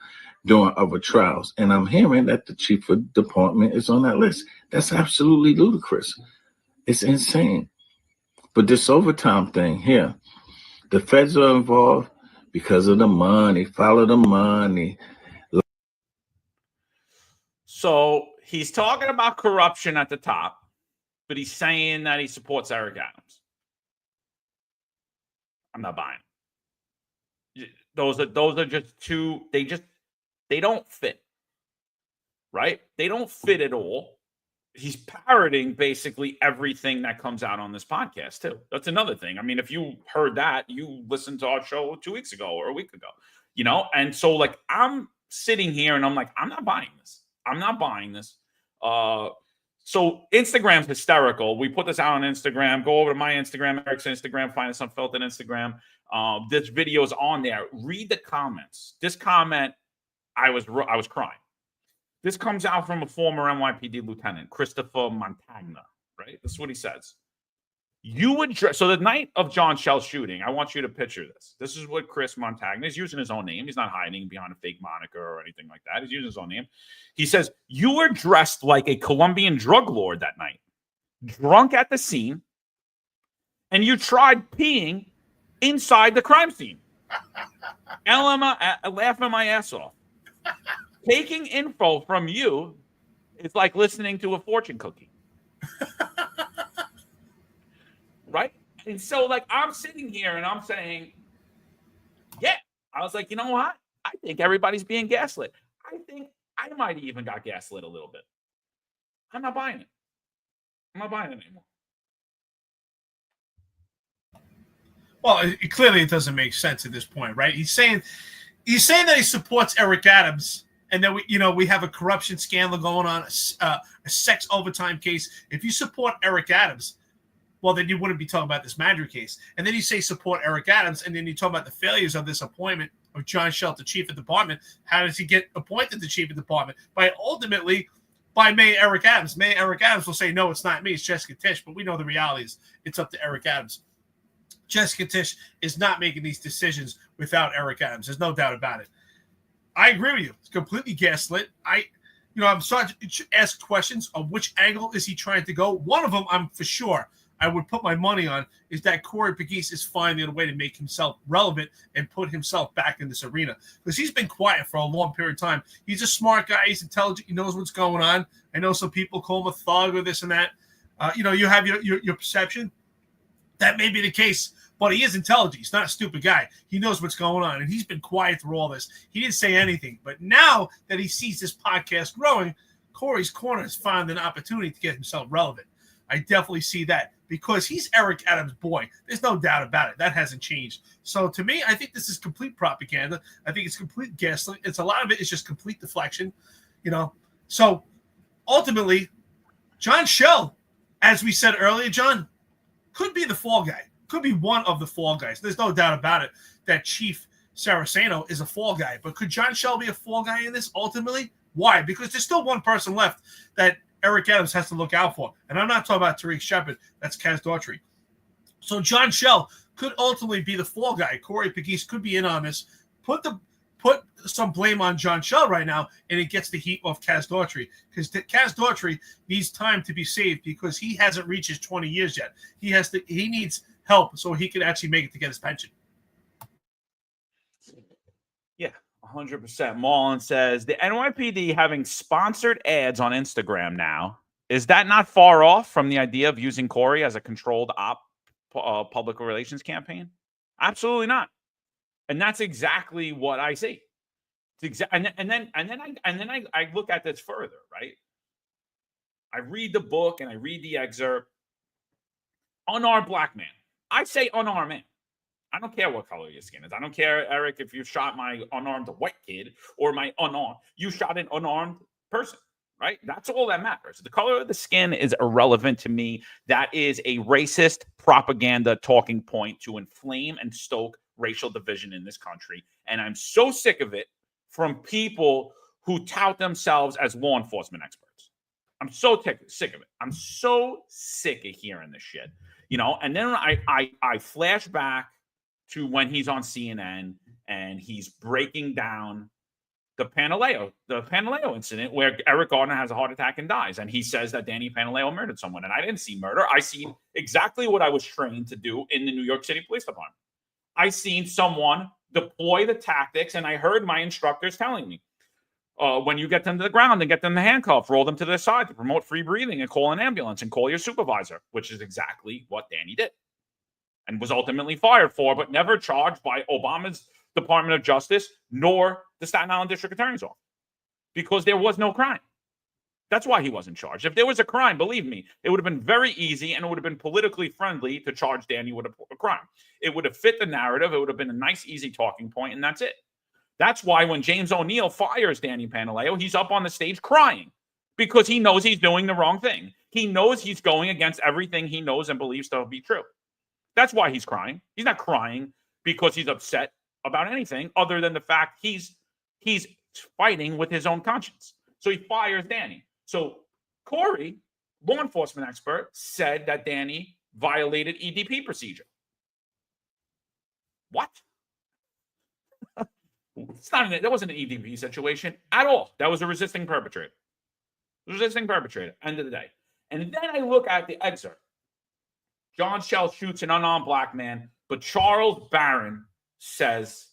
during other trials. And I'm hearing that the chief of department is on that list. That's absolutely ludicrous. It's insane. But this overtime thing here, the feds are involved because of the money, follow the money. So he's talking about corruption at the top, but he's saying that he supports Eric Adams. I'm not buying it. Those are just two, they don't fit, right? They don't fit at all. He's parroting basically everything that comes out on this podcast too. That's another thing. I mean, if you heard that, you listened to our show 2 weeks ago or a week ago, and so like, I'm sitting here and I'm like, I'm not buying this. I'm not buying this. So Instagram's hysterical. We put this out on Instagram. Go over to my Instagram, Eric's Instagram, find us on Unfiltered Instagram. This video is on there. Read the comments. This comment, I was crying. This comes out from a former NYPD lieutenant, Christopher Montagna, right? This is what he says. So the night of John Schell's shooting, I want you to picture this. This is what Chris Montagna is using his own name. He's not hiding behind a fake moniker or anything like that. He's using his own name. He says, you were dressed like a Colombian drug lord that night, drunk at the scene, and you tried peeing inside the crime scene. Laughing my ass off. Taking info from you is like listening to a fortune cookie. right? And so, like, I'm sitting here and I'm saying, yeah. I was like, you know what? I think everybody's being gaslit. I think I might have even got gaslit a little bit. I'm not buying it. I'm not buying it anymore. Well, clearly it doesn't make sense at this point, right? He's saying that he supports Eric Adams, and that we have a corruption scandal going on, a sex overtime case. If you support Eric Adams, well, then you wouldn't be talking about this manager case. And then you say support Eric Adams, and then you talk about the failures of this appointment of John Schell to chief of department. How does he get appointed to chief of department? Ultimately by Mayor Eric Adams. Mayor Eric Adams will say, no, it's not me, it's Jessica Tisch. But we know the reality is it's up to Eric Adams. Jessica Tisch is not making these decisions without Eric Adams. There's no doubt about it. I agree with you. It's completely gaslit. I'm starting to ask questions of which angle is he trying to go. One of them, I'm for sure, I would put my money on, is that Corey Pegues is finding a way to make himself relevant and put himself back in this arena. Because he's been quiet for a long period of time. He's a smart guy. He's intelligent. He knows what's going on. I know some people call him a thug or this and that. You have your perception. That may be the case, but he is intelligent. He's not a stupid guy. He knows what's going on, and he's been quiet through all this. He didn't say anything. But now that he sees this podcast growing, Corey's Corner has found an opportunity to get himself relevant. I definitely see that because he's Eric Adams' boy. There's no doubt about it. That hasn't changed. So to me, I think this is complete propaganda. I think it's complete gaslighting. It's a lot of it is just complete deflection, So ultimately, John Schell, as we said earlier, John, could be the fall guy. Could be one of the fall guys. There's no doubt about it that Chief Saraceno is a fall guy. But could John Schell be a fall guy in this ultimately? Why? Because there's still one person left that Eric Adams has to look out for. And I'm not talking about Tariq Shepard. That's Kaz Daughtry. So John Schell could ultimately be the fall guy. Corey Pegues could be in on this. Put some blame on John Schell right now, and it gets the heat off Kaz Daughtry. Because Kaz Daughtry needs time to be saved because he hasn't reached his 20 years yet. He needs help so he can actually make it to get his pension. Yeah, 100%. Mullen says, the NYPD having sponsored ads on Instagram now, is that not far off from the idea of using Corey as a controlled public relations campaign? Absolutely not. And that's exactly what I see. And then I look at this further, right? I read the book and I read the excerpt. Unarmed black man. I say unarmed man. I don't care what color your skin is. I don't care, Eric, if you shot my unarmed white kid or my unarmed. You shot an unarmed person, right? That's all that matters. The color of the skin is irrelevant to me. That is a racist propaganda talking point to inflame and stoke racial division in this country. And I'm so sick of it from people who tout themselves as law enforcement experts. I'm so sick of it. I'm so sick of hearing this shit. And then I flash back to when he's on CNN and he's breaking down the Pantaleo incident where Eric Gardner has a heart attack and dies. And he says that Danny Pantaleo murdered someone. And I didn't see murder. I seen exactly what I was trained to do in the New York City Police Department. I seen someone deploy the tactics, and I heard my instructors telling me, when you get them to the ground and get them the handcuff, roll them to the side to promote free breathing and call an ambulance and call your supervisor, which is exactly what Danny did and was ultimately fired for, but never charged by Obama's Department of Justice nor the Staten Island District Attorney's Office because there was no crime. That's why he wasn't charged. If there was a crime, believe me, it would have been very easy and it would have been politically friendly to charge Danny with a crime. It would have fit the narrative. It would have been a nice, easy talking point, and that's it. That's why when James O'Neill fires Danny Pantaleo, he's up on the stage crying because he knows he's doing the wrong thing. He knows he's going against everything he knows and believes to be true. That's why he's crying. He's not crying because he's upset about anything other than the fact he's fighting with his own conscience. So he fires Danny. So Corey, law enforcement expert, said that Danny violated EDP procedure. What? That wasn't an EDP situation at all. That was a resisting perpetrator. End of the day. And then I look at the excerpt. John Schell shoots an unarmed black man, but Charles Barron says,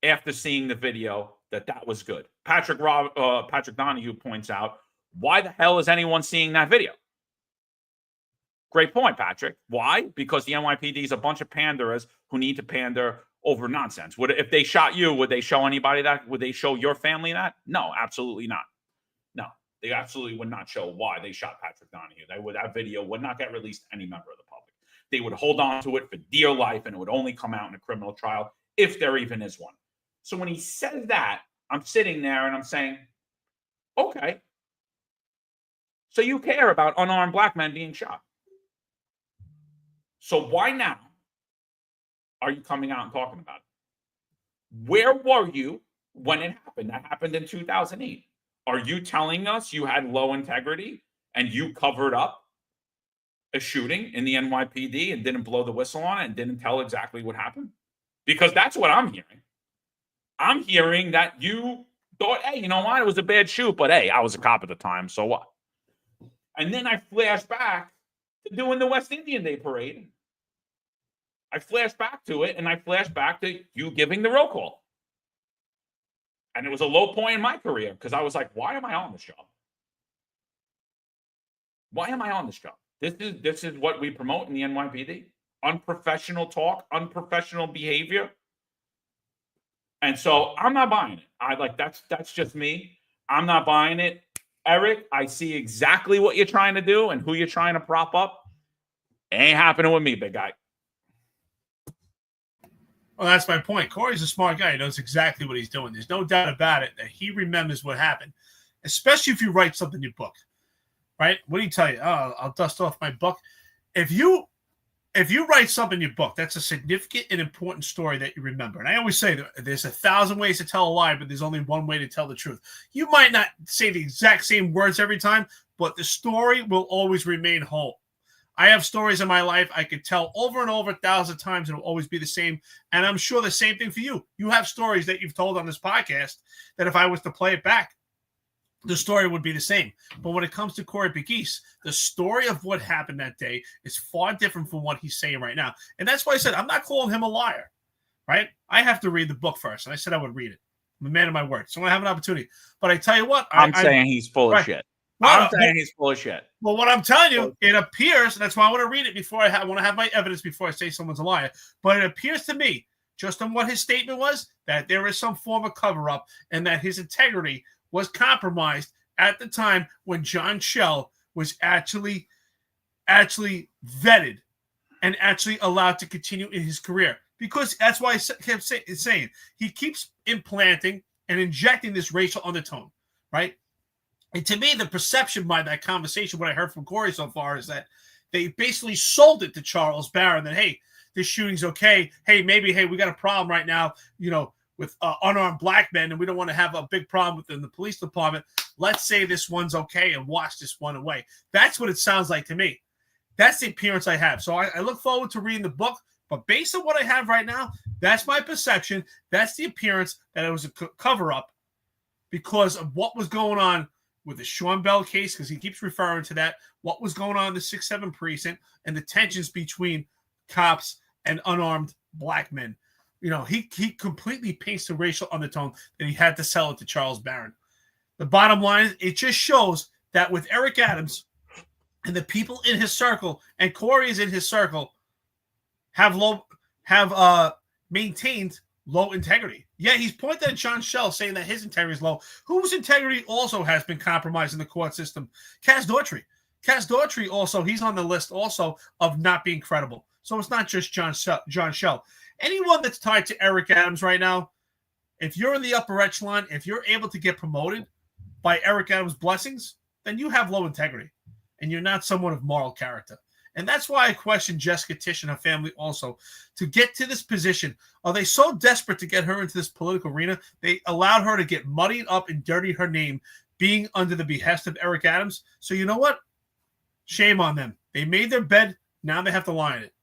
after seeing the video, that was good. Patrick Donahue points out, why the hell is anyone seeing that video? Great point, Patrick. Why? Because the NYPD is a bunch of panderers who need to pander over nonsense. If they shot you, would they show anybody that? Would they show your family that? No, absolutely not. No, they absolutely would not show why they shot Patrick Donahue. That video would not get released to any member of the public. They would hold on to it for dear life, and it would only come out in a criminal trial if there even is one. So when he says that, I'm sitting there and I'm saying, okay, so you care about unarmed black men being shot. So why now are you coming out and talking about it? Where were you when it happened? That happened in 2008. Are you telling us you had low integrity and you covered up a shooting in the NYPD and didn't blow the whistle on it and didn't tell exactly what happened? Because that's what I'm hearing. I'm hearing that you thought, hey, you know what? It was a bad shoot, but hey, I was a cop at the time, so what? And then I flash back to doing the West Indian Day parade. I flash back to it, and I flash back to you giving the roll call. And it was a low point in my career because I was like, why am I on this job? Why am I on this job? This is what we promote in the NYPD. Unprofessional talk, unprofessional behavior. And so I'm not buying it. That's just me. I'm not buying it. Eric, I see exactly what you're trying to do and who you're trying to prop up. It ain't happening with me, big guy. Well, that's my point. Corey's a smart guy. He knows exactly what he's doing. There's no doubt about it that he remembers what happened, especially if you write something in your book, right? What do you tell you? Oh, I'll dust off my book. If you write something in your book, that's a significant and important story that you remember. And I always say that there's 1,000 ways to tell a lie, but there's only one way to tell the truth. You might not say the exact same words every time, but the story will always remain whole. I have stories in my life I could tell over and over 1,000 times, and it'll always be the same. And I'm sure the same thing for you. You have stories that you've told on this podcast that if I was to play it back, the story would be the same. But when it comes to Corey Pegues, the story of what happened that day is far different from what he's saying right now. And that's why I said I'm not calling him a liar, right? I have to read the book first. And I said I would read it. I'm a man of my word. So I'm going to have an opportunity. But I tell you what. I'm saying he's full of shit. I'm saying he's full of shit. Well, what I'm telling you, it appears, and that's why I want to read it before I want to have my evidence before I say someone's a liar. But it appears to me, just on what his statement was, that there is some form of cover-up and that his integrity was compromised at the time when John Schell was actually vetted and actually allowed to continue in his career. Because that's why I kept saying he keeps implanting and injecting this racial undertone, right? And to me, the perception by that conversation, what I heard from Corey so far, is that they basically sold it to Charles Barron that, hey, this shooting's okay. Hey, we got a problem right now, with unarmed black men, and we don't want to have a big problem within the police department. Let's say this one's okay and wash this one away. That's what it sounds like to me. That's the appearance I have. So I look forward to reading the book, but based on what I have right now, that's my perception. That's the appearance that it was a cover-up because of what was going on with the Sean Bell case, because he keeps referring to that, what was going on in the 6-7 precinct and the tensions between cops and unarmed black men. He completely paints the racial undertone that he had to sell it to Charles Barron. The bottom line is it just shows that with Eric Adams and the people in his circle, and Corey is in his circle, have maintained low integrity. Yeah, he's pointed at John Schell saying that his integrity is low. Whose integrity also has been compromised in the court system? Kaz Daughtry. Kaz Daughtry also, he's on the list also of not being credible. So it's not just John Schell. Anyone that's tied to Eric Adams right now, if you're in the upper echelon, if you're able to get promoted by Eric Adams' blessings, then you have low integrity and you're not someone of moral character. And that's why I question Jessica Tisch and her family also. To get to this position, are they so desperate to get her into this political arena? They allowed her to get muddied up and dirty her name being under the behest of Eric Adams. So you know what? Shame on them. They made their bed. Now they have to lie in it.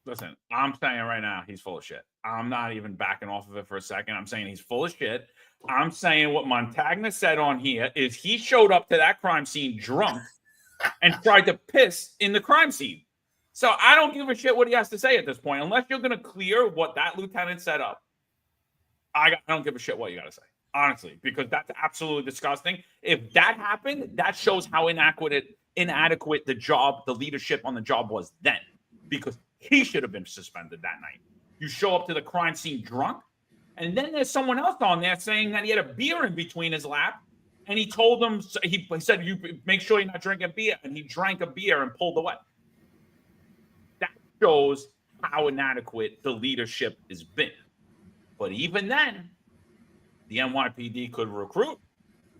Listen, I'm saying right now he's full of shit. I'm not even backing off of it for a second. I'm saying he's full of shit. I'm saying what Montagna said on here is he showed up to that crime scene drunk and tried to piss in the crime scene. So I don't give a shit what he has to say at this point. Unless you're going to clear what that lieutenant set up, I don't give a shit what you got to say, honestly, because that's absolutely disgusting. If that happened, that shows how inadequate inadequate the leadership on the job was then, because he should have been suspended that night. You show up to the crime scene drunk, and then there's someone else on there saying that he had a beer in between his lap, and he told them, he said, you make sure you're not drinking beer, and he drank a beer and pulled away. That shows how inadequate the leadership has been. But even then, the NYPD could recruit,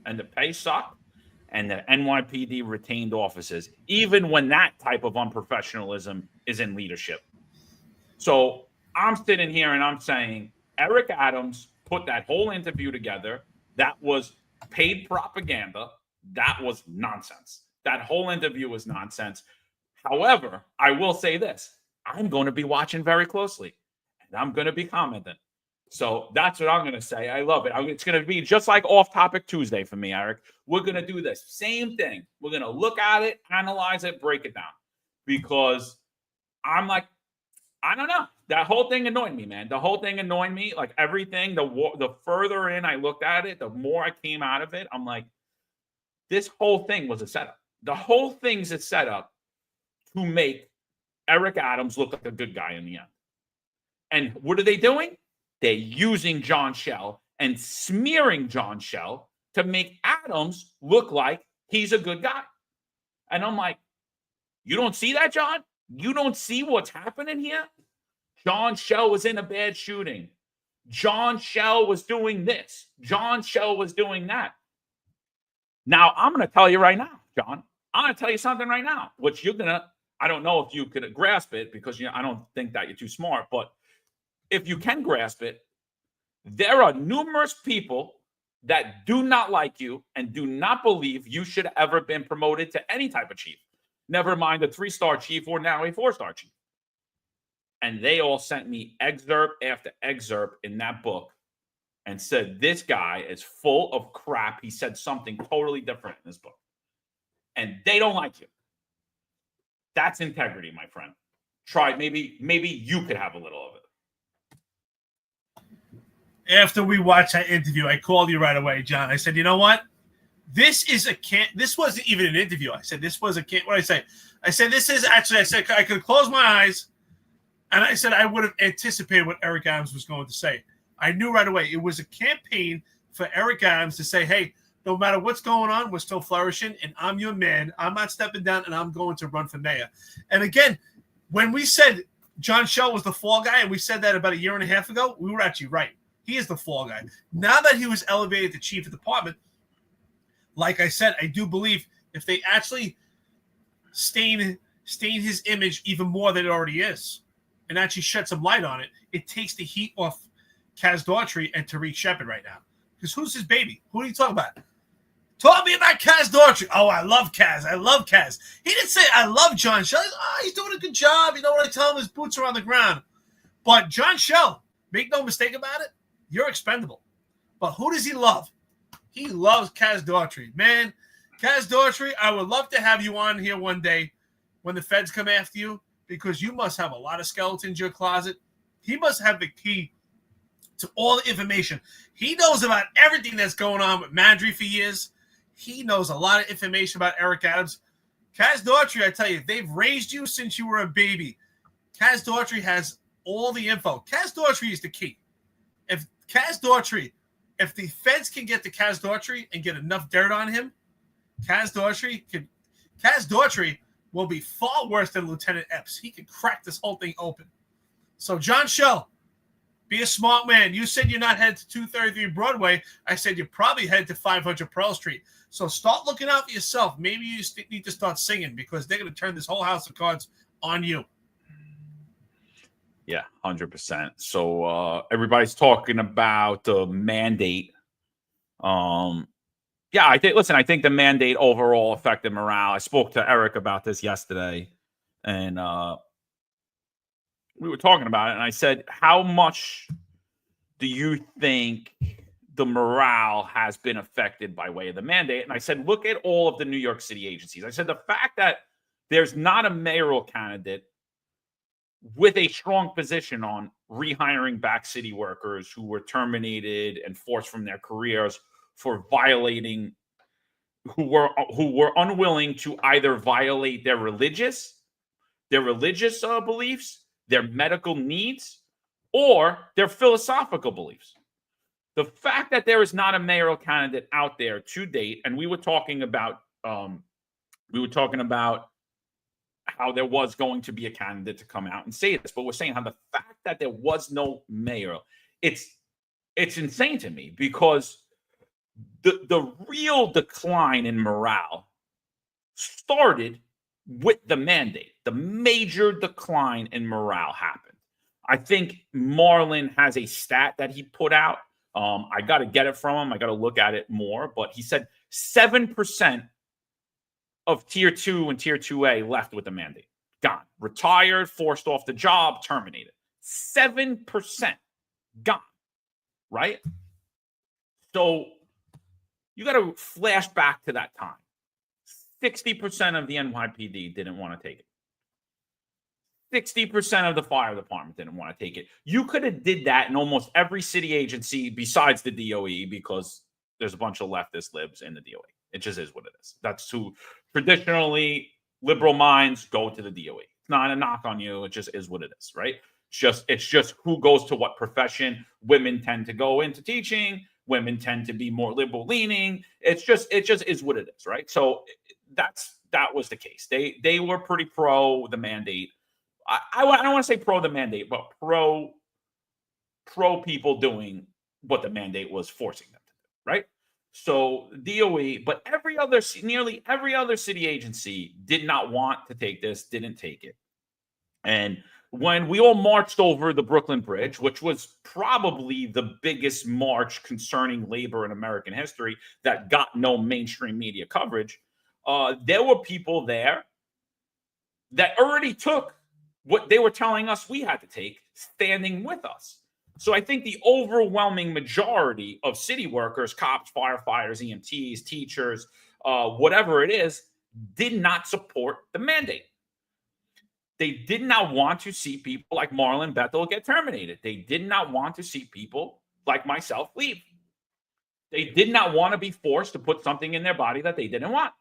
and the pay sucked, and the NYPD retained officers, even when that type of unprofessionalism is in leadership. So I'm sitting here and I'm saying, Eric Adams put that whole interview together. That was paid propaganda. That was nonsense. That whole interview was nonsense. However, I will say this. I'm going to be watching very closely, and I'm going to be commenting. So that's what I'm going to say. I love it. It's going to be just like Off Topic Tuesday for me, Eric. We're going to do this same thing. We're going to look at it, analyze it, break it down. Because I'm like, I don't know. That whole thing annoyed me, man. The whole thing annoyed me. Like everything, the further in I looked at it, the more I came out of it. I'm like, this whole thing was a setup. The whole thing's a setup to make Eric Adams look like a good guy in the end. And what are they doing? They're using John Schell and smearing John Schell to make Adams look like he's a good guy. And I'm like, you don't see that, John? You don't see what's happening here? John Schell was in a bad shooting. John Schell was doing this. John Schell was doing that. Now, I'm going to tell you right now, John. I'm going to tell you something right now, which you're going to, I don't know if you could grasp it because I don't think that you're too smart, but if you can grasp it, there are numerous people that do not like you and do not believe you should have ever been promoted to any type of chief. Never mind a 3-star chief or now a 4-star chief. And they all sent me excerpt after excerpt in that book and said, this guy is full of crap. He said something totally different in this book. And they don't like you. That's integrity, my friend. Try, maybe you could have a little of it. After we watched that interview, I called you right away, John. I said, you know what? This wasn't even an interview. I said, this was a what did I say? I said, this is actually, I said, I could close my eyes and I said, I would have anticipated what Eric Adams was going to say. I knew right away. It was a campaign for Eric Adams to say, hey, no matter what's going on, we're still flourishing and I'm your man. I'm not stepping down and I'm going to run for mayor. And again, when we said John Schell was the fall guy and we said that about a year and a half ago, we were actually right. He is the fall guy. Now that he was elevated to chief of department, like I said, I do believe if they actually stain his image even more than it already is and actually shed some light on it, it takes the heat off Kaz Daughtry and Tariq Shepard right now. Because who's his baby? Who are you talking about? Talk me about Kaz Daughtry. Oh, I love Kaz. I love Kaz. He didn't say, I love John Schell. He's doing a good job. You know what I tell him? His boots are on the ground. But John Schell, make no mistake about it, you're expendable. But who does he love? He loves Kaz Daughtry. Man, Kaz Daughtry, I would love to have you on here one day when the feds come after you because you must have a lot of skeletons in your closet. He must have the key to all the information. He knows about everything that's going on with Madry for years. He knows a lot of information about Eric Adams. Kaz Daughtry, I tell you, they've raised you since you were a baby. Kaz Daughtry has all the info. Kaz Daughtry is the key. If the feds can get to Kaz Daughtry and get enough dirt on him, Kaz Daughtry will be far worse than Lieutenant Epps. He could crack this whole thing open. So, John Schell, be a smart man. You said you're not headed to 233 Broadway. I said you're probably headed to 500 Pearl Street. So start looking out for yourself. Maybe you need to start singing because they're going to turn this whole house of cards on you. Yeah, 100%. So everybody's talking about the mandate. Yeah, I think the mandate overall affected morale. I spoke to Eric about this yesterday, and we were talking about it, and I said, how much do you think the morale has been affected by way of the mandate? And I said, look at all of the New York City agencies. I said, the fact that there's not a mayoral candidate with a strong position on rehiring back city workers who were terminated and forced from their careers for violating who were unwilling to either violate their religious beliefs, their medical needs, or their philosophical beliefs. The fact that there is not a mayoral candidate out there to date, and we were talking about how there was going to be a candidate to come out and say this, but we're saying how the fact that there was no mayoral, it's insane to me, because the real decline in morale started with the mandate. The major decline in morale happened. I think Marlon has a stat that he put out. I got to get it from him. I got to look at it more. But he said 7% of Tier 2 and Tier 2A left with the mandate. Gone. Retired, forced off the job, terminated. 7% gone. Right? So you got to flash back to that time. 60% of the NYPD didn't want to take it. 60% of the fire department didn't want to take it. You could have did that in almost every city agency besides the DOE, because there's a bunch of leftist libs in the DOE. It just is what it is. That's who traditionally liberal minds go to the DOE. It's not a knock on you. It just is what it is, right? It's just who goes to what profession. Women tend to go into teaching. Women tend to be more liberal leaning. It just is what it is, right? So that was the case. They were pretty pro the mandate. I don't want to say pro the mandate, but pro people doing what the mandate was forcing them to do, right? So DOE, but nearly every other city agency did not want to take this, didn't take it. And when we all marched over the Brooklyn Bridge, which was probably the biggest march concerning labor in American history that got no mainstream media coverage, there were people there that already took what they were telling us we had to take, standing with us. So I think the overwhelming majority of city workers, cops, firefighters, EMTs, teachers, whatever it is, did not support the mandate. They did not want to see people like Marlon Bethel get terminated. They did not want to see people like myself leave. They did not want to be forced to put something in their body that they didn't want.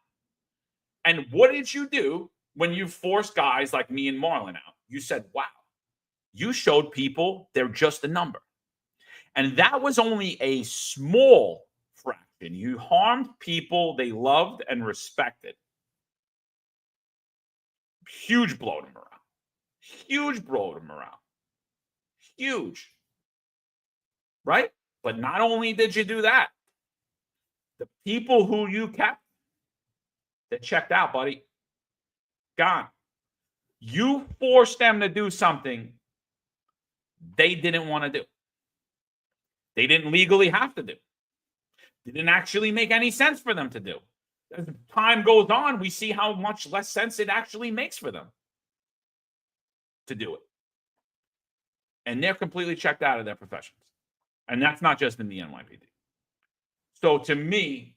And what did you do when you forced guys like me and Marlon out? You said, wow, you showed people they're just a number. And that was only a small fraction. You harmed people they loved and respected. Huge blow to morale. Huge blow to morale. Huge. Right? But not only did you do that, the people who you kept, they checked out, buddy. Gone. You forced them to do something they didn't want to do. They didn't legally have to do. It didn't actually make any sense for them to do. As time goes on, we see how much less sense it actually makes for them to do it. And they're completely checked out of their professions. And that's not just in the NYPD. So to me,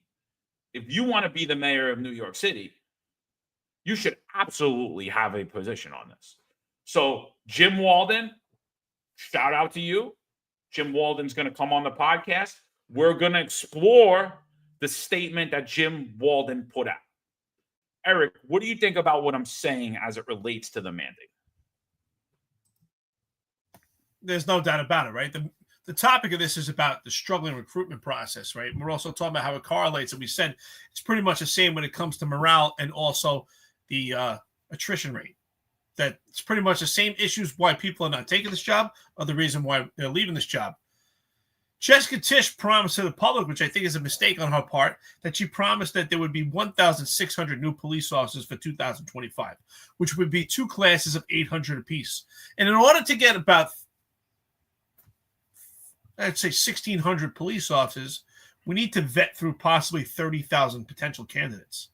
if you want to be the mayor of New York City, you should absolutely have a position on this. So Jim Walden, shout out to you. Jim Walden's going to come on the podcast. We're going to explore the statement that Jim Walden put out. Eric, what do you think about what I'm saying as it relates to the mandate? There's no doubt about it, right? The topic of this is about the struggling recruitment process, right? And we're also talking about how it correlates. And we said it's pretty much the same when it comes to morale and also the attrition rate. That it's pretty much the same issues why people are not taking this job or the reason why they're leaving this job. Jessica Tisch promised to the public, which I think is a mistake on her part, that she promised that there would be 1,600 new police officers for 2025, which would be 2 classes of 800 apiece. And in order to get about, I'd say 1,600 police officers, we need to vet through possibly 30,000 potential candidates.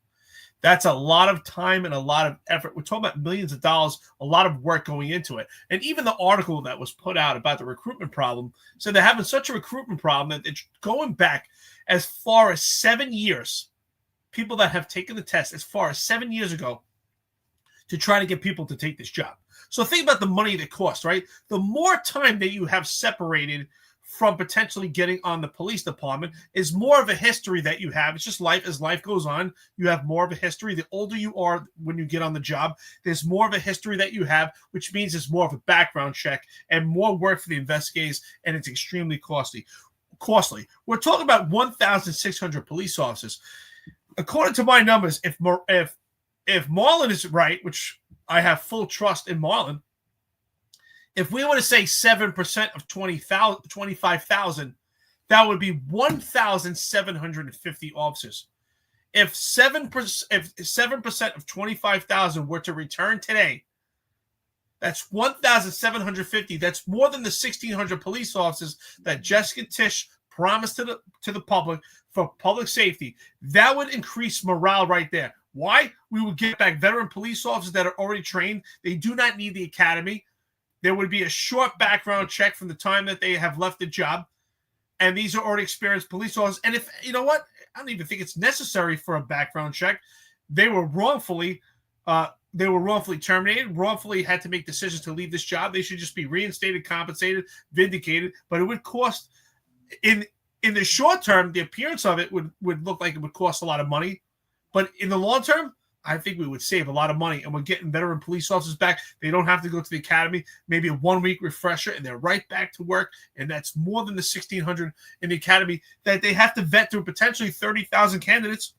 That's a lot of time and a lot of effort. We're talking about millions of dollars, a lot of work going into it. And even the article that was put out about the recruitment problem said they're having such a recruitment problem that it's going back as far as 7 years. People that have taken the test as far as 7 years ago to try to get people to take this job. So think about the money that costs, right? The more time that you have separated from potentially getting on the police department is more of a history that you have. It's just life. As life goes on, you have more of a history. The older you are when you get on the job, there's more of a history that you have, which means there's more of a background check and more work for the investigators, and it's extremely costly. We're talking about 1,600 police officers. According to my numbers, if Marlon is right, which I have full trust in Marlon, if we were to say 7% of 25,000, that would be 1,750 officers. If 7% of 25,000 were to return today, that's 1,750. That's more than the 1,600 police officers that Jessica Tisch promised to the public for public safety. That would increase morale right there. Why? We would get back veteran police officers that are already trained. They do not need the academy. There would be a short background check from the time that they have left the job. And these are already experienced police officers. And if, you know what? I don't even think it's necessary for a background check. They were wrongfully terminated, wrongfully had to make decisions to leave this job. They should just be reinstated, compensated, vindicated. But it would cost, in the short term, the appearance of it would look like it would cost a lot of money. But in the long term, I think we would save a lot of money, and we're getting veteran police officers back. They don't have to go to the academy, maybe a 1-week refresher, and they're right back to work. And that's more than the 1,600 in the academy that they have to vet through potentially 30,000 candidates,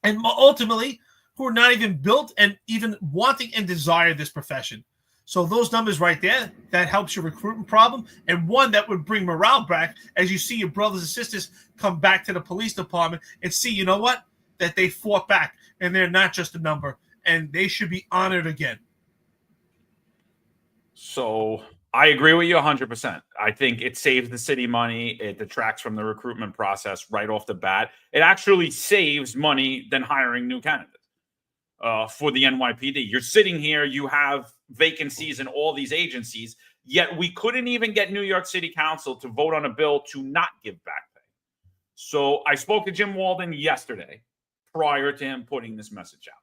and ultimately who are not even built and even wanting and desire this profession. So those numbers right there, that helps your recruitment problem, and one that would bring morale back as you see your brothers and sisters come back to the police department and see, you know what, that they fought back. And they're not just a number, and they should be honored again. So I agree with you 100%. I think it saves the city money. It detracts from the recruitment process right off the bat. It actually saves money than hiring new candidates for the NYPD. You're sitting here, you have vacancies in all these agencies, yet we couldn't even get New York City Council to vote on a bill to not give back pay. So I spoke to Jim Walden yesterday, prior to him putting this message out.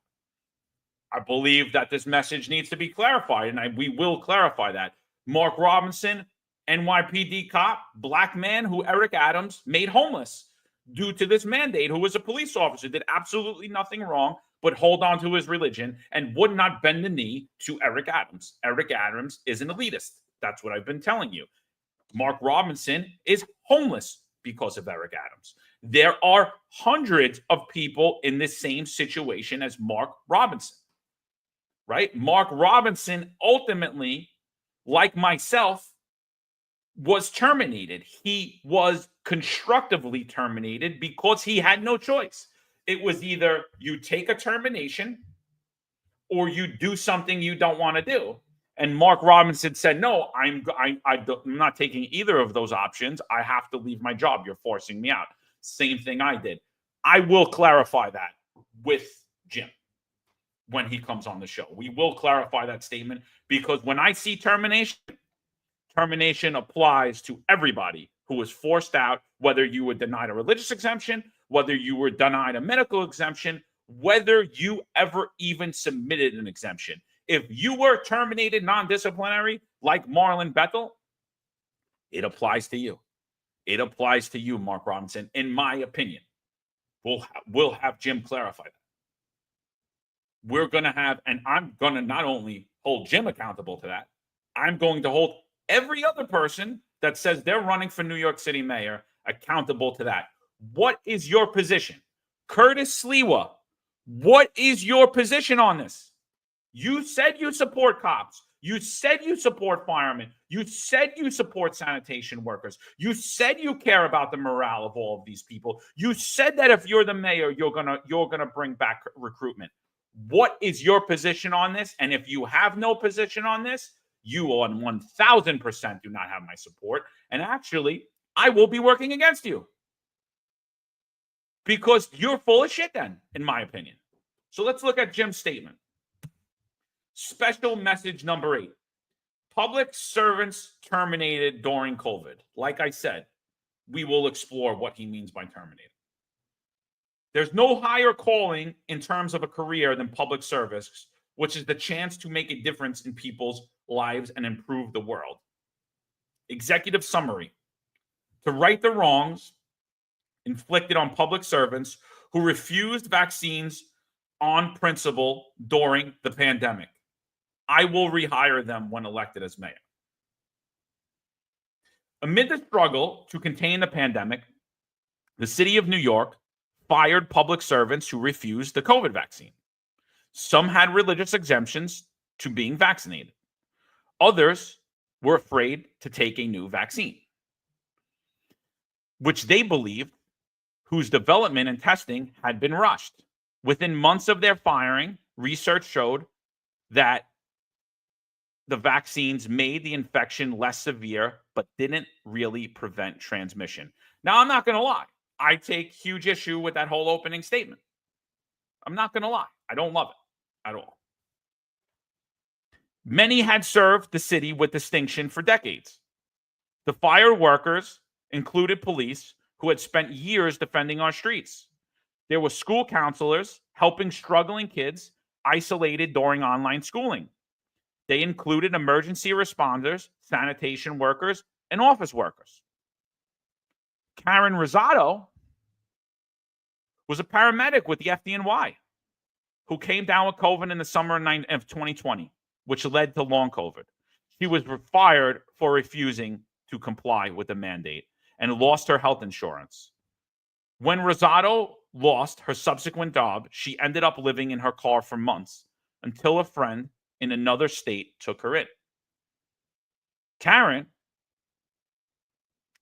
I believe that this message needs to be clarified, and we will clarify that. Mark Robinson, NYPD cop, black man who Eric Adams made homeless due to this mandate, who was a police officer, did absolutely nothing wrong, but hold on to his religion and would not bend the knee to Eric Adams. Eric Adams is an elitist. That's what I've been telling you. Mark Robinson is homeless because of Eric Adams. There are hundreds of people in the same situation as Mark Robinson, right? Mark Robinson ultimately, like myself, was terminated. He was constructively terminated because he had no choice. It was either you take a termination or you do something you don't want to do. And Mark Robinson said, no, I'm not taking either of those options. I have to leave my job. You're forcing me out. Same thing I did. I will clarify that with Jim when he comes on the show. We will clarify that statement, because when I see termination applies to everybody who was forced out, whether you were denied a religious exemption, whether you were denied a medical exemption, whether you ever even submitted an exemption. If you were terminated non-disciplinary, like Marlon Bethel, it applies to you. It applies to you, Mark Robinson, in my opinion. We'll have Jim clarify that. We're going to have, and I'm going to not only hold Jim accountable to that, I'm going to hold every other person that says they're running for New York City mayor accountable to that. What is your position? Curtis Sliwa, what is your position on this? You said you support cops. You said you support firemen. You said you support sanitation workers. You said you care about the morale of all of these people. You said that if you're the mayor, you're gonna bring back recruitment. What is your position on this? And if you have no position on this, you on 1,000% do not have my support. And actually, I will be working against you, because you're full of shit then, in my opinion. So let's look at Jim's statement. Special message number 8. Public servants terminated during COVID. Like I said, we will explore what he means by terminated. There's no higher calling in terms of a career than public service, which is the chance to make a difference in people's lives and improve the world. Executive summary. to right the wrongs inflicted on public servants who refused vaccines on principle during the pandemic. I will rehire them when elected as mayor. Amid the struggle to contain the pandemic, the city of New York fired public servants who refused the COVID vaccine. Some had religious exemptions to being vaccinated. Others were afraid to take a new vaccine, which they believed whose development and testing had been rushed. Within months of their firing, research showed that the vaccines made the infection less severe, but didn't really prevent transmission. Now, I'm not going to lie. I take huge issue with that whole opening statement. I'm not going to lie. I don't love it at all. Many had served the city with distinction for decades. The fire workers included police who had spent years defending our streets. There were school counselors helping struggling kids isolated during online schooling. They included emergency responders, sanitation workers, and office workers. Karen Rosado was a paramedic with the FDNY who came down with COVID in the summer of 2020, which led to long COVID. She was fired for refusing to comply with the mandate and lost her health insurance. When Rosado lost her subsequent job, she ended up living in her car for months until a friend in another state took her in. Karen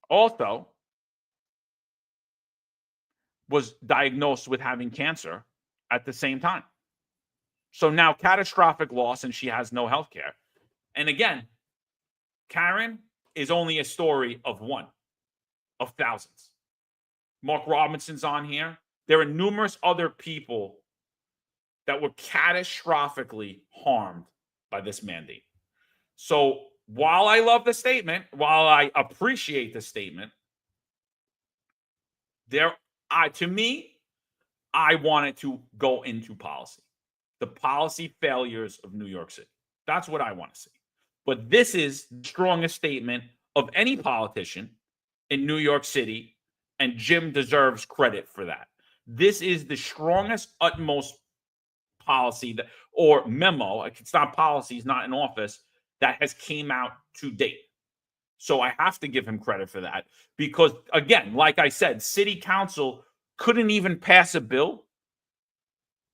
also was diagnosed with having cancer at the same time. So now catastrophic loss and she has no health care. And again, Karen is only a story of one of thousands. Mark Robinson's on here. There are numerous other people that were catastrophically harmed by this mandate. So while I love the statement, while I appreciate the statement, to me, I wanted to go into policy. The policy failures of New York City. That's what I want to see. But this is the strongest statement of any politician in New York City, and Jim deserves credit for that. This is the strongest, utmost policy that, or memo, it's not policy, it's not in office, that has came out to date. So I have to give him credit for that because, again, like I said, city council couldn't even pass a bill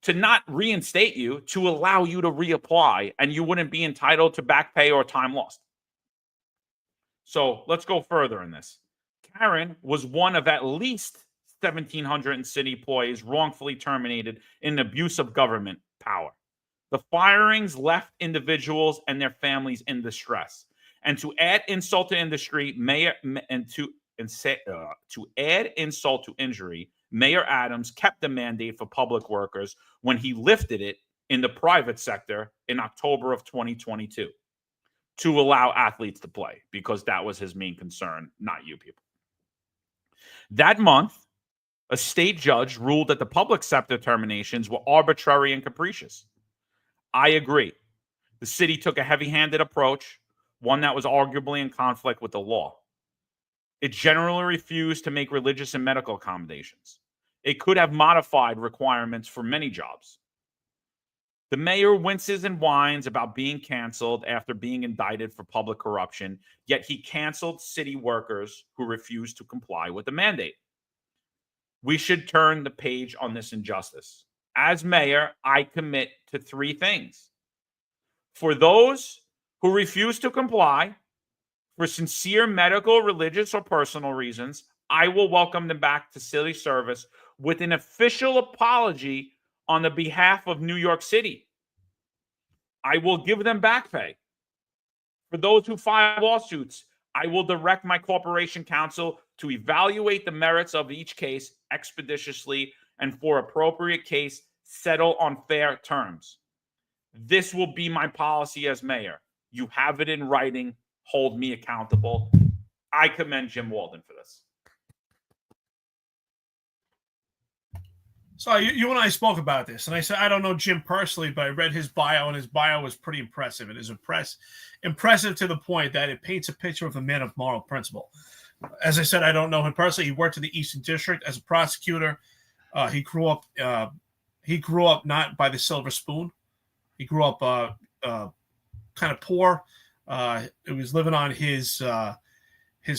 to not reinstate you, to allow you to reapply, and you wouldn't be entitled to back pay or time lost. So let's go further in this. Karen was one of at least 1,700 city employees wrongfully terminated in abuse of government power. The firings left individuals and their families in distress. And to add insult to industry, to add insult to injury, Mayor Adams kept the mandate for public workers when he lifted it in the private sector in October of 2022 to allow athletes to play, because that was his main concern, not you people. That month, a state judge ruled that the public sector terminations were arbitrary and capricious. I agree. The city took a heavy-handed approach, one that was arguably in conflict with the law. It generally refused to make religious and medical accommodations. It could have modified requirements for many jobs. The mayor winces and whines about being canceled after being indicted for public corruption, yet he canceled city workers who refused to comply with the mandate. We should turn the page on this injustice. As mayor, I commit to three things. For those who refuse to comply, for sincere medical, religious, or personal reasons, I will welcome them back to city service with an official apology on the behalf of New York City. I will give them back pay. For those who file lawsuits, I will direct my corporation counsel to evaluate the merits of each case expeditiously and for appropriate case, settle on fair terms. This will be my policy as mayor. You have it in writing. Hold me accountable. I commend Jim Walden for this. So you and I spoke about this, and I said I don't know Jim personally, but I read his bio, and his bio was pretty impressive. It is impressive to the point that it paints a picture of a man of moral principle. As I said, I don't know him personally. He worked in the Eastern District as a prosecutor. He grew up not by the silver spoon. He grew up kind of poor. He was living on his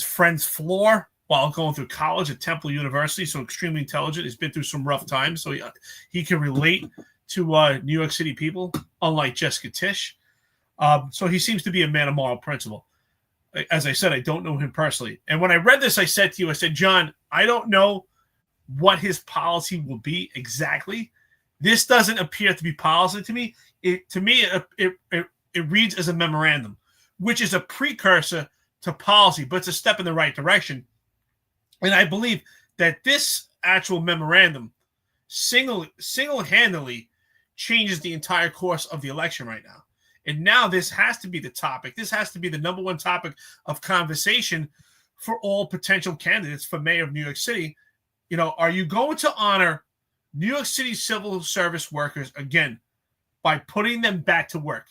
friend's floor while going through college at Temple University, so extremely intelligent. He's been through some rough times, so he can relate to New York City people, unlike Jessica Tisch. So he seems to be a man of moral principle. As I said, I don't know him personally. And when I read this, I said to you, I said, John, I don't know what his policy will be exactly. This doesn't appear to be policy to me. It reads as a memorandum, which is a precursor to policy, but it's a step in the right direction. And I believe that this actual memorandum single-handedly changes the entire course of the election right now. And now this has to be the topic. This has to be the number one topic of conversation for all potential candidates for mayor of New York City. You know, are you going to honor New York City civil service workers again by putting them back to work,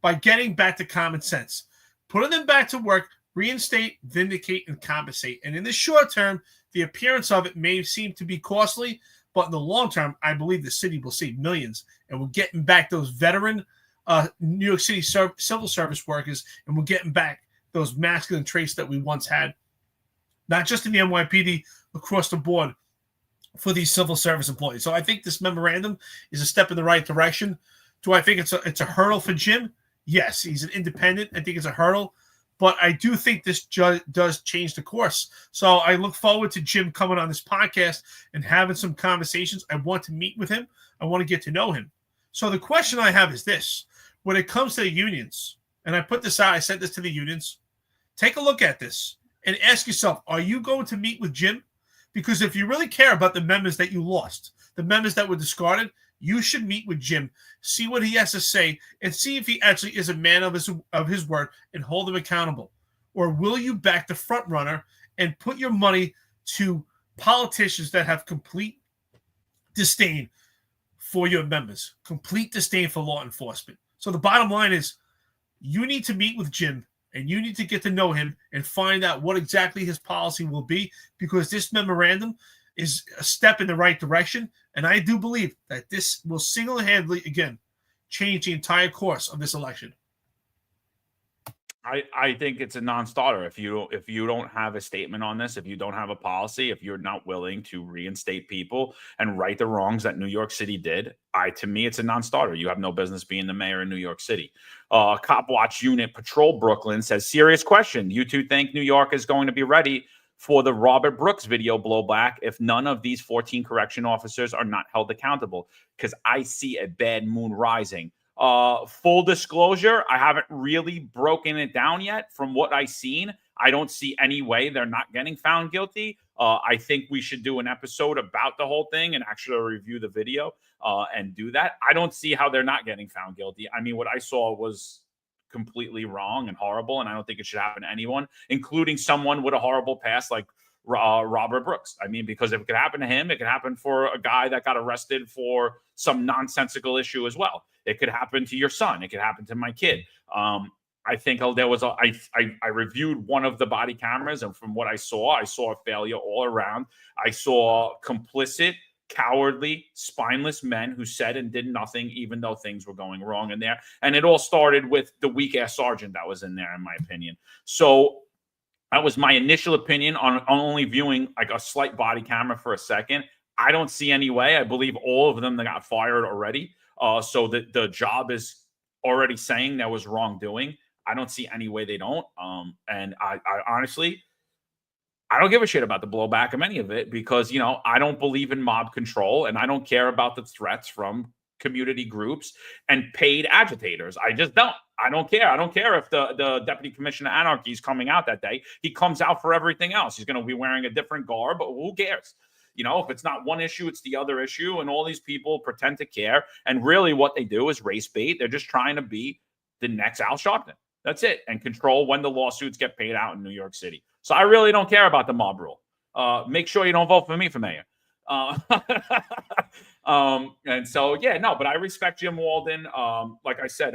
by getting back to common sense, putting them back to work, reinstate, vindicate, and compensate? And in the short term, the appearance of it may seem to be costly, but in the long term, I believe the city will save millions, and we're getting back those veteran New York City civil service workers, and we're getting back those masculine traits that we once had, not just in the NYPD, across the board for these civil service employees. So I think this memorandum is a step in the right direction. Do I think it's a hurdle for Jim? Yes, he's an independent. I think it's a hurdle, but I do think this does change the course. So I look forward to Jim coming on this podcast and having some conversations. I want to meet with him. I want to get to know him. So the question I have is this. When it comes to the unions, and I put this out, I sent this to the unions, take a look at this and ask yourself, are you going to meet with Jim? Because if you really care about the members that you lost, the members that were discarded, you should meet with Jim, see what he has to say, and see if he actually is a man of his word and hold him accountable. Or will you back the front runner and put your money to politicians that have complete disdain for your members, complete disdain for law enforcement? So the bottom line is you need to meet with Jim and you need to get to know him and find out what exactly his policy will be, because this memorandum is a step in the right direction. And I do believe that this will single-handedly, again, change the entire course of this election. I think it's a non-starter. If you don't have a statement on this, if you don't have a policy, if you're not willing to reinstate people and right the wrongs that New York City did, to me, it's a non-starter. You have no business being the mayor in New York City. Cop Watch Unit Patrol Brooklyn says, serious question. You two think New York is going to be ready for the Robert Brooks video blowback if none of these 14 correction officers are not held accountable? Because I see a bad moon rising. Full disclosure, I haven't really broken it down yet. From what I've seen, I don't see any way they're not getting found guilty. I think we should do an episode about the whole thing and actually review the video and do that. I don't see how they're not getting found guilty. I mean, what I saw was completely wrong and horrible, and I don't think it should happen to anyone, including someone with a horrible past like Robert Brooks. I mean, because if it could happen to him, it could happen for a guy that got arrested for some nonsensical issue as well. It could happen to your son. It could happen to my kid. I think there was I reviewed one of the body cameras, and from what I saw a failure all around. I saw complicit, cowardly, spineless men who said and did nothing, even though things were going wrong in there. And it all started with the weak-ass sergeant that was in there, in my opinion. So that was my initial opinion on only viewing like a slight body camera for a second. I don't see any way. I believe all of them that got fired already. So the job is already saying there was wrongdoing. I don't see any way they don't. And I honestly, I don't give a shit about the blowback of any of it because, you know, I don't believe in mob control and I don't care about the threats from community groups and paid agitators. I just don't. I don't care. I don't care if the Deputy Commissioner of Anarchy is coming out that day. He comes out for everything else. He's going to be wearing a different garb, but who cares? You know, if it's not one issue, it's the other issue. And all these people pretend to care. And really what they do is race bait. They're just trying to be the next Al Sharpton. That's it. And control when the lawsuits get paid out in New York City. So I really don't care about the mob rule. Make sure you don't vote for me for mayor. And so, yeah, no, but I respect Jim Walden. Like I said,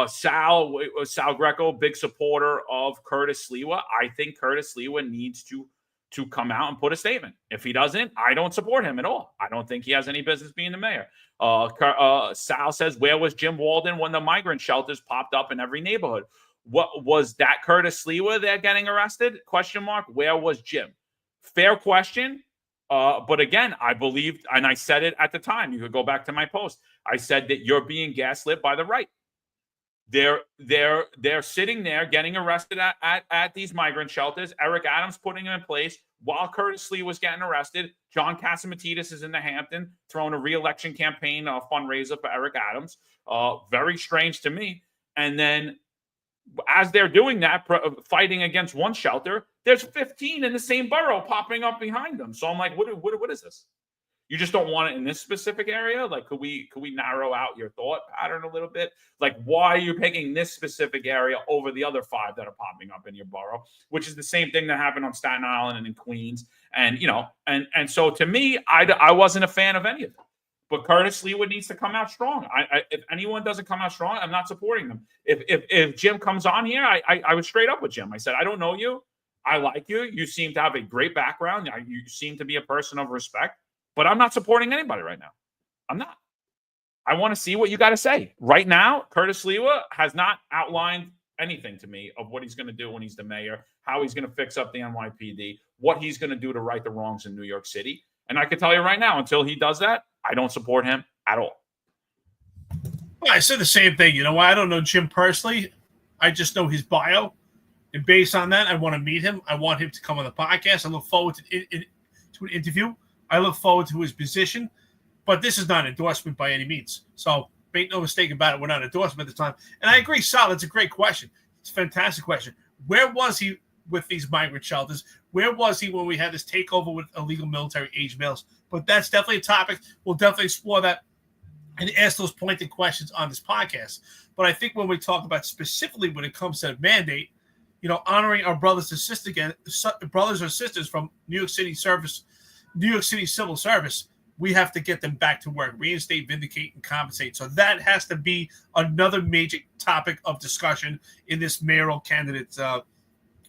Sal Greco, big supporter of Curtis Sliwa. I think Curtis Sliwa needs to come out and put a statement. If he doesn't, I don't support him at all. I don't think he has any business being the mayor. Sal says, where was Jim Walden when the migrant shelters popped up in every neighborhood? What was that Curtis Sliwa there getting arrested? Question mark. Where was Jim? Fair question. But again, I believed, and I said it at the time. You could go back to my post. I said that you're being gaslit by the right. They're sitting there getting arrested at these migrant shelters. Eric Adams putting them in place while Curtis Lee was getting arrested. John Catsimatidis is in the Hampton throwing a re-election campaign fundraiser for Eric Adams. Very strange to me. And then as they're doing that, fighting against one shelter, there's 15 in the same borough popping up behind them. So I'm like, what is this? You just don't want it in this specific area? Like, could we narrow out your thought pattern a little bit? Like, why are you picking this specific area over the other 5 that are popping up in your borough? Which is the same thing that happened on Staten Island and in Queens. And, and so to me, I wasn't a fan of any of it. But Curtis Leewood needs to come out strong. If anyone doesn't come out strong, I'm not supporting them. If Jim comes on here, I was straight up with Jim. I said, I don't know you. I like you. You seem to have a great background. You seem to be a person of respect. But I'm not supporting anybody right now. I'm not. I want to see what you got to say. Right now, Curtis Sliwa has not outlined anything to me of what he's going to do when he's the mayor, how he's going to fix up the NYPD, what he's going to do to right the wrongs in New York City. And I can tell you right now, until he does that, I don't support him at all. Well, I said the same thing. You know why? I don't know Jim personally. I just know his bio. And based on that, I want to meet him. I want him to come on the podcast. I look forward to an interview. I look forward to his position, but this is not an endorsement by any means. So make no mistake about it. We're not endorsement at the time. And I agree, Sal, it's a great question. It's a fantastic question. Where was he with these migrant shelters? Where was he when we had this takeover with illegal military age males? But that's definitely a topic. We'll definitely explore that and ask those pointed questions on this podcast. But I think when we talk about specifically when it comes to mandate, honoring our brothers and sisters from New York City Civil Service, we have to get them back to work, reinstate, vindicate, and compensate. So that has to be another major topic of discussion in this mayoral candidate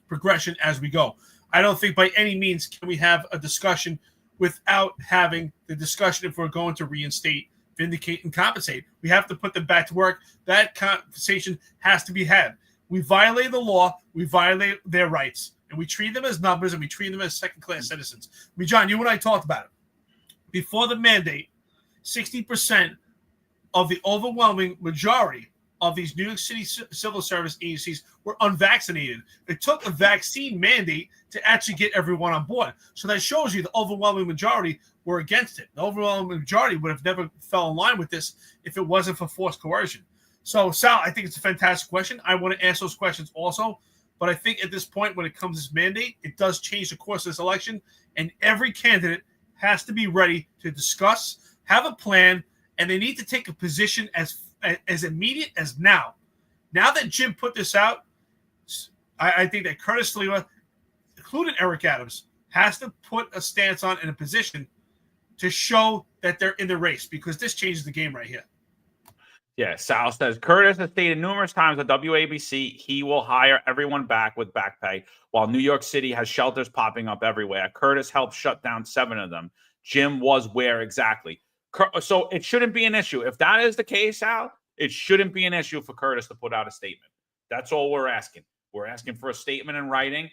progression as we go. I don't think by any means can we have a discussion without having the discussion if we're going to reinstate, vindicate, and compensate. We have to put them back to work. That conversation has to be had. We violate the law. We violate their rights. And we treat them as numbers, and we treat them as second-class citizens. I mean, John, you and I talked about it. Before the mandate, 60% of the overwhelming majority of these New York City civil service agencies were unvaccinated. It took a vaccine mandate to actually get everyone on board. So that shows you the overwhelming majority were against it. The overwhelming majority would have never fell in line with this if it wasn't for forced coercion. So, Sal, I think it's a fantastic question. I want to ask those questions also. But I think at this point, when it comes to this mandate, it does change the course of this election. And every candidate has to be ready to discuss, have a plan, and they need to take a position as immediate as now. Now that Jim put this out, I think that Curtis Sliwa, including Eric Adams, has to put a stance on in a position to show that they're in the race, because this changes the game right here. Yeah, Sal says, Curtis has stated numerous times at WABC he will hire everyone back with back pay, while New York City has shelters popping up everywhere. Curtis helped shut down 7 of them. Jim was where exactly? So it shouldn't be an issue. If that is the case, Sal, it shouldn't be an issue for Curtis to put out a statement. That's all we're asking. We're asking for a statement in writing.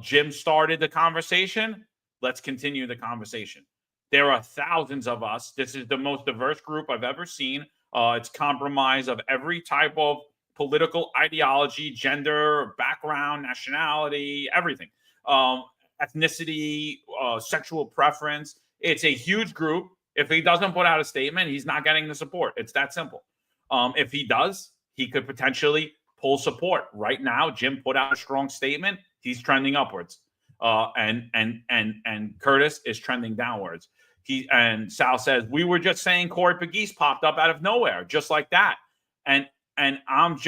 Jim started the conversation. Let's continue the conversation. There are thousands of us. This is the most diverse group I've ever seen. It's compromise of every type of political ideology, gender, background, nationality, everything, ethnicity, sexual preference. It's a huge group. If he doesn't put out a statement, he's not getting the support. It's that simple. If he does, he could potentially pull support. Right now, Jim put out a strong statement. He's trending upwards, and Curtis is trending downwards. And Sal says, we were just saying Corey Pegues popped up out of nowhere, just like that. And I'm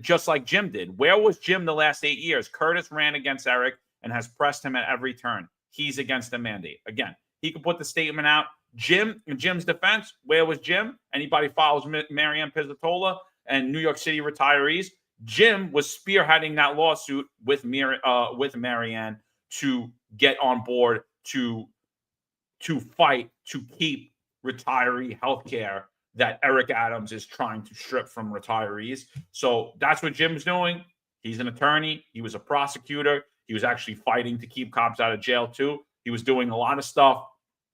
just like Jim did. Where was Jim the last 8 years? Curtis ran against Eric and has pressed him at every turn. He's against the mandate. Again, he could put the statement out. In Jim's defense, where was Jim? Anybody follows Marianne Pizzatola? and New York City retirees. Jim was spearheading that lawsuit with Marianne to get on board to fight to keep retiree health care that Eric Adams is trying to strip from retirees. So that's what Jim's doing. He's an attorney. He was a prosecutor. He was actually fighting to keep cops out of jail too. He was doing a lot of stuff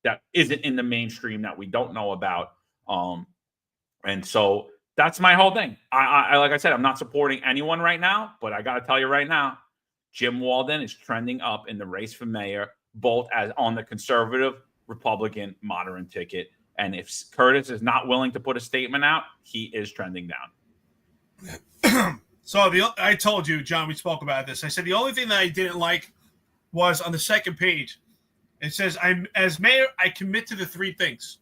that isn't in the mainstream that we don't know about. And so that's my whole thing. I like I said, I'm not supporting anyone right now, but I got to tell you right now, Jim Walden is trending up in the race for mayor, both as on the conservative, Republican, moderate ticket. And if Curtis is not willing to put a statement out, he is trending down. So I told you, John, we spoke about this. I said the only thing that I didn't like was on the second page. It says, as mayor, I commit to the three things.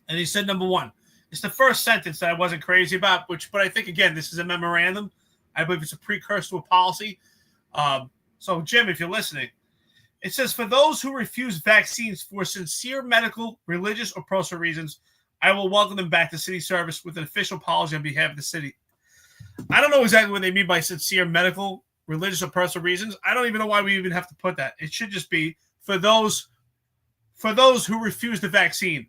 And he said, number one, it's the first sentence that I wasn't crazy about, but I think, again, this is a memorandum. I believe it's a precursor to a policy. So, Jim, if you're listening, it says, for those who refuse vaccines for sincere medical, religious, or personal reasons, I will welcome them back to city service with an official policy on behalf of the city. I don't know exactly what they mean by sincere medical, religious, or personal reasons. I don't even know why we even have to put that. It should just be for those who refuse the vaccine,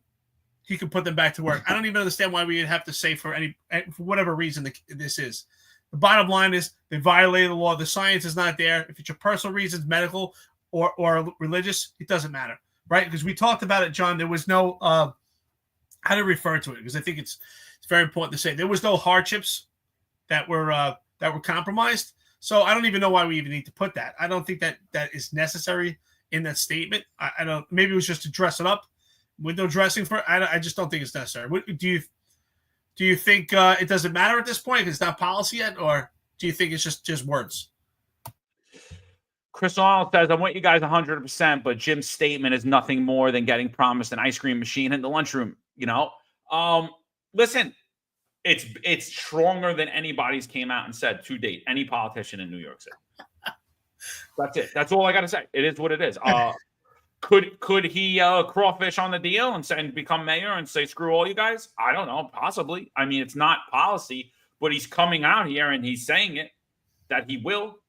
he can put them back to work. I don't even understand why we have to say for whatever reason this is. The bottom line is they violated the law. The science is not there. If it's your personal reasons, medical or religious, it doesn't matter, right? Because we talked about it, John. There was no how to refer to it, because I think it's very important to say there was no hardships that were compromised. So I don't even know why we even need to put that. I don't think that is necessary in that statement. I don't. Maybe it was just to dress it up, window dressing for. I just don't think it's necessary. Do you think it doesn't matter at this point because it's not policy yet, or do you think it's just words? Chris Arnold says, I'm with you guys 100%, but Jim's statement is nothing more than getting promised an ice cream machine in the lunchroom. Listen, it's stronger than anybody's came out and said to date, any politician in New York City. That's it. That's all I got to say. It is what it is. Could he crawfish on the deal and become mayor and say, screw all you guys? I don't know. Possibly. I mean, it's not policy, but he's coming out here and he's saying it that he will.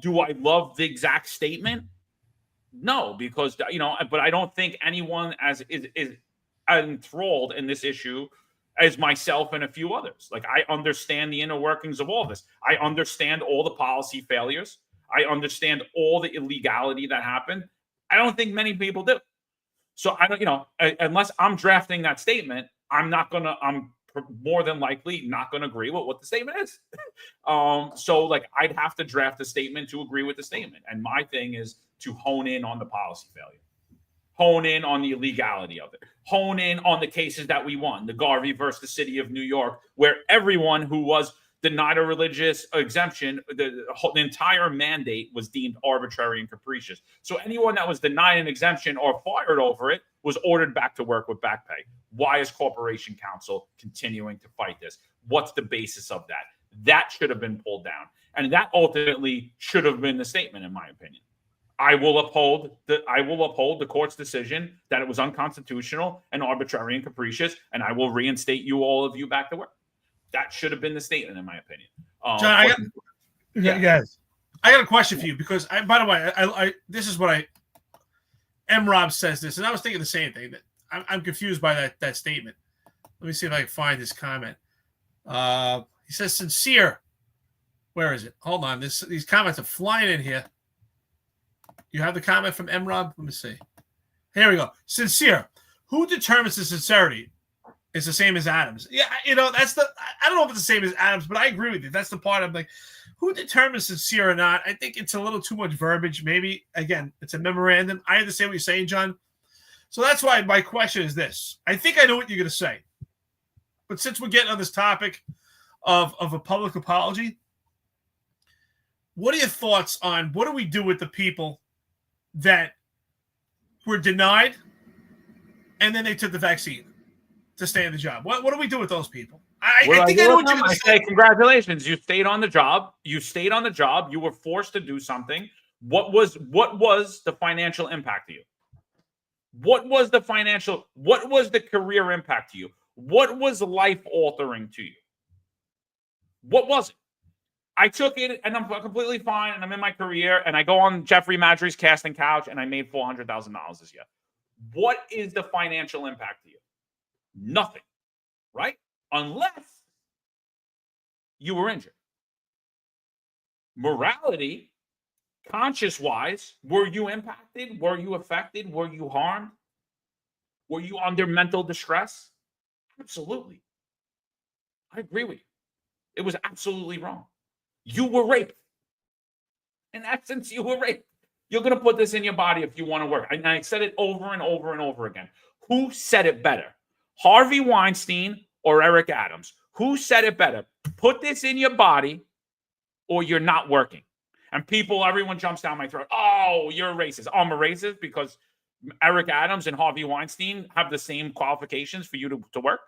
Do I love the exact statement? No, because, but I don't think anyone is enthralled in this issue as myself and a few others. Like, I understand the inner workings of all this. I understand all the policy failures. I understand all the illegality that happened. I don't think many people do. So I don't, unless I'm drafting that statement, I'm more than likely not going to agree with what the statement is. So I'd have to draft a statement to agree with the statement. And my thing is to hone in on the policy failure, hone in on the illegality of it, hone in on the cases that we won, the Garvey versus the city of New York, where everyone who was denied a religious exemption, the entire mandate was deemed arbitrary and capricious. So anyone that was denied an exemption or fired over it was ordered back to work with back pay. Why is Corporation Counsel continuing to fight this? What's the basis of that? That should have been pulled down. And that ultimately should have been the statement, in my opinion. I will uphold the court's decision that it was unconstitutional and arbitrary and capricious, and I will reinstate all of you back to work. That should have been the statement, in my opinion. John, I got a question for you because, by the way, I this is what M-Rob says this, and I was thinking the same thing. That I'm confused by that statement. Let me see if I can find his comment. He says sincere. Where is it? Hold on. These comments are flying in here. You have the comment from M-Rob? Let me see. Here we go. Sincere. Who determines the sincerity? It's the same as Adams. Yeah, I don't know if it's the same as Adams, but I agree with you. That's the part I'm like, who determines sincere or not? I think it's a little too much verbiage. Maybe, again, it's a memorandum. I understand what you're saying, John. So that's why my question is this. I think I know what you're going to say. But since we're getting on this topic of a public apology, what are your thoughts on what do we do with the people that were denied and then they took the vaccine to stay in the job? What do we do with those people? I think I know what you're going to say. Congratulations. You stayed on the job. You were forced to do something. What was the financial impact to you? What was the career impact to you? What was life altering to you? What was it? I took it and I'm completely fine and I'm in my career and I go on Jeffrey Madry's casting couch and I made $400,000 this year. What is the financial impact to you? Nothing, right? Unless you were injured. Morality, conscious-wise, were you impacted? Were you affected? Were you harmed? Were you under mental distress? Absolutely. I agree with you. It was absolutely wrong. You were raped. In essence, you were raped. You're going to put this in your body if you want to work. And I said it over and over and over again. Who said it better? Harvey Weinstein or Eric Adams? Who said it better? Put this in your body or you're not working. And everyone jumps down my throat. Oh, you're a racist. Oh, I'm a racist because Eric Adams and Harvey Weinstein have the same qualifications for you to work?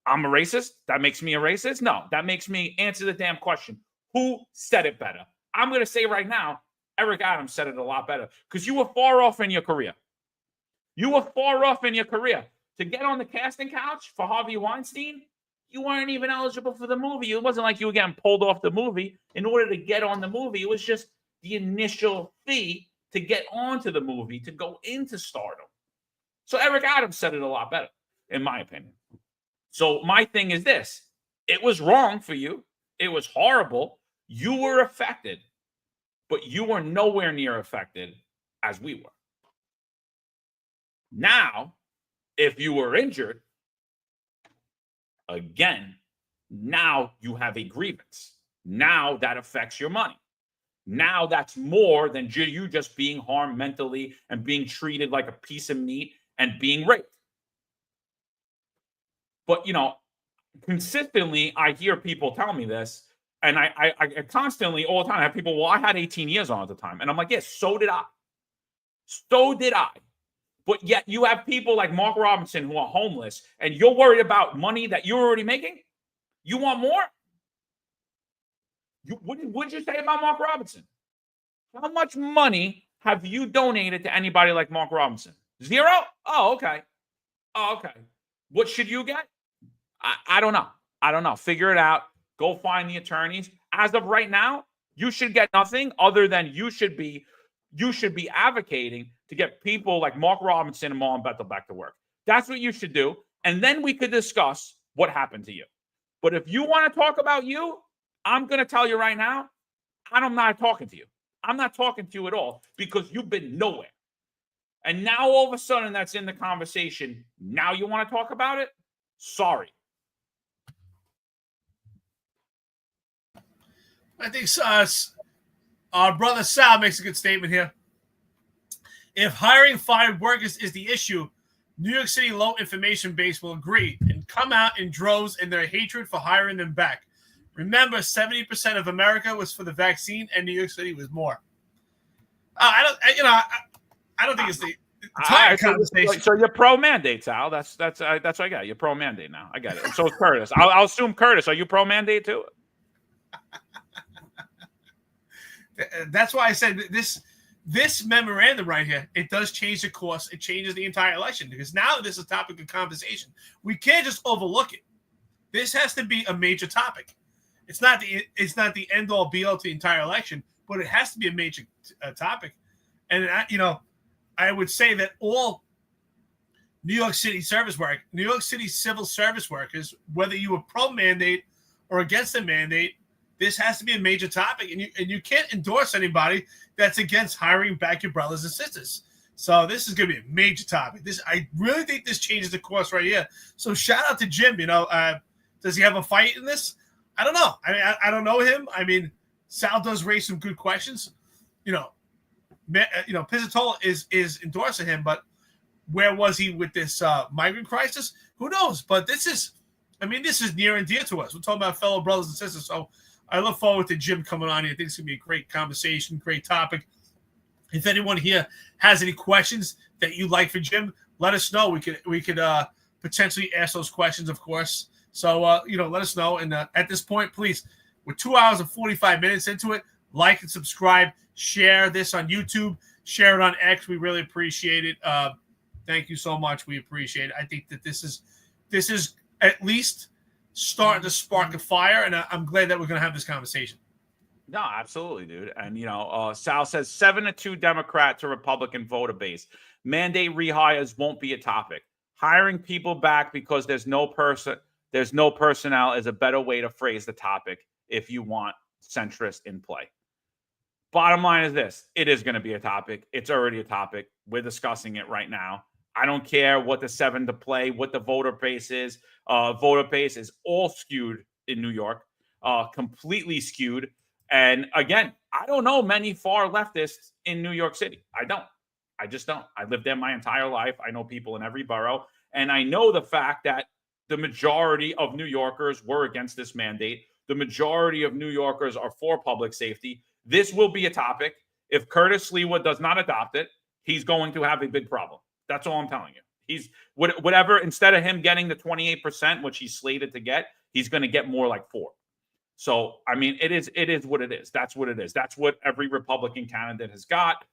I'm a racist? That makes me a racist? No, that makes me answer the damn question. Who said it better? I'm going to say right now, Eric Adams said it a lot better because you were far off in your career. You were far off in your career. To get on the casting couch for Harvey Weinstein, you weren't even eligible for the movie. It wasn't like you were getting pulled off the movie. In order to get on the movie, it was just the initial fee to get onto the movie, to go into stardom. So Eric Adams said it a lot better, in my opinion. So my thing is this. It was wrong for you. It was horrible. You were affected, but you were nowhere near affected as we were. Now, if you were injured, again, now you have a grievance. Now that affects your money. Now that's more than you just being harmed mentally and being treated like a piece of meat and being raped. But, consistently, I hear people tell me this, and I constantly, all the time, I have people, well, I had 18 years on at the time. And I'm like, yes, so did I. So did I. But yet you have people like Mark Robinson who are homeless, and you're worried about money that you're already making? You want more? What did you say about Mark Robinson? How much money have you donated to anybody like Mark Robinson? 0? Oh, okay. What should you get? I don't know. I don't know. Figure it out. Go find the attorneys. As of right now, you should get nothing other than you should be advocating to get people like Mark Robinson and Marlon Bethel back to work. That's what you should do. And then we could discuss what happened to you. But if you want to talk about you, I'm going to tell you right now, I'm not talking to you. I'm not talking to you at all because you've been nowhere. And now all of a sudden that's in the conversation. Now you want to talk about it? Sorry. I think our brother Sal makes a good statement here. If hiring fired workers is the issue, New York City low information base will agree and come out in droves in their hatred for hiring them back. Remember, 70% of America was for the vaccine, and New York City was more. I don't think it's the entire conversation. So you're pro mandate, Sal. That's what I got. You're pro mandate now. I got it. So is Curtis. I'll assume Curtis. Are you pro mandate too? That's why I said this memorandum right here, it does change the course. It changes the entire election because now this is a topic of conversation. We can't just overlook it. This has to be a major topic. It's not the end all be all to the entire election, but it has to be a major topic. And I would say that all New York City civil service workers, whether you were pro mandate or against the mandate, this has to be a major topic, and you can't endorse anybody that's against hiring back your brothers and sisters. So this is going to be a major topic. I really think this changes the course right here. So shout out to Jim. Does he have a fight in this? I don't know. I don't know him. I mean, Sal does raise some good questions. Pizzatola is endorsing him, but where was he with this migrant crisis? Who knows? But this is near and dear to us. We're talking about fellow brothers and sisters. So I look forward to Jim coming on here. I think it's going to be a great conversation, great topic. If anyone here has any questions that you'd like for Jim, let us know. We could potentially ask those questions, of course. So, let us know. And at this point, please, we're 2 hours and 45 minutes into it. Like and subscribe. Share this on YouTube. Share it on X. We really appreciate it. Thank you so much. We appreciate it. I think that this is at least starting to spark a fire, and I'm glad that we're going to have this conversation. No, absolutely, dude. And, Sal says 7-2 Democrat to Republican voter base. Mandate rehires won't be a topic. Hiring people back because there's no personnel is a better way to phrase the topic if you want centrist in play. Bottom line is this. It is going to be a topic. It's already a topic. We're discussing it right now. I don't care what the 7 to play, what the voter base is. Voter base is all skewed in New York, completely skewed. And again, I don't know many far leftists in New York City. I just don't. I lived there my entire life. I know people in every borough. And I know the fact that the majority of New Yorkers were against this mandate. The majority of New Yorkers are for public safety. This will be a topic. If Curtis Lewa does not adopt it, he's going to have a big problem. That's all I'm telling you. He's whatever, instead of him getting the 28%, which he's slated to get, he's going to get more like 4%. So, I mean, it is what it is. That's what it is. That's what every Republican candidate has got.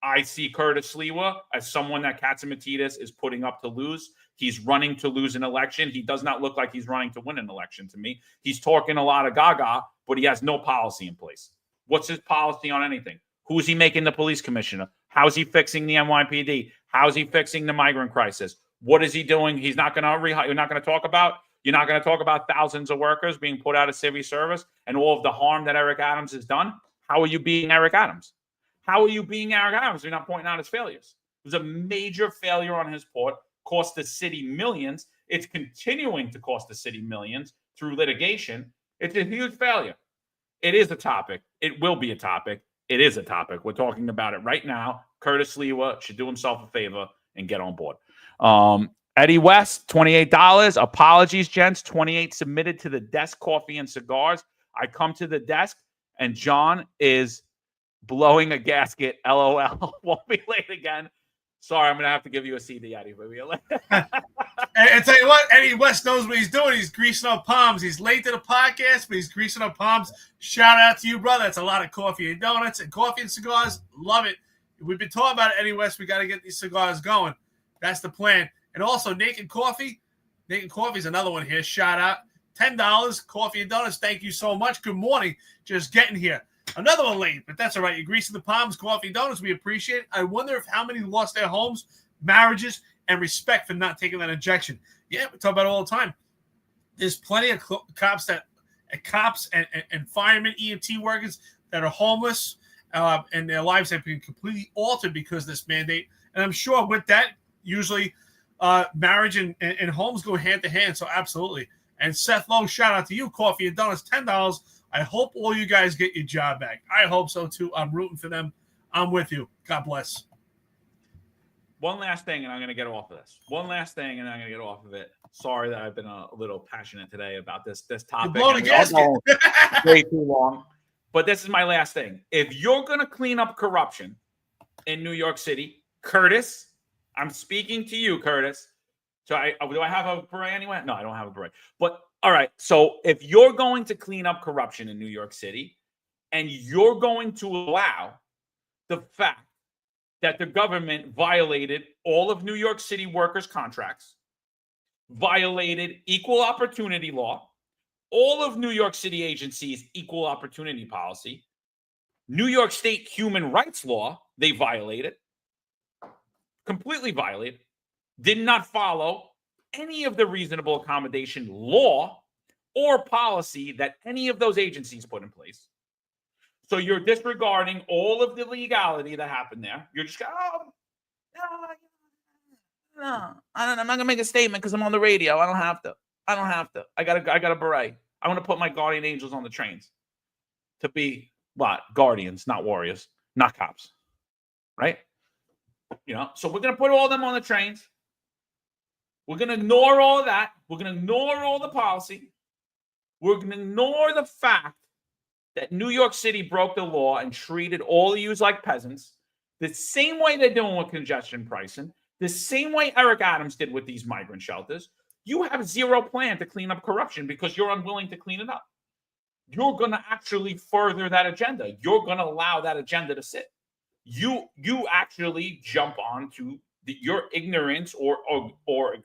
I see Curtis Lewa as someone that Katsimatidis is putting up to lose. He's running to lose an election. He does not look like he's running to win an election to me. He's talking a lot of gaga, but he has no policy in place. What's his policy on anything? Who's he making the police commissioner? How's he fixing the NYPD? How's he fixing the migrant crisis? What is he doing? He's not going to rehire. You're not going to talk about thousands of workers being put out of civil service and all of the harm that Eric Adams has done. How are you being Eric Adams? How are you being Eric Adams? You're not pointing out his failures. It was a major failure on his part, cost the city millions. It's continuing to cost the city millions through litigation. It's a huge failure. It is a topic. It will be a topic. It is a topic. We're talking about it right now. Curtis Lewa should do himself a favor and get on board. Eddie West, $28. Apologies, gents. 28 submitted to the desk, coffee and cigars. I come to the desk, and John is blowing a gasket. LOL. Won't be late again. Sorry, I'm going to have to give you a CD, Eddie. And tell you what, Eddie West knows what he's doing. He's greasing up palms. He's late to the podcast, but he's greasing up palms. Shout out to you, brother. That's a lot of coffee and donuts and coffee and cigars. Love it. We've been talking about it, Eddie West. We got to get these cigars going. That's the plan. And also, Naked Coffee. Naked Coffee is another one here. Shout out. $10, coffee and donuts. Thank you so much. Good morning. Just getting here. Another one late, but that's all right. You're greasing the palms, coffee and donuts. We appreciate it. I wonder if how many lost their homes, marriages, and respect for not taking that injection. Yeah, we talk about it all the time. There's plenty of cops and firemen, EMT workers that are homeless, and their lives have been completely altered because of this mandate. And I'm sure with that, usually marriage and homes go hand to hand. So absolutely. And Seth Lowe, shout out to you. Coffee and donuts, $10. I hope all you guys get your job back. I hope so too. I'm rooting for them. I'm with you. God bless. One last thing, and I'm going to get off of this. Sorry that I've been a little passionate today about this topic. Way too long. But this is my last thing. If you're going to clean up corruption in New York City, Curtis, I'm speaking to you, Curtis. So do I have a beret anyway? No, I don't have a beret. But all right. So if you're going to clean up corruption in New York City, and you're going to allow the fact that the government violated all of New York City workers' contracts, violated equal opportunity law, all of New York City agencies' equal opportunity policy, New York State human rights law, they violated, completely violated, did not follow any of the reasonable accommodation law or policy that any of those agencies put in place. So you're disregarding all of the legality that happened there. You're just going, I'm not gonna make a statement because I'm on the radio. I don't have to. I got a beret. I want to put my guardian angels on the trains to be what? Guardians, not warriors, not cops. Right? So we're gonna put all of them on the trains. We're going to ignore all of that. We're going to ignore all the policy. We're going to ignore the fact that New York City broke the law and treated all of you like peasants the same way they're doing with congestion pricing, the same way Eric Adams did with these migrant shelters. You have zero plan to clean up corruption because you're unwilling to clean it up. You're going to actually further that agenda. You're going to allow that agenda to sit. You actually jump onto your ignorance or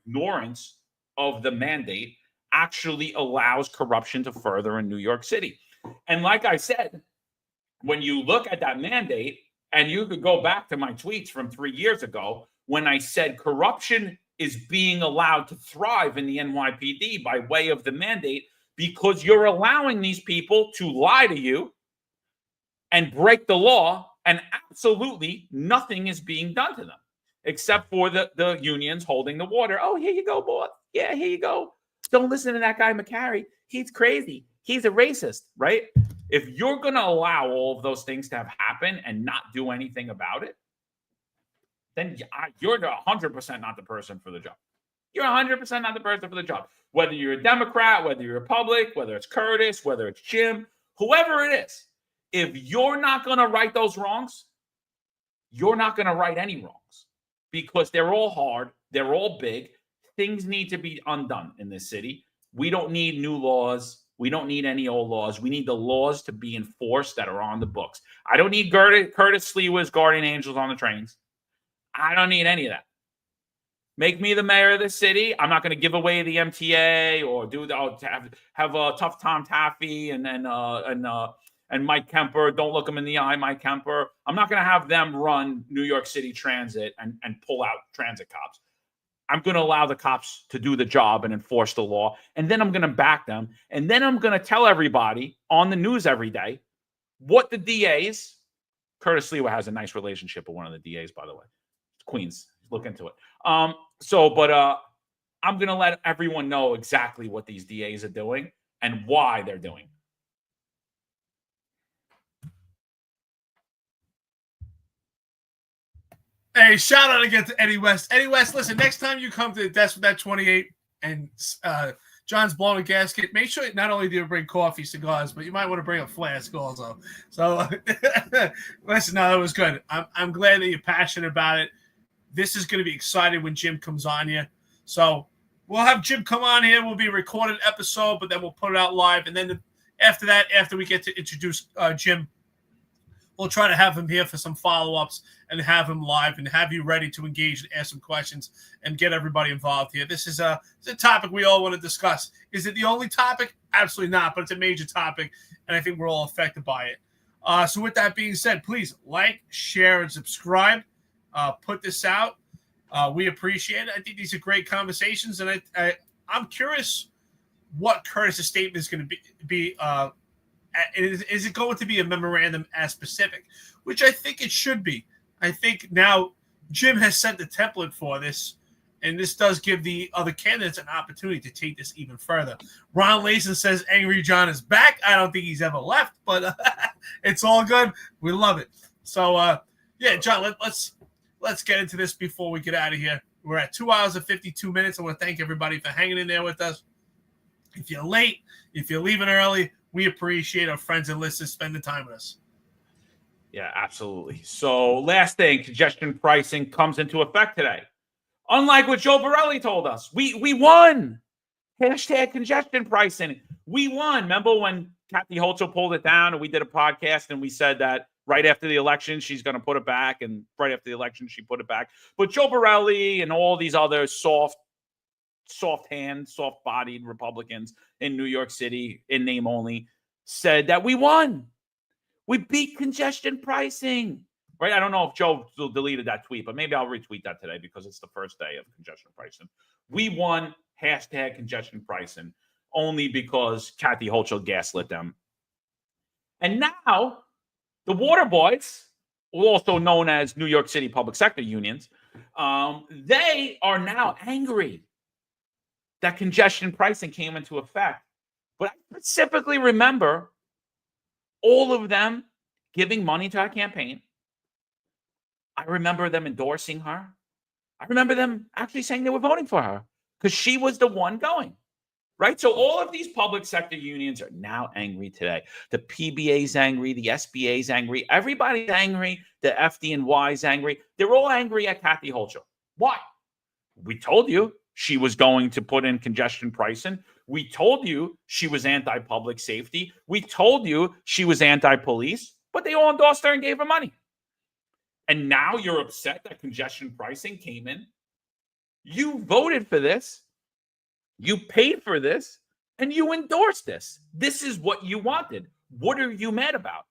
ignorance of the mandate, actually allows corruption to further in New York City. And like I said, when you look at that mandate, and you could go back to my tweets from 3 years ago when I said corruption is being allowed to thrive in the NYPD by way of the mandate because you're allowing these people to lie to you and break the law, and absolutely nothing is being done to them except for the unions holding the water. Oh, here you go, boy. Yeah, here you go. Don't listen to that guy McCary. He's crazy. He's a racist, right? If you're going to allow all of those things to have happen and not do anything about it, then you're 100% not the person for the job. You're 100% not the person for the job. Whether you're a Democrat, whether you're a Republican, whether it's Curtis, whether it's Jim, whoever it is, if you're not going to right those wrongs, you're not going to right any wrongs because they're all hard. They're all big. Things need to be undone in this city. We don't need new laws. We don't need any old laws. We need the laws to be enforced that are on the books. I don't need Curtis Sliwa's guardian angels on the trains. I don't need any of that. Make me the mayor of the city. I'm not going to give away the MTA or have a tough Tom Taffy and Mike Kemper. Don't look him in the eye, Mike Kemper. I'm not going to have them run New York City Transit and pull out transit cops. I'm going to allow the cops to do the job and enforce the law. And then I'm going to back them. And then I'm going to tell everybody on the news every day what the DAs, Curtis Sliwa has a nice relationship with one of the DAs, by the way. Queens, look into it. I'm going to let everyone know exactly what these DAs are doing and why they're doing. Hey, shout out again to Eddie West. Eddie West, listen, next time you come to the desk with that 28 and John's blowing a gasket, make sure not only do you bring coffee, cigars, but you might want to bring a flask also. So, listen, no, that was good. I'm glad that you're passionate about it. This is going to be exciting when Jim comes on here. So, we'll have Jim come on here. We'll be a recorded episode, but then we'll put it out live. And then after that, after we get to introduce Jim, we'll try to have him here for some follow-ups and have him live and have you ready to engage and ask some questions and get everybody involved here. This is a topic we all want to discuss. Is it the only topic? Absolutely not, but it's a major topic, and I think we're all affected by it. So with that being said, please like, share, and subscribe. Put this out. We appreciate it. I think these are great conversations, and I'm curious what Curtis's statement is going to be is it going to be a memorandum as specific, which I think it should be. I think now Jim has set the template for this, and this does give the other candidates an opportunity to take this even further. Ron Layson says Angry John is back. I don't think he's ever left, but it's all good. We love it. So, yeah, John, let's get into this before we get out of here. We're at 2 hours and 52 minutes. I want to thank everybody for hanging in there with us. If you're late, if you're leaving early, we appreciate our friends and listeners spending time with us. Yeah, absolutely. So last thing, congestion pricing comes into effect today. Unlike what Joe Borelli told us, we won. Hashtag congestion pricing. We won. Remember when Kathy Holzer pulled it down and we did a podcast and we said that right after the election, she's going to put it back. And right after the election, she put it back. But Joe Borelli and all these other soft-bodied Republicans in New York City, in name only, said that we won. We beat congestion pricing. Right? I don't know if Joe deleted that tweet, but maybe I'll retweet that today because it's the first day of congestion pricing. We won. Hashtag congestion pricing. Only because Kathy Hochul gaslit them. And now, the water boys, also known as New York City public sector unions, they are now angry that congestion pricing came into effect. But I specifically remember all of them giving money to our campaign. I remember them endorsing her. I remember them actually saying they were voting for her because she was the one going, right? So all of these public sector unions are now angry today. The PBA's angry. The SBA's angry. Everybody's angry. The FDNY's angry. They're all angry at Kathy Hochul. Why? We told you she was going to put in congestion pricing. We told you she was anti-public safety. We told you she was anti-police, but they all endorsed her and gave her money. And now you're upset that congestion pricing came in. You voted for this. You paid for this and you endorsed this. This is what you wanted. What are you mad about?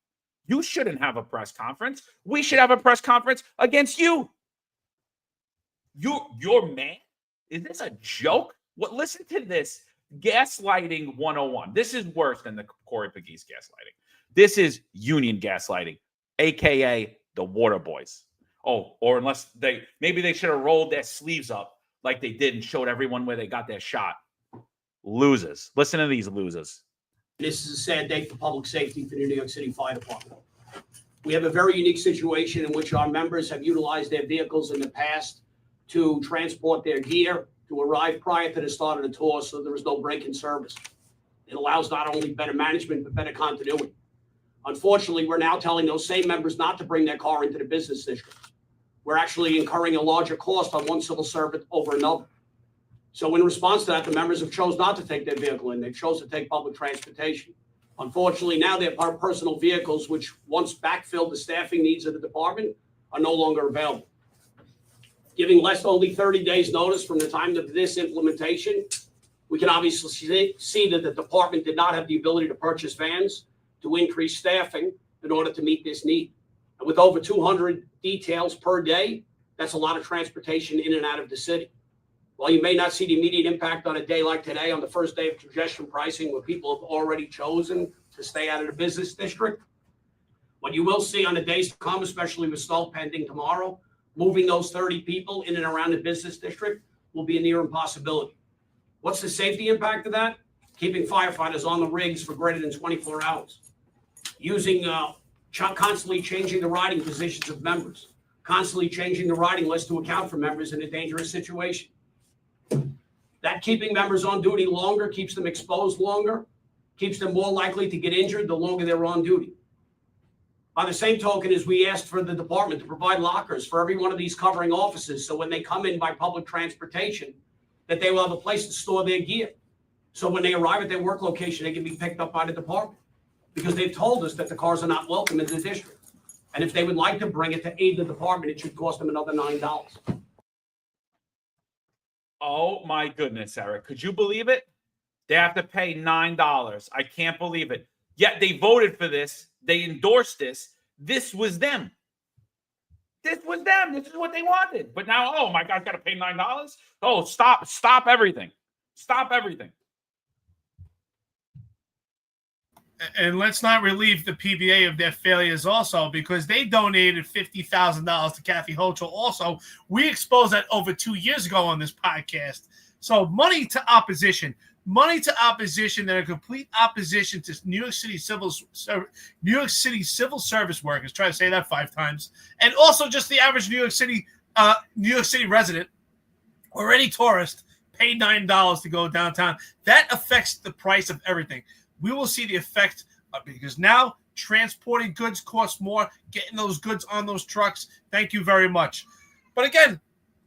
You shouldn't have a press conference. We should have a press conference against you. You're mad? Is this a joke? What? Listen to this. Gaslighting 101. This is worse than the Corey Pegues gaslighting. This is union gaslighting, aka the Water Boys. Oh, or unless maybe they should have rolled their sleeves up like they did and showed everyone where they got their shot. Losers. Listen to these losers. This is a sad day for public safety for the New York City Fire Department. We have a very unique situation in which our members have utilized their vehicles in the past to transport their gear to arrive prior to the start of the tour, so there is no break in service. It allows not only better management, but better continuity. Unfortunately, we're now telling those same members not to bring their car into the business district. We're actually incurring a larger cost on one civil servant over another. So in response to that, the members have chose not to take their vehicle in. They chose to take public transportation. Unfortunately, now their personal vehicles, which once backfilled the staffing needs of the department, are no longer available. Giving less only 30 days notice from the time of this implementation, we can obviously see that the department did not have the ability to purchase vans to increase staffing in order to meet this need. And with over 200 details per day, that's a lot of transportation in and out of the city. While you may not see the immediate impact on a day like today, on the first day of congestion pricing, where people have already chosen to stay out of the business district, what you will see on the days to come, especially with snow pending tomorrow, moving those 30 people in and around the business district will be a near impossibility. What's the safety impact of that? Keeping firefighters on the rigs for greater than 24 hours. Using, constantly changing the riding positions of members. Constantly changing the riding list to account for members in a dangerous situation. That keeping members on duty longer keeps them exposed longer, keeps them more likely to get injured the longer they're on duty. By the same token, as we asked for the department to provide lockers for every one of these covering offices, so when they come in by public transportation, that they will have a place to store their gear. So when they arrive at their work location, they can be picked up by the department, because they've told us that the cars are not welcome in the district. And if they would like to bring it to aid the department, it should cost them another $9. Oh my goodness, Eric. Could you believe it? They have to pay $9. I can't believe it. Yet they voted for this. They endorsed this. This was them. This was them. This is what they wanted. But now, oh my God, got to pay $9? Oh, stop everything. Stop everything. And let's not relieve the PBA of their failures also, because they donated $50,000 to Kathy Hochul. Also, we exposed that over 2 years ago on this podcast. So money to opposition that are complete opposition to New York City civil service workers. Try to say that 5 times. And also just the average New York City resident or any tourist paid $9 to go downtown. That affects the price of everything. We will see the effect of it, because now transporting goods costs more, getting those goods on those trucks. Thank you very much. But again,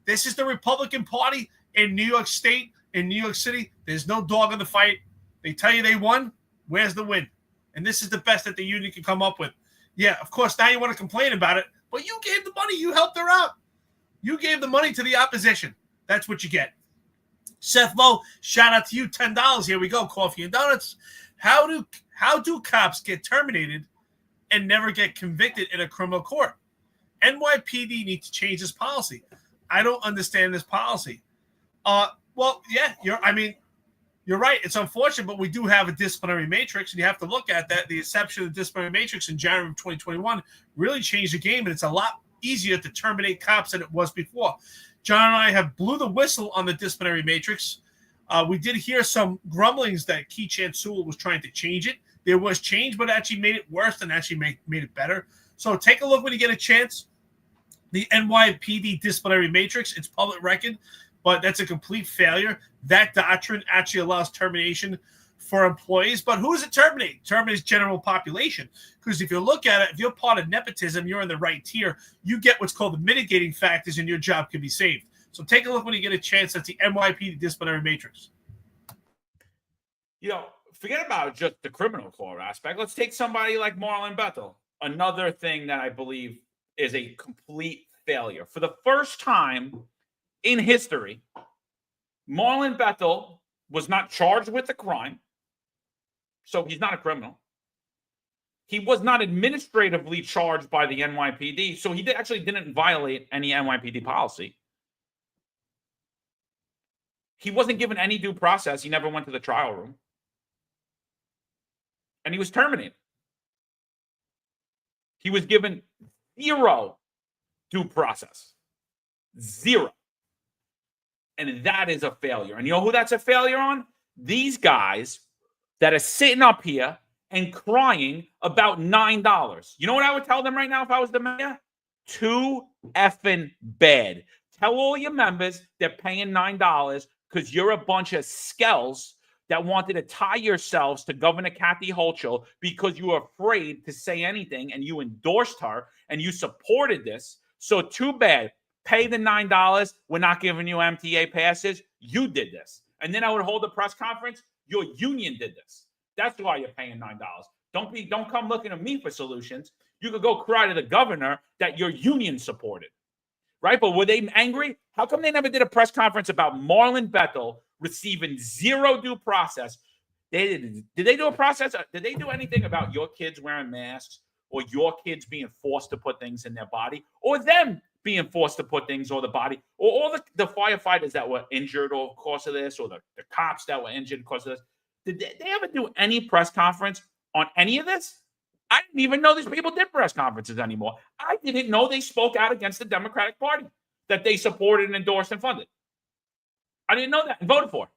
this is the Republican Party in New York State, in New York City. There's no dog in the fight. They tell you they won. Where's the win? And this is the best that the union can come up with. Yeah, of course, now you want to complain about it, but you gave the money. You helped her out. You gave the money to the opposition. That's what you get. Seth Lowe, shout out to you. $10. Here we go. Coffee and donuts. How do cops get terminated and never get convicted in a criminal court? NYPD needs to change this policy. I don't understand this policy. Well, yeah, you're right. It's unfortunate, but we do have a disciplinary matrix, and you have to look at that. The inception of the disciplinary matrix in January of 2021 really changed the game, and it's a lot easier to terminate cops than it was before. John and I have blew the whistle on the disciplinary matrix. We did hear some grumblings that Keechant Sewell was trying to change it. There was change, but actually made it worse than actually made it better. So take a look when you get a chance. The NYPD disciplinary matrix, it's public record, but that's a complete failure. That doctrine actually allows termination for employees. But who does it terminate? It terminates general population. Because if you look at it, if you're part of nepotism, you're in the right tier. You get what's called the mitigating factors, and your job can be saved. So take a look when you get a chance. That's the NYPD disciplinary matrix. You know, forget about just the criminal court aspect. Let's take somebody like Marlon Bethel. Another thing that I believe is a complete failure. For the first time in history, Marlon Bethel was not charged with the crime, so he's not a criminal. He was not administratively charged by the NYPD, so he actually didn't violate any NYPD policy. He wasn't given any due process. He never went to the trial room. And he was terminated. He was given 0 due process. 0. And that is a failure. And you know who that's a failure on? These guys that are sitting up here and crying about $9. You know what I would tell them right now if I was the mayor? Too effing bad. Tell all your members they're paying $9 because you're a bunch of skells that wanted to tie yourselves to Governor Kathy Hochul because you were afraid to say anything and you endorsed her and you supported this. So too bad. Pay the $9. We're not giving you MTA passes. You did this. And then I would hold a press conference. Your union did this. That's why you're paying $9. Don't come looking at me for solutions. You could go cry to the governor that your union supported. Right? But were they angry? How come they never did a press conference about Marlon Bethel receiving 0 due process? Did they do a process? Did they do anything about your kids wearing masks or your kids being forced to put things in their body or them being forced to put things on the body or all the firefighters that were injured over the course of this or the cops that were injured because of this? Did they ever do any press conference on any of this? I didn't even know these people did press conferences anymore. I didn't know they spoke out against the Democratic Party that they supported and endorsed and funded. I didn't know that and voted for.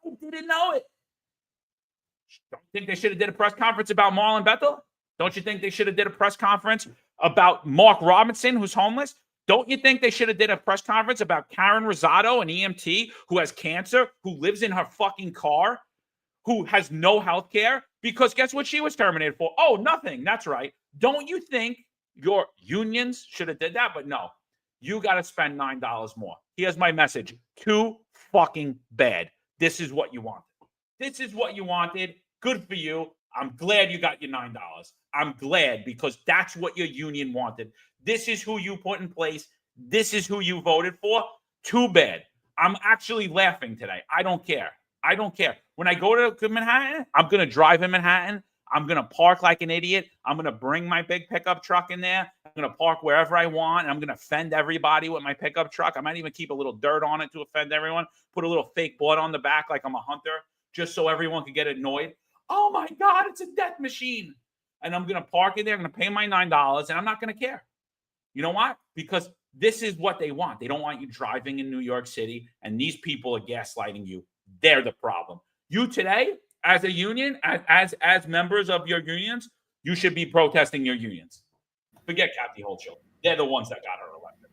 I didn't know it. Don't you think they should have did a press conference about Marlon Bethel? Don't you think they should have did a press conference about Mark Robinson, who's homeless? Don't you think they should have did a press conference about Karen Rosado, an EMT who has cancer, who lives in her fucking car, who has no health care? Because guess what she was terminated for? Oh, nothing. That's right. Don't you think your unions should have did that? But no, you got to spend $9 more. Here's my message. Too fucking bad. This is what you wanted. This is what you wanted. Good for you. I'm glad you got your $9. I'm glad because that's what your union wanted. This is who you put in place. This is who you voted for. Too bad. I'm actually laughing today. I don't care. I don't care. When I go to Manhattan, I'm going to drive in Manhattan. I'm going to park like an idiot. I'm going to bring my big pickup truck in there. I'm going to park wherever I want. And I'm going to offend everybody with my pickup truck. I might even keep a little dirt on it to offend everyone. Put a little fake blood on the back like I'm a hunter just so everyone can get annoyed. Oh, my God, it's a death machine. And I'm going to park in there. I'm going to pay my $9, and I'm not going to care. You know why? Because this is what they want. They don't want you driving in New York City, and these people are gaslighting you. They're the problem. You today, as a union, as members of your unions, you should be protesting your unions. Forget Kathy Hochul. They're the ones that got her elected.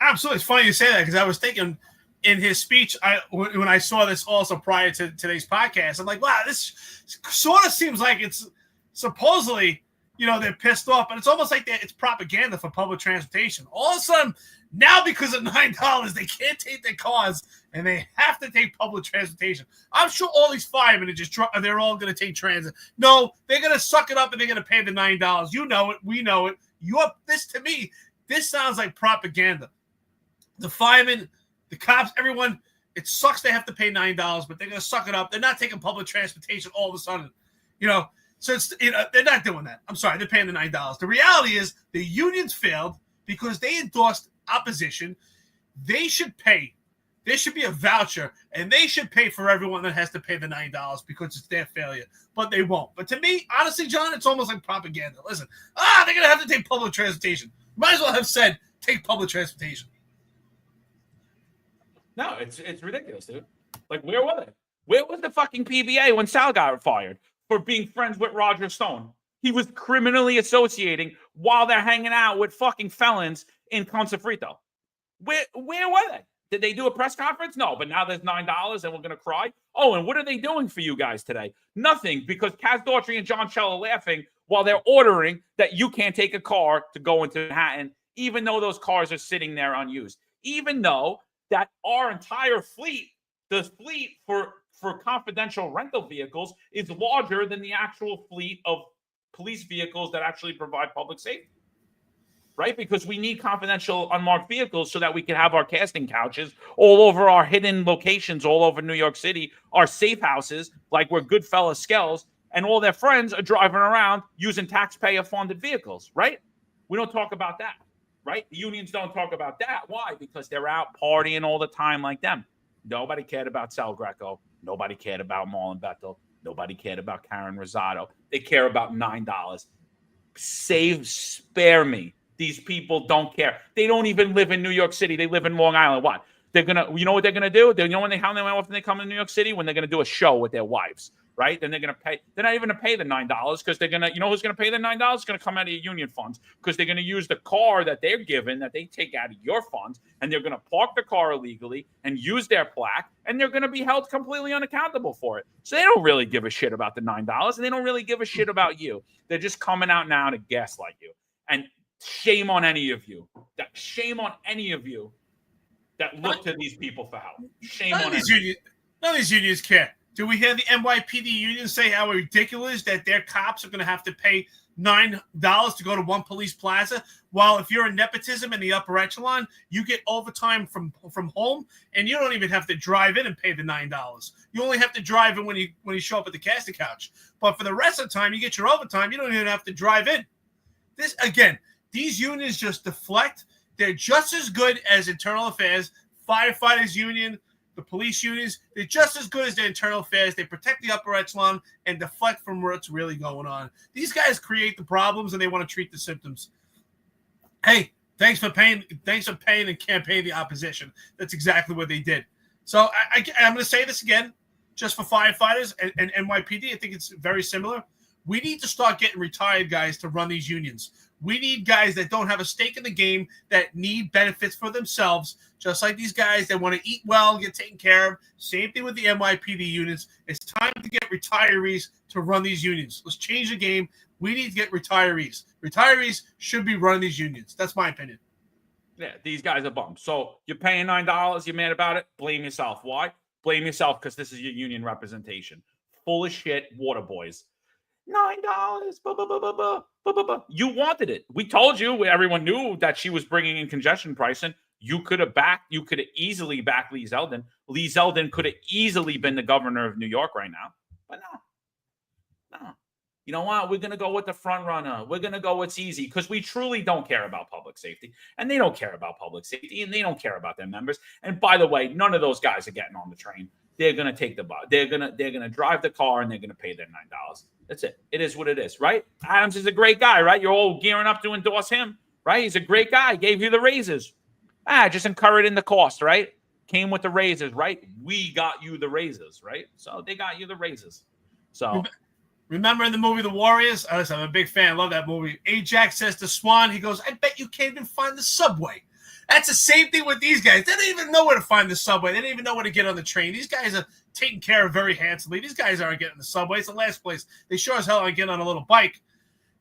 Absolutely. It's funny you say that because I was thinking in his speech, when I saw this also prior to today's podcast, I'm like, wow, this sort of seems like it's supposedly, they're pissed off, but it's almost like it's propaganda for public transportation. All of a sudden, now because of $9, they can't take their cars and they have to take public transportation. I'm sure all these firemen they're all going to take transit. No, they're going to suck it up and they're going to pay the $9. You know it. We know it. To me, this sounds like propaganda. The firemen, the cops, everyone, it sucks they have to pay $9, but they're going to suck it up. They're not taking public transportation all of a sudden, So it's, they're not doing that. I'm sorry, they're paying the $9. The reality is the unions failed because they endorsed opposition. They should pay. There should be a voucher, and they should pay for everyone that has to pay the $9 because it's their failure. But they won't. But to me, honestly, John, it's almost like propaganda. Listen, they're going to have to take public transportation. Might as well have said take public transportation. No, it's ridiculous, dude. Like, where were they? Where was the fucking PBA when Sal got fired for being friends with Roger Stone? He was criminally associating while they're hanging out with fucking felons in Conce Frito. Where were they? Did they do a press conference? No, but now there's $9 and we're going to cry. Oh, and what are they doing for you guys today? Nothing, because Kaz Daughtry and John Shell are laughing while they're ordering that you can't take a car to go into Manhattan, even though those cars are sitting there unused. Even though that our entire fleet, the fleet for confidential rental vehicles is larger than the actual fleet of police vehicles that actually provide public safety. right? Because we need confidential unmarked vehicles so that we can have our casting couches all over our hidden locations all over New York City, our safe houses, like we're Goodfellas Skells, and all their friends are driving around using taxpayer-funded vehicles, right? We don't talk about that, right? The unions don't talk about that. Why? Because they're out partying all the time like them. Nobody cared about Sal Greco. Nobody cared about Marlon Bethel. Nobody cared about Karen Rosado. They care about $9. Spare me. These people don't care. They don't even live in New York City. They live in Long Island. What? They're going to, you know what they're going to do? You know how often they come to New York City? When they're going to do a show with their wives, right? Then they're going to pay. They're not even going to pay the $9 because they're going to, you know who's going to pay the $9? It's going to come out of your union funds because they're going to use the car that they're given, that they take out of your funds, and they're going to park the car illegally and use their plaque, and they're going to be held completely unaccountable for it. So they don't really give a shit about the $9, and they don't really give a shit about you. They're just coming out now to gaslight you. And shame on any of you. Shame on any of you that look to these people for help. Shame on these unions. None of these unions care. Do we hear the NYPD union say how ridiculous that their cops are going to have to pay $9 to go to one police plaza? While if you're in nepotism in the upper echelon, you get overtime from home, and you don't even have to drive in and pay the $9. You only have to drive in when you show up at the casting couch. But for the rest of the time, you get your overtime. You don't even have to drive in. This again, these unions just deflect. They're just as good as internal affairs, firefighters union, the police unions. They're just as good as their internal affairs. They protect the upper echelon and deflect from what's really going on. These guys create the problems and they want to treat the symptoms. Hey, thanks for paying and campaigning the opposition. That's exactly what they did. So I'm going to say this again, just for firefighters and NYPD. I think it's very similar. We need to start getting retired guys to run these unions. We need guys that don't have a stake in the game, that need benefits for themselves, just like these guys that want to eat well, get taken care of. Same thing with the NYPD units. It's time to get retirees to run these unions. Let's change the game. We need to get retirees. Retirees should be running these unions. That's my opinion. Yeah, these guys are bums. So you're paying $9. You're mad about it? Blame yourself. Why? Blame yourself because this is your union representation. Full of shit water boys. $9. You wanted it. We told you. Everyone knew that she was bringing in congestion pricing. You could have easily backed Lee Zeldin. Lee Zeldin could have easily been the governor of New York right now. But no. You know what? We're going to go with the front runner. We're going to go what's easy because we truly don't care about public safety. And they don't care about public safety. And they don't care about their members. And by the way, none of those guys are getting on the train. They're going to take the bus. They're going to drive the car and they're going to pay their $9. That's it. It is what it is, right? Adams is a great guy, right? You're all gearing up to endorse him, right? He's a great guy. Gave you the raises. Just incur it in the cost, right? Came with the raises, right? We got you the raises, right? So they got you the raises. So remember in the movie The Warriors? I'm a big fan. I love that movie. Ajax says to Swan, he goes, I bet you can't even find the subway. That's the same thing with these guys. They don't even know where to find the subway. They don't even know where to get on the train. These guys are taken care of very handsomely. These guys aren't getting the subway. It's the last place. They sure as hell aren't getting on a little bike.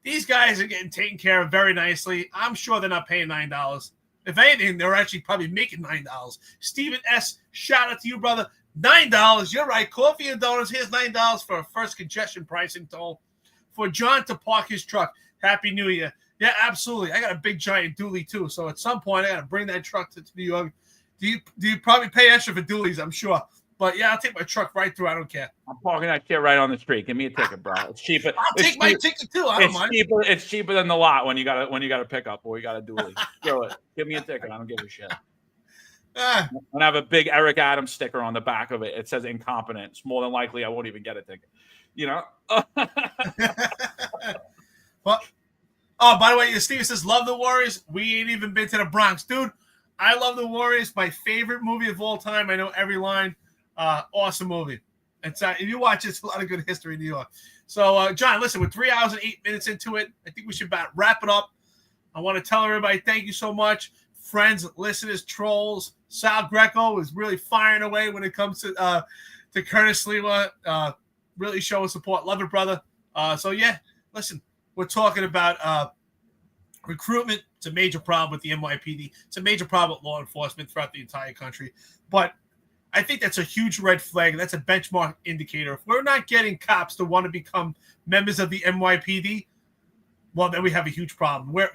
These guys are getting taken care of very nicely. I'm sure they're not paying $9. If anything, they're actually probably making $9. Stephen S., shout out to you, brother. $9. You're right. Coffee and donuts. Here's $9 for a first congestion pricing toll. For John to park his truck. Happy New Year. Yeah, absolutely. I got a big giant dually too. So at some point I got to bring that truck to New York. Do you probably pay extra for dualies? I'm sure. But yeah, I'll take my truck right through. I don't care. I'm parking that shit right on the street. Give me a ticket, bro. It's cheaper. I'll take my ticket too. I don't mind. It's cheaper than the lot when you got a pickup or you got a dually. Do it. Give me a ticket. I don't give a shit. And I have a big Eric Adams sticker on the back of it. It says incompetent. It's more than likely I won't even get a ticket. You know? Well, oh, by the way, Steve says, love the Warriors. We ain't even been to the Bronx. Dude, I love the Warriors. My favorite movie of all time. I know every line. Awesome movie. It's if you watch it, it's a lot of good history in New York. So, John, listen, we're 3 hours and 8 minutes into it. I think we should about wrap it up. I want to tell everybody thank you so much. Friends, listeners, trolls. Sal Greco is really firing away when it comes to Curtis Sliwa. Really showing support. Love it, brother. So, yeah, listen, we're talking about recruitment. It's a major problem with the NYPD. It's a major problem with law enforcement throughout the entire country. But I think that's a huge red flag. That's a benchmark indicator. If we're not getting cops to want to become members of the NYPD, well, then we have a huge problem. Where,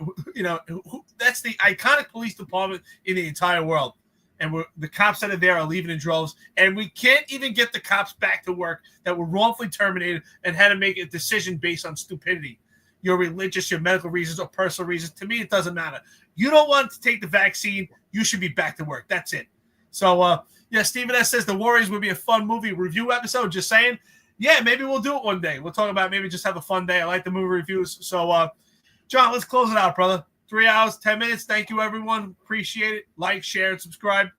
that's the iconic police department in the entire world. And the cops that are there are leaving in droves. And we can't even get the cops back to work that were wrongfully terminated and had to make a decision based on stupidity. Your religious, your medical reasons, or personal reasons. To me, it doesn't matter. You don't want to take the vaccine, you should be back to work. That's it. So, Stephen S. says The Warriors would be a fun movie review episode. Just saying. Yeah, maybe we'll do it one day. We'll talk about maybe just have a fun day. I like the movie reviews. So, John, let's close it out, brother. 3 hours, 10 minutes. Thank you, everyone. Appreciate it. Like, share, and subscribe.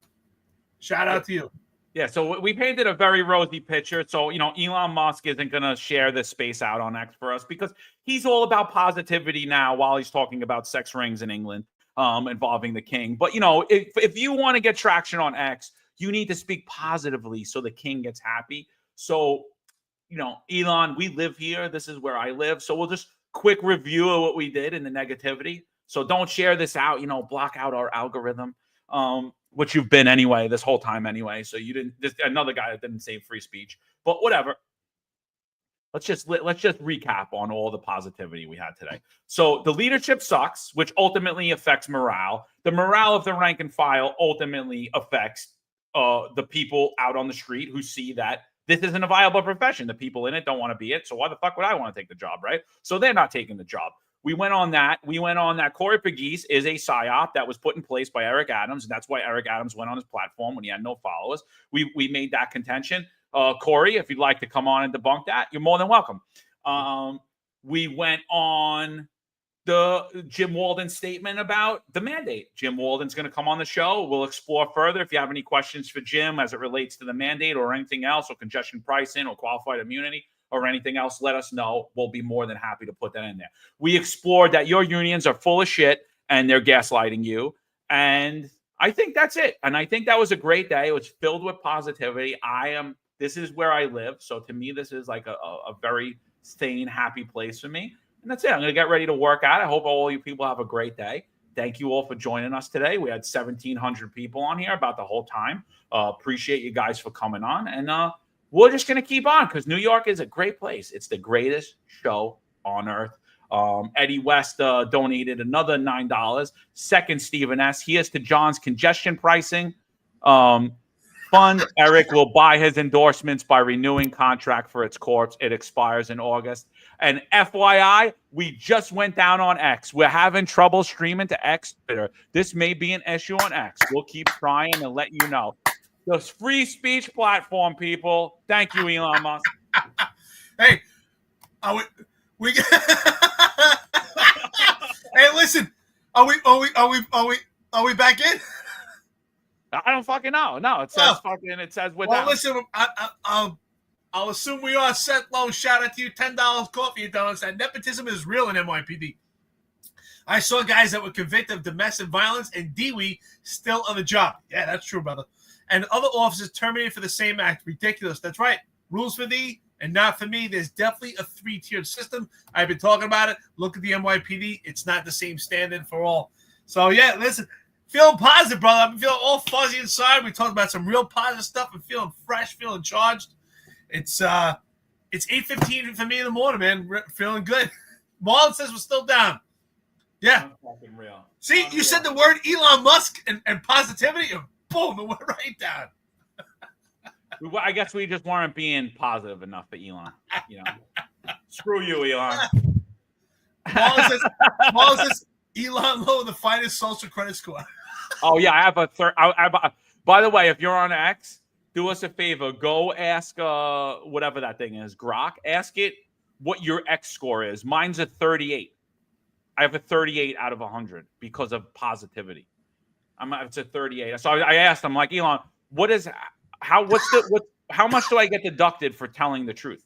Shout out to you. Yeah, so we painted a very rosy picture. So, Elon Musk isn't going to share this space out on X for us because he's all about positivity now while he's talking about sex rings in England involving the king. But, if you want to get traction on X, you need to speak positively so the king gets happy. So, Elon, we live here. This is where I live. So we'll just quick review of what we did in the negativity. So don't share this out, block out our algorithm, which you've been anyway, this whole time anyway. So you didn't, just another guy that didn't save free speech, but whatever. Let's just recap on all the positivity we had today. So the leadership sucks, which ultimately affects morale. The morale of the rank and file ultimately affects the people out on the street who see that this isn't a viable profession. The people in it don't want to be it. So why the fuck would I want to take the job, right? So they're not taking the job. We went on that. Corey Pegues is a psyop that was put in place by Eric Adams. And that's why Eric Adams went on his platform when he had no followers. We made that contention. Corey, if you'd like to come on and debunk that, you're more than welcome. We went on the Jim Walden statement about the mandate. Jim Walden's going to come on the show. We'll explore further. If you have any questions for Jim as it relates to the mandate or anything else, or congestion pricing or qualified immunity or anything else, let us know. We'll be more than happy to put that in there. We explored that your unions are full of shit and they're gaslighting you. And I think that's it. And I think that was a great day. It was filled with positivity. This is where I live. So to me, this is like a very sane, happy place for me. And that's it. I'm going to get ready to work out. I hope all you people have a great day. Thank you all for joining us today. We had 1,700 people on here about the whole time. Appreciate you guys for coming on. And we're just going to keep on because New York is a great place. It's the greatest show on earth. Eddie West donated another $9. Second, Stephen S. Here's to John's congestion pricing. Fund. Eric will buy his endorsements by renewing contract for its corpse. It expires in August. And FYI, we just went down on X. We're having trouble streaming to X Twitter. This may be an issue on X. We'll keep trying and let you know. The free speech platform, people. Thank you, Elon Musk. Hey, hey, listen. Are we back in? I don't fucking know. No, it says it says we're down. Listen, I'll assume we are set low. Shout out to you, $10 coffee donuts. That nepotism is real in NYPD. I saw guys that were convicted of domestic violence and DWI still on the job. Yeah, that's true, brother. And other officers terminated for the same act. Ridiculous. That's right. Rules for thee and not for me. There's definitely a 3-tiered system. I've been talking about it. Look at the NYPD. It's not the same standard for all. So, yeah, listen. Feeling positive, brother. I'm feeling all fuzzy inside. We talked about some real positive stuff. I'm feeling fresh, feeling charged. It's 8:15 for me in the morning, man. Feeling good. Marlon says we're still down. Yeah. Fucking real. See, you said the word Elon Musk and positivity, and boom, it went right down. I guess we just weren't being positive enough for Elon. Screw you, Elon. Marlon says Elon Lowe, the finest social credit score. Oh yeah, I have a third. By the way, if you're on X, do us a favor. Go ask whatever that thing is, Grok. Ask it what your X score is. Mine's a 38. I have a 38 out of 100 because of positivity. It's a 38. So I asked him, like, Elon, how much do I get deducted for telling the truth?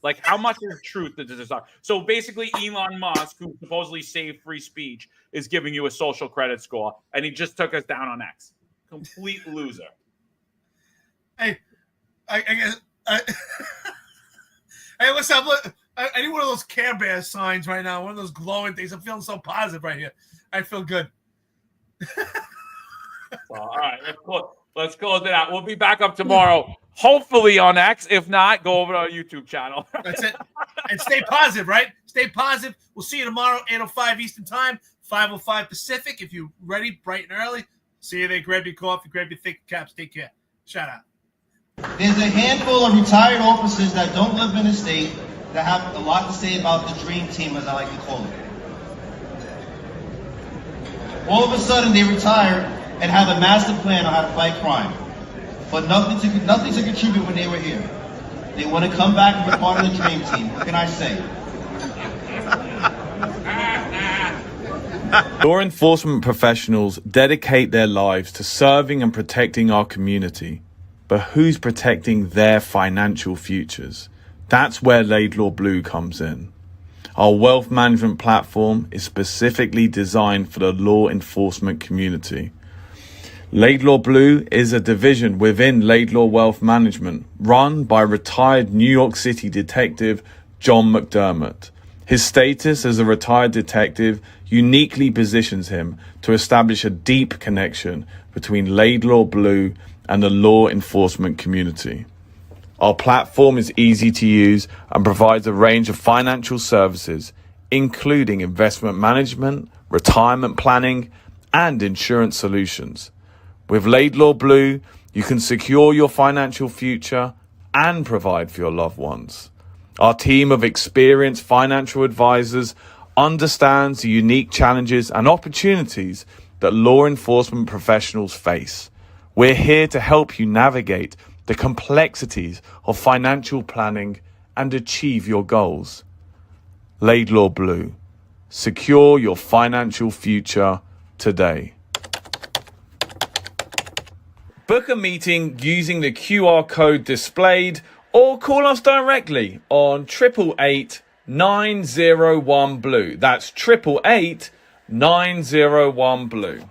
Like, how much is truth that this? So basically, Elon Musk, who supposedly saved free speech, is giving you a social credit score, and he just took us down on X. Complete loser. Hey, I guess. Hey, listen, I need one of those Care Bear signs right now, one of those glowing things. I'm feeling so positive right here. I feel good. All right, let's close it out. We'll be back up tomorrow, hopefully on X. If not, go over to our YouTube channel. That's it. And stay positive, right? Stay positive. We'll see you tomorrow, 8:05 Eastern Time, 5:05 Pacific. If you're ready, bright and early. See you there. Grab your coffee, grab your thick caps. Take care. Shout out. There's a handful of retired officers that don't live in the state that have a lot to say about the dream team, as I like to call it. All of a sudden, they retire and have a master plan on how to fight crime, but nothing to contribute when they were here. They want to come back and be part of the dream team. What can I say? Law enforcement professionals dedicate their lives to serving and protecting our community. But who's protecting their financial futures? That's where Laidlaw Blue comes in. Our wealth management platform is specifically designed for the law enforcement community. Laidlaw Blue is a division within Laidlaw Wealth Management, run by retired New York City detective John McDermott. His status as a retired detective uniquely positions him to establish a deep connection between Laidlaw Blue and the law enforcement community. Our platform is easy to use and provides a range of financial services, including investment management, retirement planning, and insurance solutions. With Laidlaw Blue, you can secure your financial future and provide for your loved ones. Our team of experienced financial advisors understands the unique challenges and opportunities that law enforcement professionals face. We're here to help you navigate the complexities of financial planning and achieve your goals. Laidlaw Blue. Secure your financial future today. Book a meeting using the QR code displayed or call us directly on 888-901 Blue. That's 888-901 Blue.